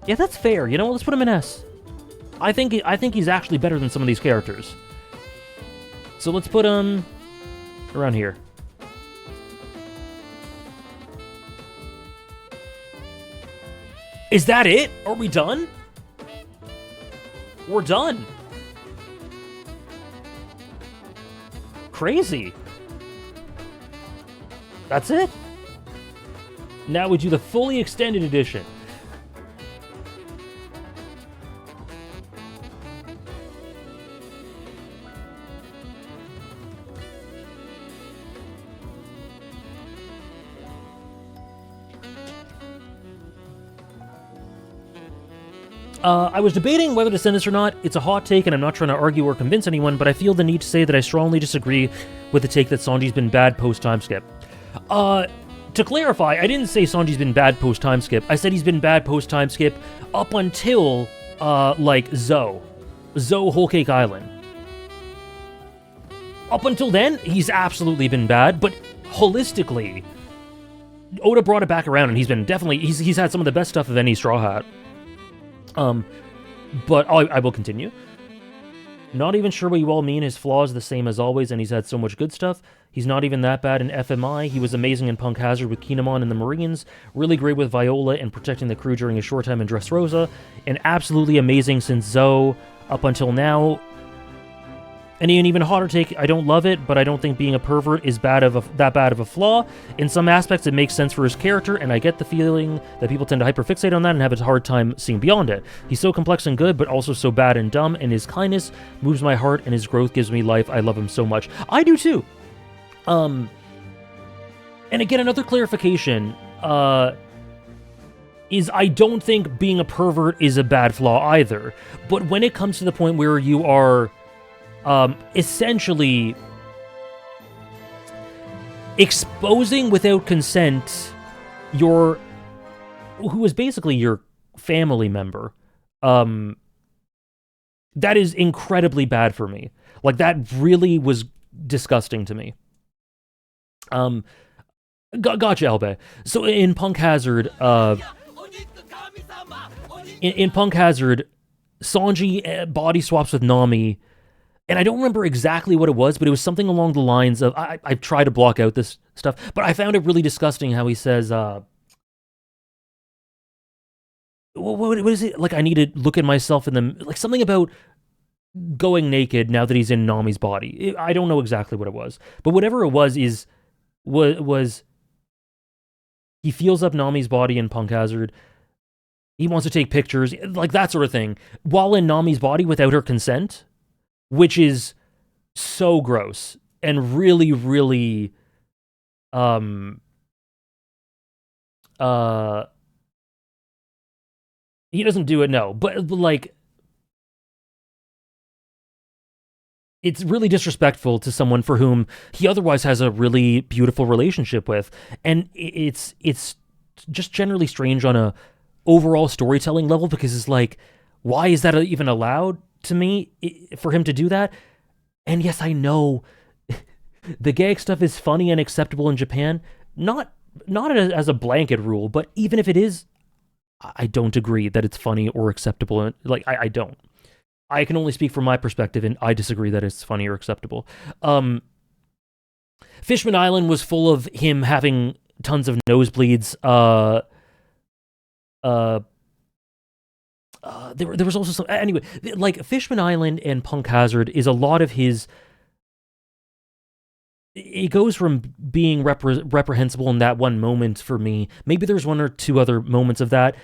Yeah, that's fair. You know what? Let's put him in S. I think he's actually better than some of these characters. So let's put him around here. Is that it? Are we done? We're done. Crazy. That's it? Now we do the fully extended edition. I was debating whether to send this or not. It's a hot take, and I'm not trying to argue or convince anyone, but I feel the need to say that I strongly disagree with the take that Sanji's been bad post-time skip. To clarify, I didn't say Sanji's been bad post-time skip. I said he's been bad post-time skip up until, like, Zoe Whole Cake Island. Up until then, he's absolutely been bad, but holistically, Oda brought it back around, and he's been definitely... He's had some of the best stuff of any Straw Hat. But I will continue. Not even sure what you all mean. His flaws the same as always, and he's had so much good stuff. He's not even that bad in FMI. He was amazing in Punk Hazard with Kinemon and the Marines. Really great with Viola and protecting the crew during his short time in Dressrosa. And absolutely amazing since Zoe up until now. And an even hotter take, I don't love it, but I don't think being a pervert is that bad of a flaw. In some aspects, it makes sense for his character, and I get the feeling that people tend to hyperfixate on that and have a hard time seeing beyond it. He's so complex and good, but also so bad and dumb, and his kindness moves my heart, and his growth gives me life. I love him so much. I do too. And again, another clarification, is I don't think being a pervert is a bad flaw either. But when it comes to the point where you are... essentially exposing without consent who is basically your family member, that is incredibly bad for me. Like, that really was disgusting to me. Gotcha, Elbe. So in Punk Hazard, in Punk Hazard, Sanji body swaps with Nami. And I don't remember exactly what it was, but it was something along the lines of... I try to block out this stuff, but I found it really disgusting how he says... what is it? Like, I need to look at myself in the... Like, something about going naked now that he's in Nami's body. I don't know exactly what it was. But whatever it was was he feels up Nami's body in Punk Hazard. He wants to take pictures, like that sort of thing, while in Nami's body without her consent. Which is so gross and really, really, he doesn't do it, no, but like, it's really disrespectful to someone for whom he otherwise has a really beautiful relationship with, and it's just generally strange on a overall storytelling level, because it's like, why is that even allowed to me for him to do that? And yes, I know the gag stuff is funny and acceptable in Japan, not as a blanket rule, but even if it is, I don't agree that it's funny or acceptable. Like, I don't. I can only speak from my perspective, and I disagree that it's funny or acceptable. Fishman Island was full of him having tons of nosebleeds. There was also some... Anyway, like, Fishman Island and Punk Hazard is a lot of his... It goes from being reprehensible in that one moment for me. Maybe there's one or two other moments of that.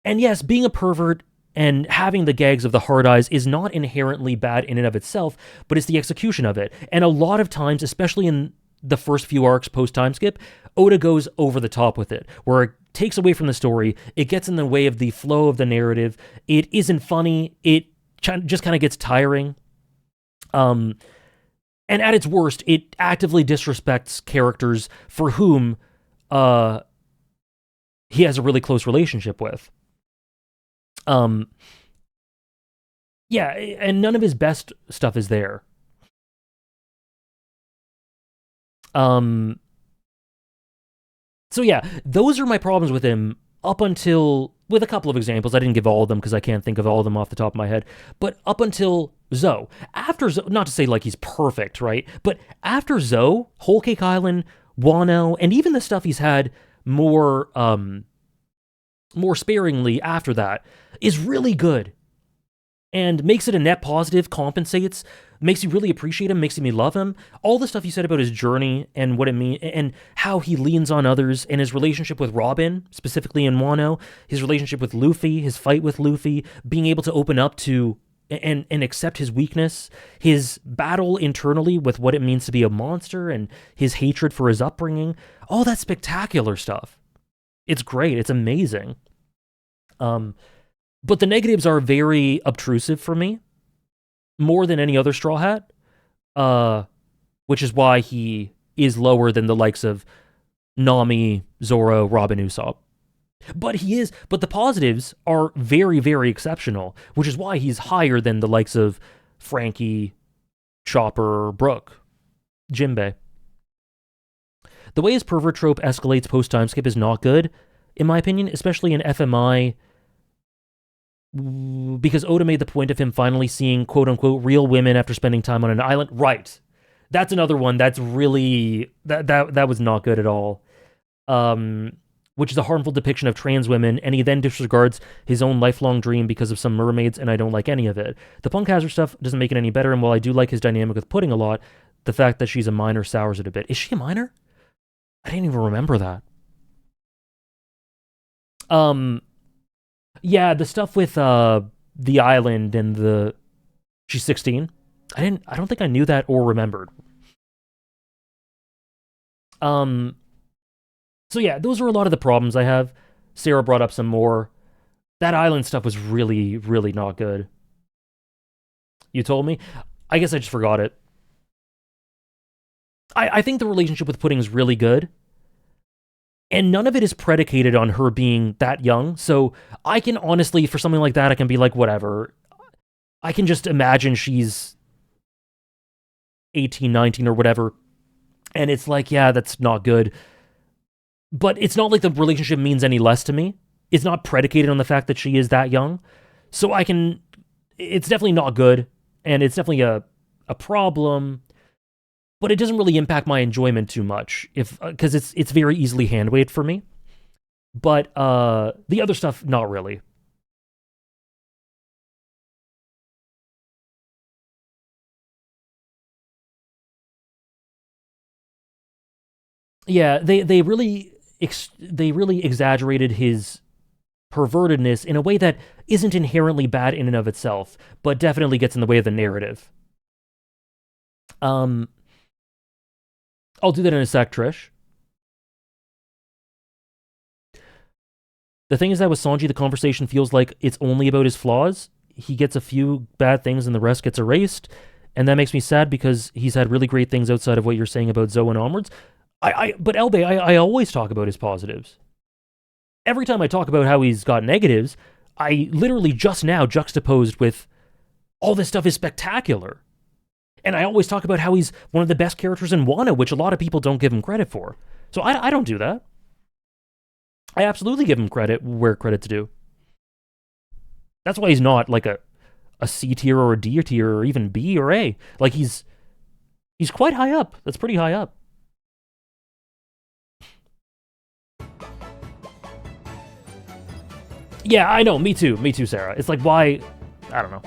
And yes, being a pervert And having the gags of the hard eyes is not inherently bad in and of itself, but it's the execution of it. And a lot of times, especially in the first few arcs post-time skip, Oda goes over the top with it, where it takes away from the story, it gets in the way of the flow of the narrative, it isn't funny, it just kind of gets tiring. And at its worst, it actively disrespects characters for whom he has a really close relationship with. Yeah, and none of his best stuff is there. So yeah, those are my problems with him up until, with a couple of examples. I didn't give all of them because I can't think of all of them off the top of my head, but up until Zoe. After Zoe, not to say like he's perfect, right? But after Zoe, Whole Cake Island, Wano, and even the stuff he's had more sparingly after that is really good. And makes it a net positive, compensates, makes you really appreciate him, makes me love him. All the stuff you said about his journey and what it means, and how he leans on others, and his relationship with Robin, specifically in Wano, his relationship with Luffy, his fight with Luffy, being able to open up to and accept his weakness, his battle internally with what it means to be a monster, and his hatred for his upbringing, all that spectacular stuff. It's great. It's amazing. But the negatives are very obtrusive for me, more than any other Straw Hat, which is why he is lower than the likes of Nami, Zoro, Robin, Usopp. But the positives are very, very exceptional, which is why he's higher than the likes of Frankie, Chopper, Brook, Jinbei. The way his pervert trope escalates post-time skip is not good, in my opinion, especially in FMI, because Oda made the point of him finally seeing quote-unquote real women after spending time on an island. Right. That's another one that's really... That was not good at all. Which is a harmful depiction of trans women, and he then disregards his own lifelong dream because of some mermaids, and I don't like any of it. The Punk Hazard stuff doesn't make it any better, and while I do like his dynamic with Pudding a lot, the fact that she's a minor sours it a bit. Is she a minor? I didn't even remember that. Yeah, the stuff with the island and she's 16. I don't think I knew that or remembered. So yeah, those are a lot of the problems I have. Sarah brought up some more. That island stuff was really, really not good. You told me? I guess I just forgot it. I think the relationship with Pudding is really good. And none of it is predicated on her being that young. So I can honestly, for something like that, I can be like, whatever. I can just imagine she's 18, 19 or whatever. And it's like, yeah, that's not good. But it's not like the relationship means any less to me. It's not predicated on the fact that she is that young. So it's definitely not good. And it's definitely a problem. But it doesn't really impact my enjoyment too much, because it's very easily hand-waved for me. But the other stuff, not really. Yeah, they really exaggerated his pervertedness in a way that isn't inherently bad in and of itself, but definitely gets in the way of the narrative. I'll do that in a sec, Trish. The thing is that with Sanji, the conversation feels like it's only about his flaws. He gets a few bad things and the rest gets erased. And that makes me sad because he's had really great things outside of what you're saying about Zoe and onwards. But Elbe, I always talk about his positives. Every time I talk about how he's got negatives, I literally just now juxtaposed with all this stuff is spectacular. And I always talk about how he's one of the best characters in Wano, which a lot of people don't give him credit for. So I don't do that. I absolutely give him credit where credit's due. That's why he's not like a C tier or a D tier or even B or A. Like he's quite high up. That's pretty high up. Yeah, I know. Me too, Sarah. It's like, why? I don't know.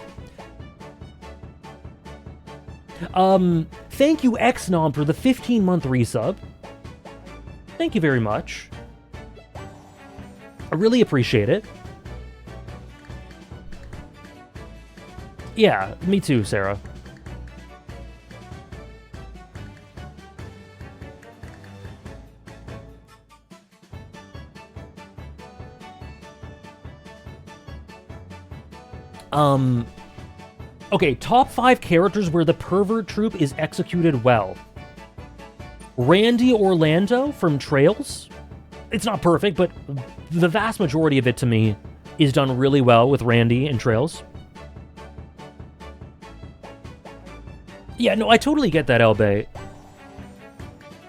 Thank you, XNOM, for the 15-month resub. Thank you very much. I really appreciate it. Yeah, me too, Sarah. Okay, top 5 characters where the pervert trope is executed well. Randy Orlando from Trails. It's not perfect, but the vast majority of it, to me, is done really well with Randy and Trails. Yeah, no, I totally get that, Elbe.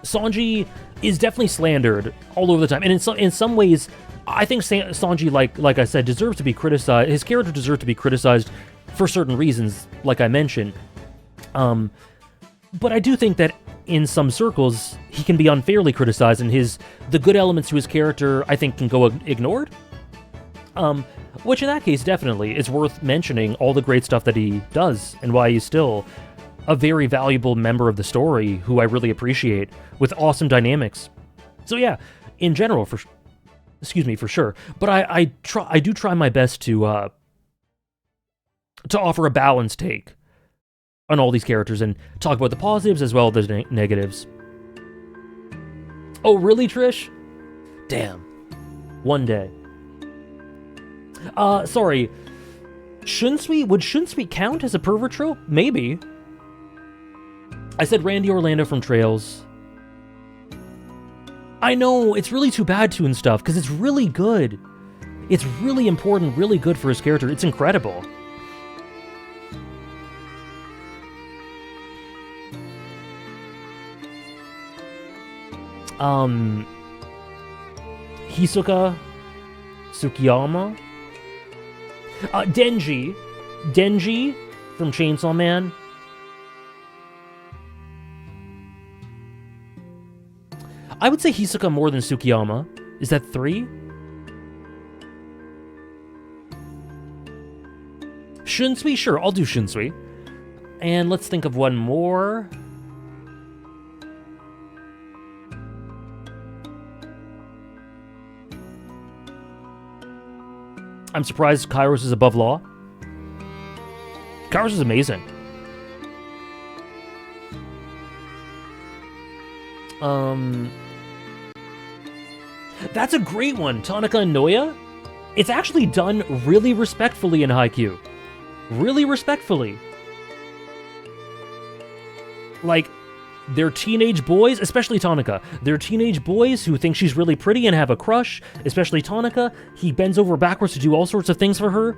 Sanji is definitely slandered all over the time, and in some ways, I think Sanji, like I said, deserves to be criticized. His character deserves to be criticized for certain reasons, like I mentioned. But I do think that in some circles, he can be unfairly criticized, and the good elements to his character, I think, can go ignored. Which in that case, definitely, is worth mentioning all the great stuff that he does, and why he's still a very valuable member of the story who I really appreciate, with awesome dynamics. So yeah, in general, for sure. But I do try my best to offer a balanced take on all these characters and talk about the positives as well as the negatives. Oh, really, Trish? Damn. One day. Sorry. Would Shunsui count as a pervert trope? Maybe. I said Randy Orlando from Trails. I know, it's really too bad to and stuff, because it's really good. It's really important, really good for his character. It's incredible. Hisoka Tsukiyama. Denji from Chainsaw Man. I would say Hisoka more than Tsukiyama. Is that 3? Shunsui? Sure, I'll do Shunsui. And let's think of one more. I'm surprised Kairos is above Law. Kairos is amazing. That's a great one, Tanaka and Noya. It's actually done really respectfully in Haikyuu. Really respectfully. Like, they're teenage boys, especially Tanaka. They're teenage boys who think she's really pretty and have a crush, especially Tanaka. He bends over backwards to do all sorts of things for her.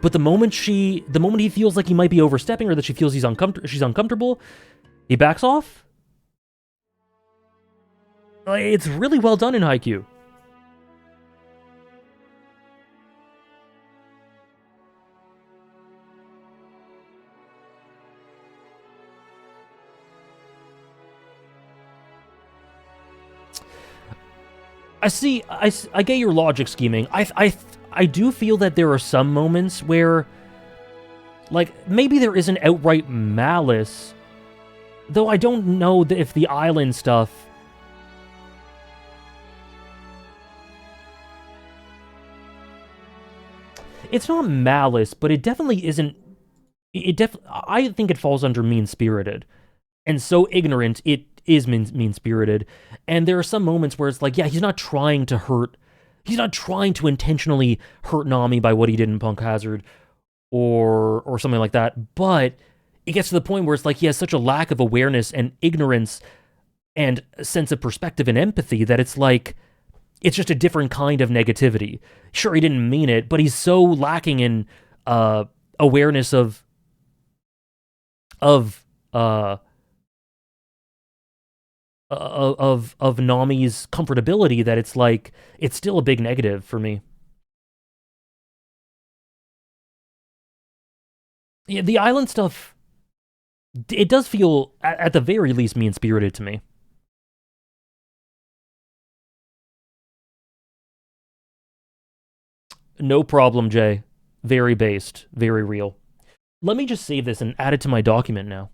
But the moment he feels like he might be overstepping or that she feels she's uncomfortable, he backs off. It's really well done in Haikyuu. I get your logic scheming. I do feel that there are some moments where, like, maybe there isn't outright malice, though I don't know if the island stuff... It's not malice, but it definitely isn't... I think it falls under mean-spirited. And so ignorant, it is mean-spirited. And there are some moments where it's like, yeah, he's not trying to intentionally hurt Nami by what he did in Punk Hazard or something like that. But it gets to the point where it's like he has such a lack of awareness and ignorance and sense of perspective and empathy that it's like, it's just a different kind of negativity. Sure, he didn't mean it, but he's so lacking in awareness of Nami's comfortability that it's like, it's still a big negative for me. Yeah, the island stuff, it does feel, at the very least, mean-spirited to me. No problem, Jay. Very based, very real. Let me just save this and add it to my document now.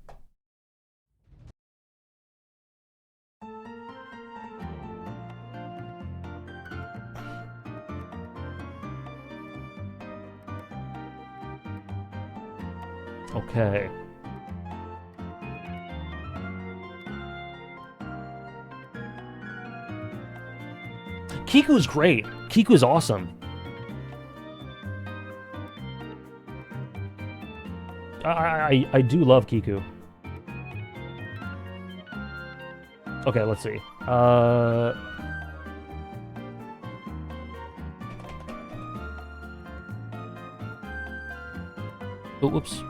Okay. Kiku's great. Kiku's awesome. I do love Kiku. Okay, let's see. Oh, whoops.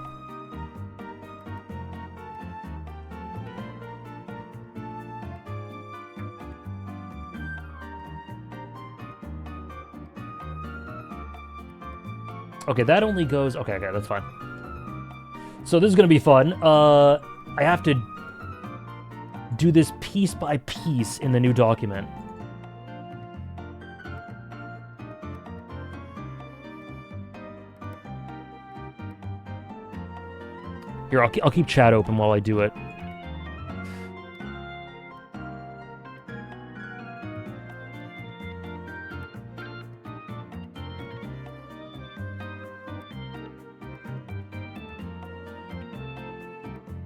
Okay, that only goes... Okay, that's fine. So this is gonna be fun. I have to do this piece by piece in the new document. Here, I'll keep chat open while I do it.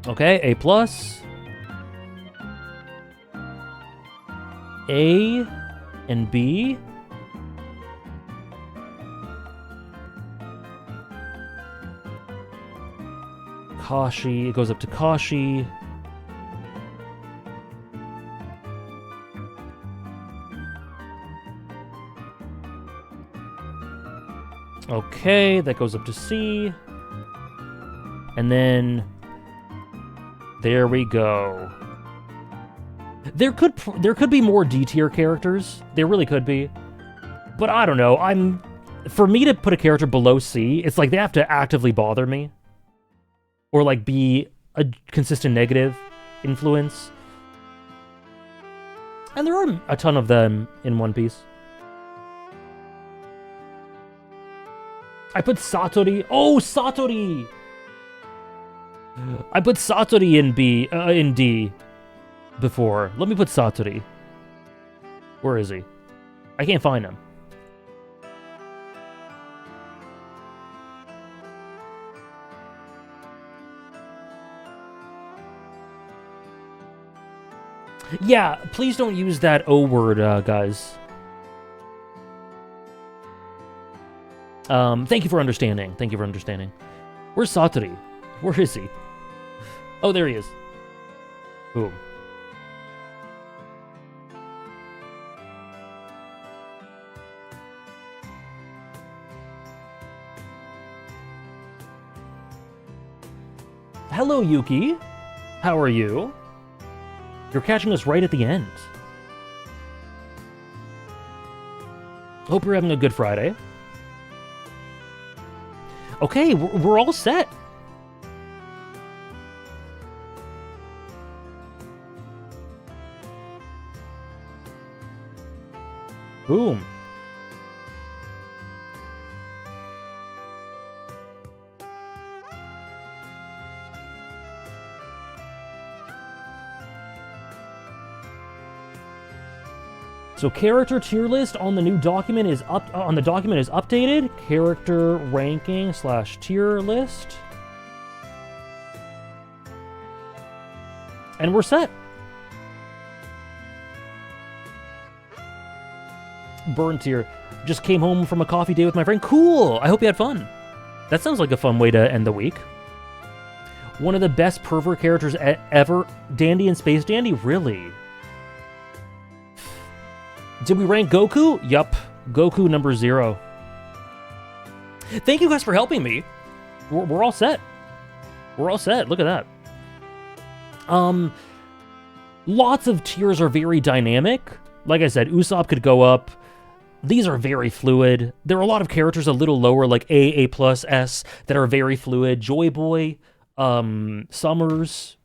Okay, A+. A and B. Kashi, it goes up to Kashi. Okay, that goes up to C. And then there we go. There could be more D tier characters. There really could be. But I don't know. For me to put a character below C, it's like they have to actively bother me. Or like be a consistent negative influence. And there are a ton of them in One Piece. I put Satori. Oh, Satori! I put Satori in D before. Let me put Satori. Where is he? I can't find him. Yeah, please don't use that O word, guys. Thank you for understanding. Thank you for understanding. Where's Satori? Where is he? Oh, there he is. Boom. Hello, Yuki. How are you? You're catching us right at the end. Hope you're having a good Friday. Okay, we're all set. Boom. So character tier list on the new document is updated. Character ranking / tier list. And we're set. Burnt tier. Just came home from a coffee date with my friend. Cool! I hope you had fun. That sounds like a fun way to end the week. One of the best pervert characters ever. Dandy and Space Dandy? Really? Did we rank Goku? Yup. Goku number 0. Thank you guys for helping me. We're all set. We're all set. Look at that. Lots of tiers are very dynamic. Like I said, Usopp could go up. These are very fluid. There are a lot of characters a little lower, like A+, S, that are very fluid. Joy Boy, Summers.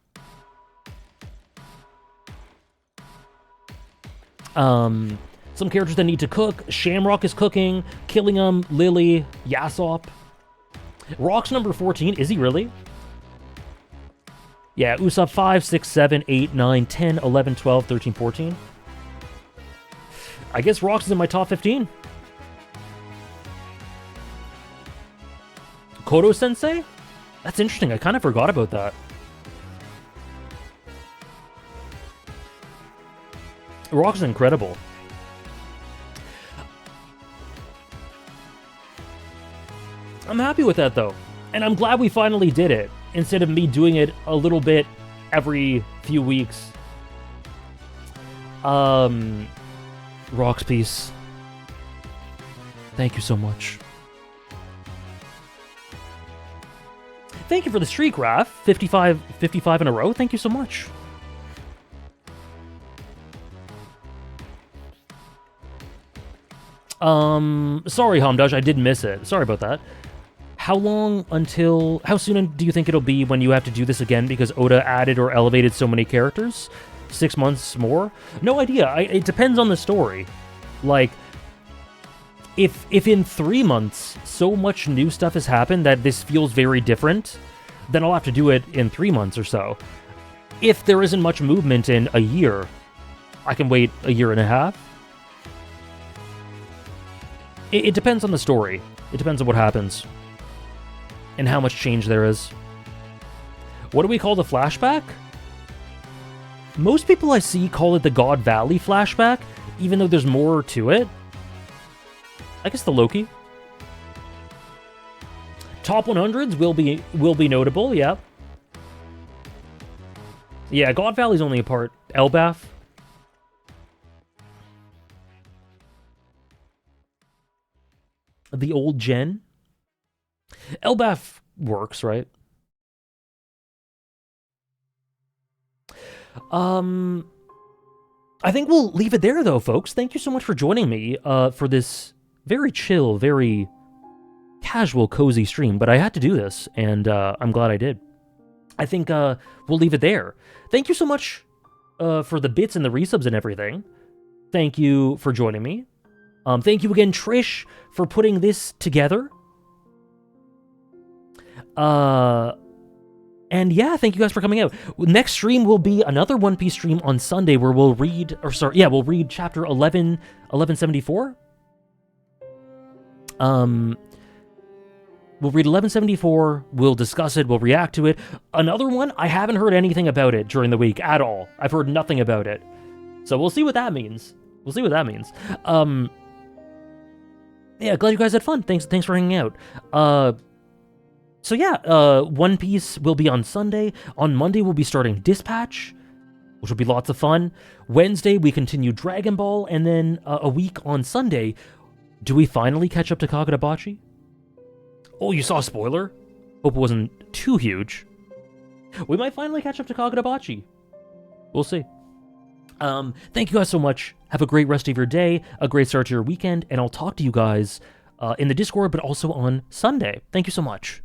Some characters that need to cook. Shamrock is cooking. Killingham, Lily, Yasop. Rock's number 14. Is he really? Yeah, Usopp 5, 6, 7, 8, 9, 10, 11, 12, 13, 14. I guess Rock's is in my top 15. Kodo Sensei? That's interesting. I kind of forgot about that. Rock's incredible. I'm happy with that, though. And I'm glad we finally did it, instead of me doing it a little bit every few weeks. Rock's piece. Thank you so much. Thank you for the streak, Raph. 55 in a row. Thank you so much. Sorry, Hamdaj, I did miss it. Sorry about that. How soon do you think it'll be when you have to do this again because Oda added or elevated so many characters? 6 months more? No idea. It depends on the story. Like, if in 3 months so much new stuff has happened that this feels very different, then I'll have to do it in 3 months or so. If there isn't much movement in a year, I can wait a year and a half. It depends on the story. It depends on what happens. And how much change there is. What do we call the flashback? Most people I see call it the God Valley flashback, even though there's more to it. I guess the Loki. Top 100s will be notable, yeah. Yeah, God Valley's only a part. Elbaf. The old gen. Elbaf works, right? I think we'll leave it there, though, folks. Thank you so much for joining me for this very chill, very casual, cozy stream. But I had to do this, and I'm glad I did. I think we'll leave it there. Thank you so much for the bits and the resubs and everything. Thank you for joining me. Thank you again, Trish, for putting this together. And yeah, thank you guys for coming out. Next stream will be another One Piece stream on Sunday where we'll read, we'll read chapter 1174. We'll read 1174, we'll discuss it, we'll react to it. Another one, I haven't heard anything about it during the week at all. I've heard nothing about it. So we'll see what that means. Yeah, glad you guys had fun. Thanks for hanging out. So yeah, One Piece will be on Sunday. On Monday, we'll be starting Dispatch, which will be lots of fun. Wednesday, we continue Dragon Ball, and then a week on Sunday, do we finally catch up to Kagurabachi? Oh, you saw a spoiler? Hope it wasn't too huge. We might finally catch up to Kagurabachi. We'll see. Thank you guys so much. Have a great rest of your day, a great start to your weekend, and I'll talk to you guys in the Discord, but also on Sunday. Thank you so much.